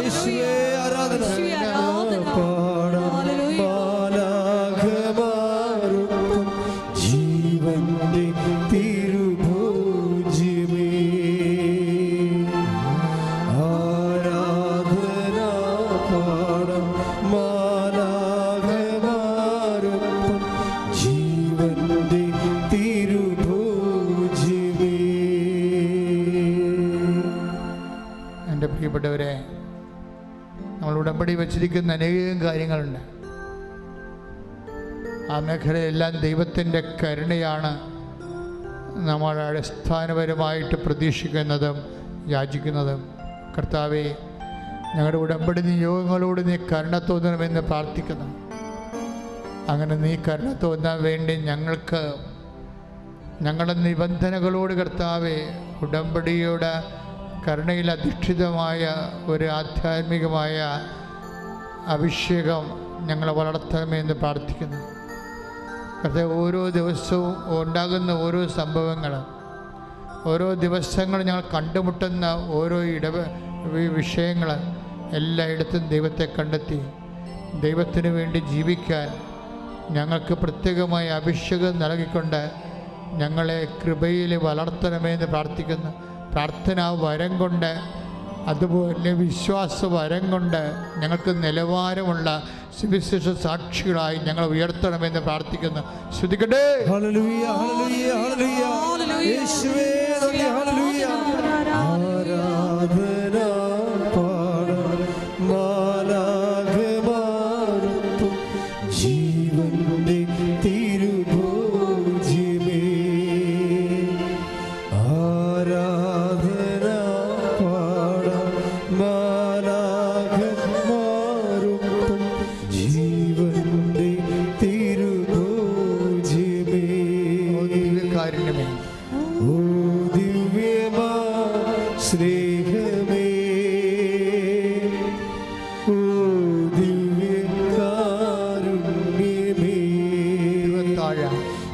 യേശുവേ ആരാധന. മാലാഖമാരും ജീവന്റെ തിരുഭോജ്യമേ. ആരാധന പാടാം മാലാഖമാരും ജീവന്റെ തിരുഭോജ്യമേ. എൻ്റെ പ്രിയപ്പെട്ടവരെ, നമ്മൾ ഉടമ്പടി വച്ചിരിക്കുന്ന അനേകം കാര്യങ്ങളുണ്ട്. ആ മേഖലയെല്ലാം ദൈവത്തിൻ്റെ കരുണയാണ് നമ്മൾ അടിസ്ഥാനപരമായിട്ട് പ്രതീക്ഷിക്കുന്നതും യാചിക്കുന്നതും. കർത്താവേ, ഞങ്ങളുടെ ഉടമ്പടി നിയോഗങ്ങളോട് നീ കരുണ തോന്നണമെന്ന് പ്രാർത്ഥിക്കുന്നു. അങ്ങനെ നീ കരുണ തോന്നാൻ വേണ്ടി ഞങ്ങളുടെ നിബന്ധനകളോട് കർത്താവേ, ഉടമ്പടിയുടെ കരുണയിൽ അധിഷ്ഠിതമായ ഒരു ആധ്യാത്മികമായ അഭിഷേകം ഞങ്ങളെ വളർത്തണമെന്ന് പ്രാർത്ഥിക്കുന്നു. കർത്താവേ, ഓരോ ദിവസവും ഉണ്ടാകുന്ന ഓരോ സംഭവങ്ങൾ, ഓരോ ദിവസങ്ങൾ ഞങ്ങൾ കണ്ടുമുട്ടുന്ന ഓരോ വിഷയങ്ങൾ എല്ലായിടത്തും ദൈവത്തെ കണ്ടെത്തി ദൈവത്തിന് വേണ്ടി ജീവിക്കാൻ ഞങ്ങൾക്ക് പ്രത്യേകമായ അഭിഷേകം നൽകിക്കൊണ്ട് ഞങ്ങളെ കൃപയിൽ വളർത്തണമെന്ന് പ്രാർത്ഥിക്കുന്നു. പ്രാർത്ഥനാ വരം കൊണ്ട്, അതുപോലെ വിശ്വാസ വരം കൊണ്ട് ഞങ്ങൾക്ക് നിലവാരമുള്ള സുവിശേഷ സാക്ഷികളായി ഞങ്ങൾ ഉയർത്തണമെന്ന് പ്രാർത്ഥിക്കുന്നു. ശ്രുതിക്കട്ടെ. ഹല്ലേലൂയ, ഹല്ലേലൂയ, ഹല്ലേലൂയ. യേശുവേ നന്ദി. ഹല്ലേലൂയ. ആരാധന പാടാം മാലാഖമാരും ജീവന്റെ തിരുഭോജ്യമേ. ആരാധന പാടാം മാലാഖമാരും ജീവന്റെ തിരുഭോജ്യമേ. കാരുണ്യമേ, ഓ ദിവ്യമാ സ്നേഹമേ, ഓ ദിവ്യകാരുണ്യമേ.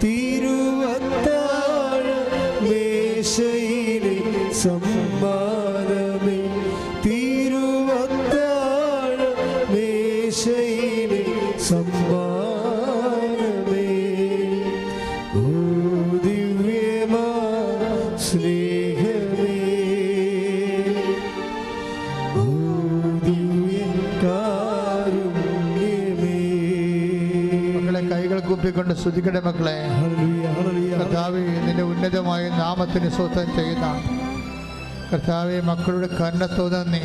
തിരുവത്താഴ മേശയിലെ സമ്മാനമേ, തിരുവത്താഴ മേശയിലെ സമ്മാനമേ. ഓ ദിവ്യമാ സ്നേഹമേ, ഓ ദിവ്യകാരുണ്യമേ. മക്കളെ, കൈകൾ കൂപ്പിക്കൊണ്ട് സ്തുതിക്കട്ടെ മക്കളെ. Hallelujah, hallelujah. കർത്താവേ, നിന്റെ ഉന്നതമായ നാമത്തിന് സ്വന്തം ചെയ്യുന്ന കർത്താവെ, മക്കളുടെ കരുണ തോന്നി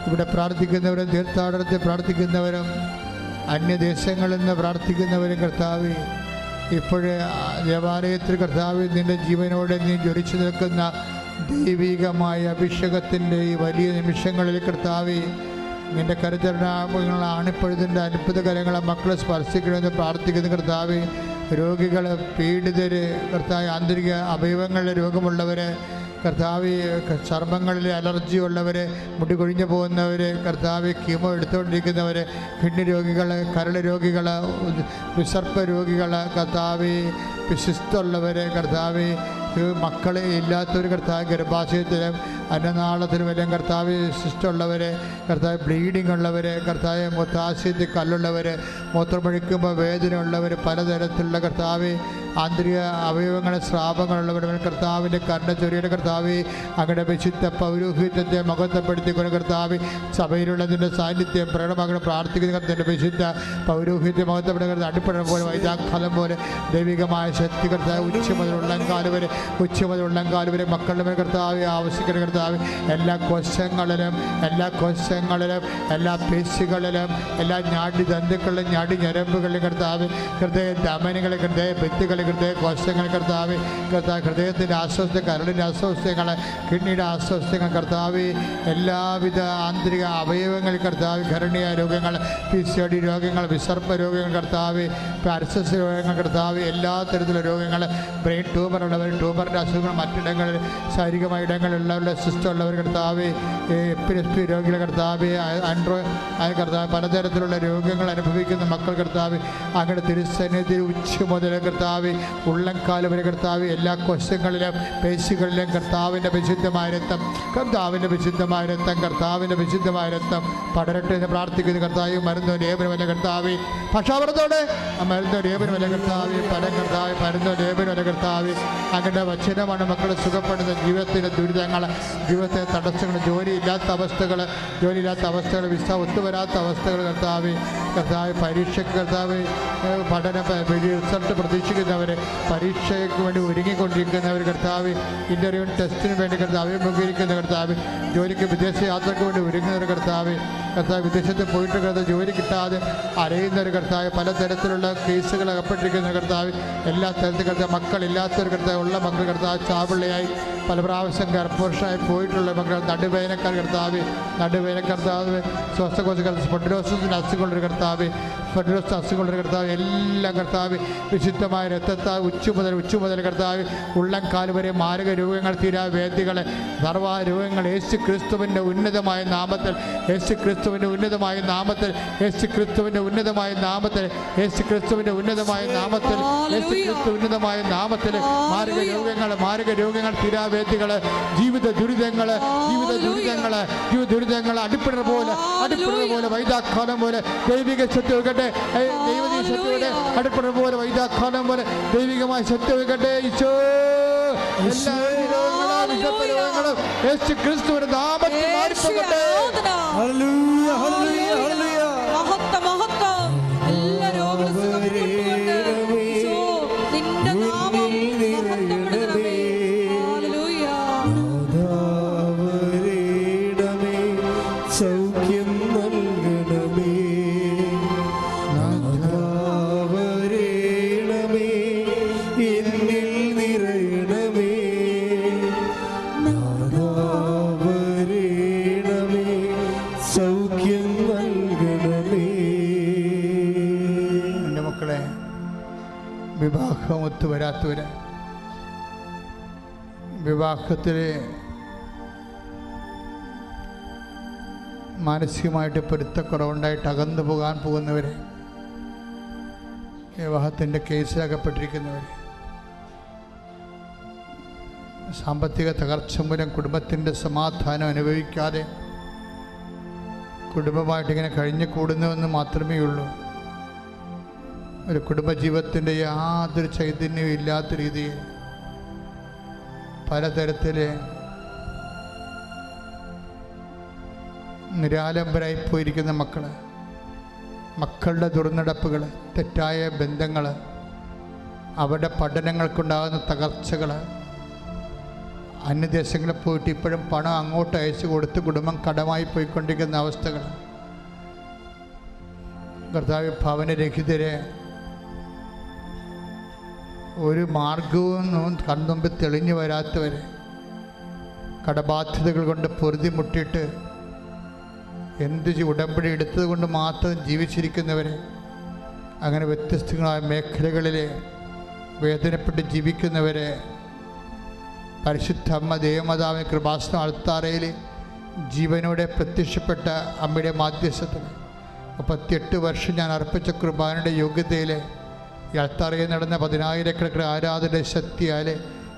ഇവിടെ പ്രാർത്ഥിക്കുന്നവരും തീർത്ഥാടനത്തിൽ പ്രാർത്ഥിക്കുന്നവരും അന്യദേശങ്ങളിൽ നിന്ന് പ്രാർത്ഥിക്കുന്നവരും കർത്താവെ, ഇപ്പോഴേ ദേവാലയത്തിൽ കർത്താവെ നിന്റെ ജീവനോടെ നീ ജ്വലിച്ചു നിൽക്കുന്ന ദൈവികമായ അഭിഷേകത്തിൻ്റെ ഈ വലിയ നിമിഷങ്ങളിൽ കർത്താവെ, നിന്റെ കരുതരണങ്ങളാണ് ഇപ്പോഴതിൻ്റെ അത്ഭുതകരങ്ങളെ മക്കളെ സ്പർശിക്കണമെന്ന് പ്രാർത്ഥിക്കുന്ന കർത്താവെ. രോഗികൾ, പീഡിതർ, കർത്താവ് ആന്തരിക അവയവങ്ങളുടെ രോഗമുള്ളവർ, കർത്താവ് ചർമ്മങ്ങളിൽ അലർജി ഉള്ളവർ, മുടി കൊഴിഞ്ഞു പോകുന്നവർ, കർത്താവ് കീമോ എടുത്തുകൊണ്ടിരിക്കുന്നവർ, കിഡ്നി രോഗികൾ, കരൾ രോഗികൾ, വിസർപ്പ രോഗികൾ, കർത്താവ് വിശിഷ്ടമുള്ളവർ, കർത്താവ് മക്കളെ ഇല്ലാത്തവർ, കർത്താവ് ഗർഭാശയത്തിലും അന്നനാളത്തിലും എല്ലാം കർത്താവ് ശിഷ്ടമുള്ളവർ, കർത്താവ് ബ്ലീഡിംഗ് ഉള്ളവർ, കർത്താവ് മൂത്രാശയത്തിൽ കല്ലുള്ളവർ, മൂത്രമൊഴിക്കുമ്പോൾ വേദന ഉള്ളവർ, പലതരത്തിലുള്ള കർത്താവ് ആന്തരിക അവയവങ്ങളെ സ്രാവങ്ങളുള്ളവർ, കർത്താവിൻ്റെ കരുണ ചൊരിയുടെ കർത്താവ് അങ്ങയുടെ വിശുദ്ധ പൗരോഹിത്യത്തെ മഹത്വപ്പെടുത്തിക്കൊണ്ട് കർത്താവ് സഭയിലുള്ളതിൻ്റെ സാന്നിധ്യം പ്രകടമാക്കണം പ്രാർത്ഥിക്കുന്ന കർത്താവിൻ്റെ വിശുദ്ധ പൗരോഹിത്യം മഹത്വപ്പെടുന്ന അടിപ്പടം പോലെ വൈദാഖലം പോലെ ദൈവികമായ ശക്തി കർത്താവ് ഉച്ച മുതൽ ഉള്ളംകാല് വരെ മക്കളുടെ മേൽ കർത്താവ് ആവശ്യിക്കുന്ന കർത്താവ് എല്ലാ കോശങ്ങളിലും എല്ലാ പേശികളിലും എല്ലാ നാഡീതന്തുക്കളിലും ഞരമ്പുകളിലും കർത്താവ് ഹൃദയ ധമനികളെ, ഹൃദയ ഭിത്തികളെ, ഹൃദയ കോശങ്ങൾ, കർത്താവ് ഹൃദയത്തിൻ്റെ അസ്വസ്ഥ, കരളിൻ്റെ അസ്വസ്ഥങ്ങൾ, കിഡ്നിയുടെ അസ്വസ്ഥങ്ങൾ, കർത്താവ് എല്ലാവിധ ആന്തരിക അവയവങ്ങൾ, കർത്താവ് ഘരണീയ രോഗങ്ങൾ, PCOD രോഗങ്ങൾ, വിസർപ്പ രോഗങ്ങൾ, കർത്താവ് പാരസിസ് രോഗങ്ങൾ, കർത്താവ് എല്ലാ തരത്തിലുള്ള രോഗങ്ങൾ, ബ്രെയിൻ ട്യൂമറുള്ളവർ, ട്യൂമറിൻ്റെ അസുഖങ്ങൾ, മറ്റിടങ്ങളിൽ ശാരീരികമായ ഇടങ്ങളിലുള്ളവരുടെ സിസ്റ്റമുള്ളവർ, കർത്താവ് എപ്പിലെപ്സി രോഗികൾ, കർത്താവ് കർത്താവ് പലതരത്തിലുള്ള രോഗങ്ങൾ അനുഭവിക്കുന്ന മക്കൾ, കർത്താവ് അങ്ങയുടെ തിരുസന്നിധിയിൽ ഉച്ച മുതൽ കർത്താവ് ഉള്ളംകാല് വരെ കർത്താവ് എല്ലാ കോശങ്ങളിലും പേശികളിലും കർത്താവിൻ്റെ വിശുദ്ധമായ രക്തം പടരട്ടെ എന്ന് പ്രാർത്ഥിക്കുന്ന കർത്താവ് മരുന്നോ ലേപനമല്ല കർത്താവ് പക്ഷാപുറത്തോടെ മരുന്നോ ലേപനമല്ല കർത്താവ് മരുന്നോ ലേപനമല്ല കർത്താവ് അങ്ങയുടെ വചനമാണ് മക്കളെ സുഖപ്പെടുന്ന ജീവിതത്തിൻ്റെ ദുരിതങ്ങൾ, ജീവിതത്തെ തടസ്സങ്ങൾ, ജോലിയില്ലാത്ത അവസ്ഥകൾ, വിസ ഒത്തുവരാത്ത അവസ്ഥകൾ, കർത്താവ് പരീക്ഷയ്ക്ക്, കർത്താവ് പഠന റിസൾട്ട് പ്രതീക്ഷിക്കുന്നവർ, പരീക്ഷയ്ക്ക് വേണ്ടി ഒരുങ്ങിക്കൊണ്ടിരിക്കുന്നവർ, കർത്താവ് ഇൻ്റർവ്യൂ ടെസ്റ്റിന് വേണ്ടി കർത്താവ് അഭിമുഖീകരിക്കുന്ന കർത്താവ്, ജോലിക്ക് വിദേശ യാത്രയ്ക്ക് വേണ്ടി ഒരുങ്ങുന്നവർ, കർത്താവ് വിദേശത്ത് പോയിട്ട് കർത്താവ് ജോലി കിട്ടാതെ അറിയുന്നവർ, കർത്താവ് പലതരത്തിലുള്ള കേസുകൾ അകപ്പെട്ടിരിക്കുന്ന കർത്താവ്, എല്ലാ തരത്തിൽ കർത്താവ് മക്കളില്ലാത്തവർ, കർത്താവ് ഉള്ള മക്കൾ, കർത്താവ് ചാപിള്ളയായി പല പ്രാവശ്യം ഗർഭവർഷമായി പോയിട്ടുള്ള മക്കൾ, നടുവേദനക്കാർ, കർത്താവ് ശ്വാസകോശ സ്പോണ്ടിലോസിൻ്റെ അസുഖമുള്ളൊരു കർത്താവ് എല്ലാം കർത്താവ് വിശുദ്ധമായ രക്തത്താൽ ഉച്ച മുതൽ കർത്താവ് ഉള്ളംകാല് വരെ മാരക രോഗങ്ങൾ, തീരാവേദികൾ, സർവ്വ രോഗങ്ങൾ യേശു ക്രിസ്തുവിൻ്റെ ഉന്നതമായ നാമത്തിൽ മാരക രോഗങ്ങൾ, തീരാവേദികൾ, ജീവിത ദുരിതങ്ങൾ അടിപ്പിടർ പോലെ വൈദാഖാനം പോലെ ദൈവിക ശക്തി വെക്കട്ടെ, ദൈവീയ ശക്തി വെക്കട്ടെ, അടിപ്പിടർ പോലെ വൈദാഖാനം പോലെ ദൈവികമായ ശക്തി വെക്കട്ടെ. ഈശോ എല്ലാ രോഗങ്ങളും യേശു ക്രിസ്തുവിന്റെ നാമത്തിൽ മാറിപ്പോകട്ടെ. ഹല്ലേലൂയ, ഹല്ലേലൂയ, ഹല്ലേലൂയ. എല്ലാ രോഗങ്ങളും സുഖപ്പെടുത്തിക്കൊണ്ട് ഈശോ നിന്റെ നാമം മഹത്വപ്പെടുത്തണമേ. ഹല്ലേലൂയ. നാഥാവരേണമേ, സൗഖ്യം നൽകണമേ. നാഥാവരേണമേ, എന്നിൽ നിറയണമേ. നാഥാവരേണമേ, സൗഖ്യം നൽകണമേ. എൻ്റെ മക്കളെ, വിവാഹം ഒത്തുവരാത്തവര്, വിവാഹത്തിൽ മാനസികമായിട്ട് പൊരുത്തക്കുറവുണ്ടായിട്ട് അകന്നു പോകാൻ പോകുന്നവർ, വിവാഹത്തിൻ്റെ കേസിലകപ്പെട്ടിരിക്കുന്നവർ, സാമ്പത്തിക തകർച്ച മൂലം കുടുംബത്തിൻ്റെ സമാധാനം അനുഭവിക്കാതെ കുടുംബമായിട്ടിങ്ങനെ കഴിഞ്ഞു കൂടുന്നുവെന്ന് മാത്രമേ ഉള്ളൂ. ഒരു കുടുംബജീവിതത്തിൻ്റെ യാതൊരു ചൈതന്യവും ഇല്ലാത്ത രീതിയിൽ പലതരത്തിൽ നിരാലംബരായി പോയിരിക്കുന്ന മക്കളുടെ ദുർനടപ്പുകൾ, തെറ്റായ ബന്ധങ്ങൾ, അവരുടെ പഠനങ്ങൾക്കുണ്ടാകുന്ന തകർച്ചകൾ, അന്യദേശങ്ങളിൽ പോയിട്ട് ഇപ്പോഴും പണം അങ്ങോട്ട് അയച്ചു കൊടുത്ത് കുടുംബം കടമായി പോയിക്കൊണ്ടിരിക്കുന്ന അവസ്ഥകൾ, കർത്താവ് ഭവനരഹിതരെ, ഒരു മാർഗവും കൺമുമ്പിൽ തെളിഞ്ഞു വരാത്തവർ, കടബാധ്യതകൾ കൊണ്ട് പൊറുതിമുട്ടിയിട്ട് ഉടമ്പടി എടുത്തത് കൊണ്ട് മാത്രം ജീവിച്ചിരിക്കുന്നവർ, അങ്ങനെ വ്യത്യസ്തങ്ങളായ മേഖലകളിൽ വേദനപ്പെട്ട് ജീവിക്കുന്നവരെ പരിശുദ്ധ അമ്മ ദേവമാതാവിന് കൃപാസനം അൾത്താരയിൽ ജീവനോടെ പ്രത്യക്ഷപ്പെട്ട അമ്മയുടെ മാധ്യസ്ഥത്തിൽ 38 വർഷം ഞാൻ അർപ്പിച്ച കുർബാനയുടെ യോഗ്യതയിൽ ഈ അൾത്താരയിൽ നടന്ന 10,000-കണക്കിന് ആരാധന ശക്തിയാൽ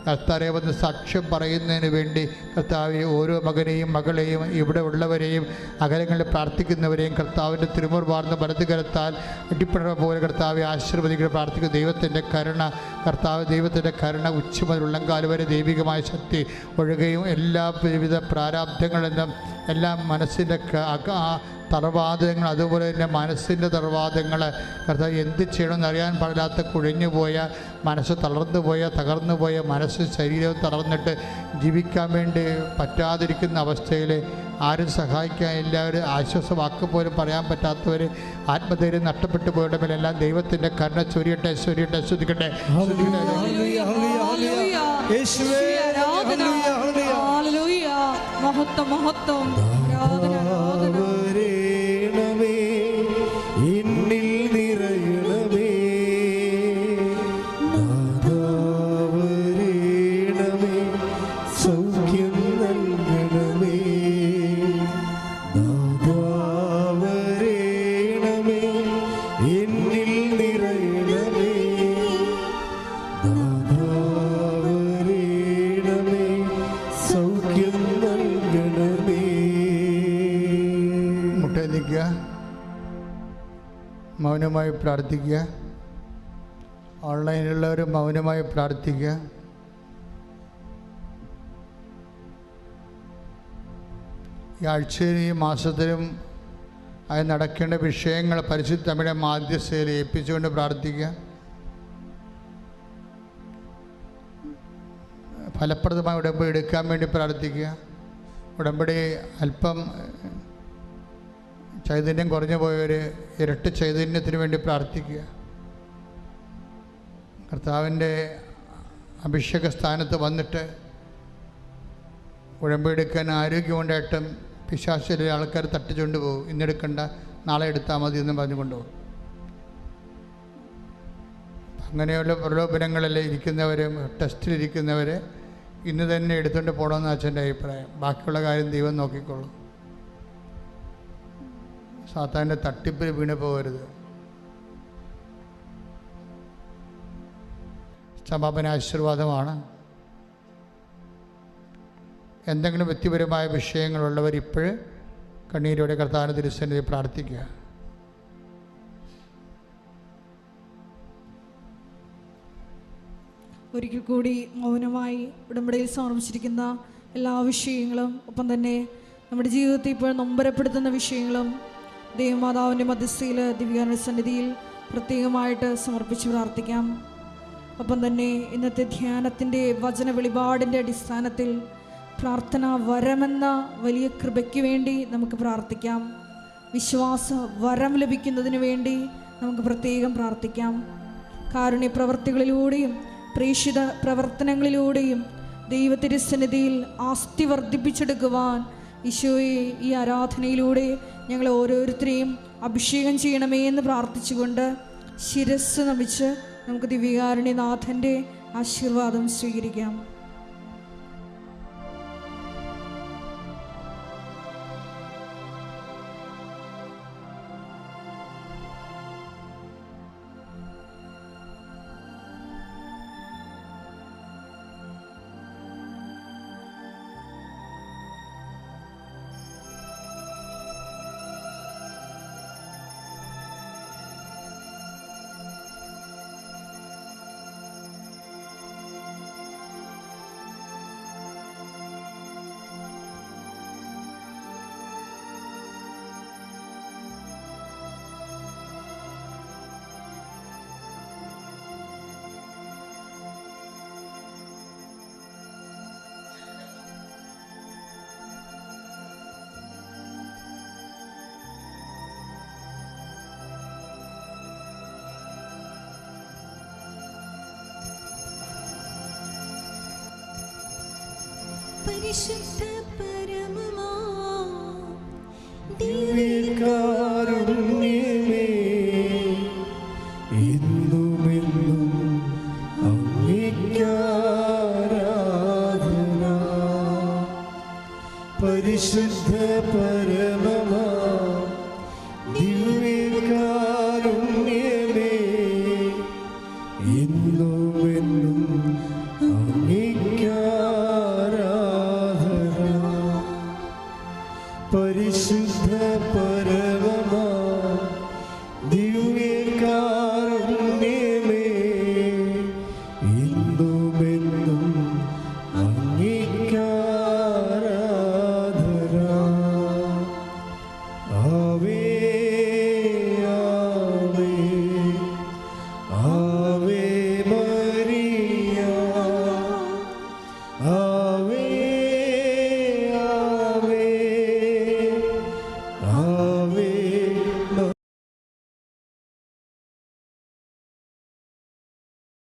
കർത്താവെ വന്ന് സാക്ഷ്യം പറയുന്നതിന് വേണ്ടി കർത്താവെ ഓരോ മകനെയും മകളെയും ഇവിടെ ഉള്ളവരെയും അകലങ്ങളിൽ പ്രാർത്ഥിക്കുന്നവരെയും കർത്താവിൻ്റെ തിരുമുർ വാർന്ന വലതുകരത്താൽ അടിപ്പിണ പോലെ കർത്താവെ ആശീർവദിക്കുന്ന പ്രാർത്ഥിക്കുന്ന ദൈവത്തിൻ്റെ കരുണ കർത്താവ് ദൈവത്തിൻ്റെ കരുണ ഉച്ച മുതൽ ഉള്ളംകാല് വരെ ദൈവികമായ ശക്തി ഒഴുകുകയും എല്ലാ വിവിധ പ്രാരാബ്ധങ്ങളിൽ നിന്നും എല്ലാ മനസ്സിൻ്റെ തറവാദങ്ങൾ അതുപോലെ തന്നെ മനസ്സിൻ്റെ തറവാദങ്ങൾ കർത്താവ് എന്ത് ചെയ്യണമെന്ന് അറിയാൻ പാടില്ലാത്ത കുഴഞ്ഞുപോയ മനസ്സ് തകർന്നു പോയ മനസ്സ് ശരീരവും തളർന്നിട്ട് ജീവിക്കാൻ വേണ്ടി പറ്റാതിരിക്കുന്ന അവസ്ഥയിൽ ആരും സഹായിക്കാൻ എല്ലാവരും ആശ്വാസവാക്ക് പോലും പറയാൻ പറ്റാത്തവർ ആത്മധൈര്യം നഷ്ടപ്പെട്ടു പോയവരുടെ മേലെല്ലാം ദൈവത്തിൻ്റെ കരുണ ചൊരിയട്ടെ ശ്രുതിക്കട്ടെ. മഹത്വം മഹത്വം എന്നിൽ നിറയണമേ നാദാവരേണമേ സൗഖ്യം നൽകണമേ നാദാവരേണമേ എന്നിൽ നിറയണമേ നാദാവരേണമേ സൗഖ്യം നൽകണമേ. മുട്ടേലിക്കുക, മൗനമായി പ്രാർത്ഥിക്കുക. ഓൺലൈനിലുള്ളവർ മൗനമായി പ്രാർത്ഥിക്കുക. ഈ ആഴ്ചയിലും ഈ മാസത്തിലും അത് നടക്കേണ്ട വിഷയങ്ങൾ പരിശുദ്ധ അമ്മയുടെ മാധ്യസ്ഥയിൽ ഏൽപ്പിച്ചുകൊണ്ട് പ്രാർത്ഥിക്കുക. ഫലപ്രദമായ ഉടമ്പടി എടുക്കാൻ വേണ്ടി പ്രാർത്ഥിക്കുക. ഉടമ്പടി അല്പം ചൈതന്യം കുറഞ്ഞു പോയവർ ഇരട്ടി ചൈതന്യത്തിന് വേണ്ടി പ്രാർത്ഥിക്കുക. കർത്താവിൻ്റെ അഭിഷേക സ്ഥാനത്ത് വന്നിട്ട് ഉടമ്പെടുക്കാൻ ആരോഗ്യമുണ്ടായിട്ടും പിശാചിലെ ആൾക്കാർ തട്ടിച്ചുകൊണ്ട് പോകും. ഇന്നെടുക്കണ്ട, നാളെ എടുത്താൽ മതി എന്ന് പറഞ്ഞുകൊണ്ടുപോകും. അങ്ങനെയുള്ള പ്രലോഭനങ്ങളിൽ ഇരിക്കുന്നവരും ടെസ്റ്റിലിരിക്കുന്നവർ ഇന്ന് തന്നെ എടുത്തുകൊണ്ട് പോകണമെന്ന് അച്ഛൻ്റെ അഭിപ്രായം. ബാക്കിയുള്ള കാര്യം ദൈവം നോക്കിക്കോളും. സാത്താൻ്റെ തട്ടിപ്പിൽ വീണ് പോകരുത്. സമാപന ആശീർവാദമാണ്. എന്തെങ്കിലും വ്യക്തിപരമായ വിഷയങ്ങളുള്ളവർ ഇപ്പോഴും കണ്ണീരോടെ കർത്താവിൻ്റെ തിരുസന്നിധിയിൽ പ്രാർത്ഥിക്കുക. ഒരിക്കൽ കൂടി മൗനമായി ഉടമ്പടിയിൽ സമർപ്പിച്ചിരിക്കുന്ന എല്ലാ വിഷയങ്ങളും ഒപ്പം തന്നെ നമ്മുടെ ജീവിതത്തിൽ ഇപ്പോൾ നൊമ്പരപ്പെടുത്തുന്ന വിഷയങ്ങളും ദേവമാതാവിൻ്റെ മധ്യസ്ഥയിൽ ദിവ്യാന സന്നിധിയിൽ പ്രത്യേകമായിട്ട് സമർപ്പിച്ച് പ്രാർത്ഥിക്കാം. ഒപ്പം തന്നെ ഇന്നത്തെ ധ്യാനത്തിൻ്റെ വചന വെളിപാടിൻ്റെ അടിസ്ഥാനത്തിൽ പ്രാർത്ഥന വരമെന്ന വലിയ കൃപയ്ക്ക് വേണ്ടി നമുക്ക് പ്രാർത്ഥിക്കാം. വിശ്വാസ വരം ലഭിക്കുന്നതിന് വേണ്ടി നമുക്ക് പ്രത്യേകം പ്രാർത്ഥിക്കാം. കാരുണ്യ പ്രവർത്തികളിലൂടെയും പ്രേക്ഷിത പ്രവർത്തനങ്ങളിലൂടെയും ദൈവത്തിരുസന്നിധിയിൽ ആസ്തി വർദ്ധിപ്പിച്ചെടുക്കുവാൻ ഈശോയെ ഈ ആരാധനയിലൂടെ ഞങ്ങൾ ഓരോരുത്തരെയും അഭിഷേകം ചെയ്യണമേ എന്ന് പ്രാർത്ഥിച്ചുകൊണ്ട് ശിരസ് നമിച്ച് നമുക്ക് ദിവ്യകാരുണ്യനാഥൻ്റെ ആശീർവാദം സ്വീകരിക്കാം. പരിശുദ്ധ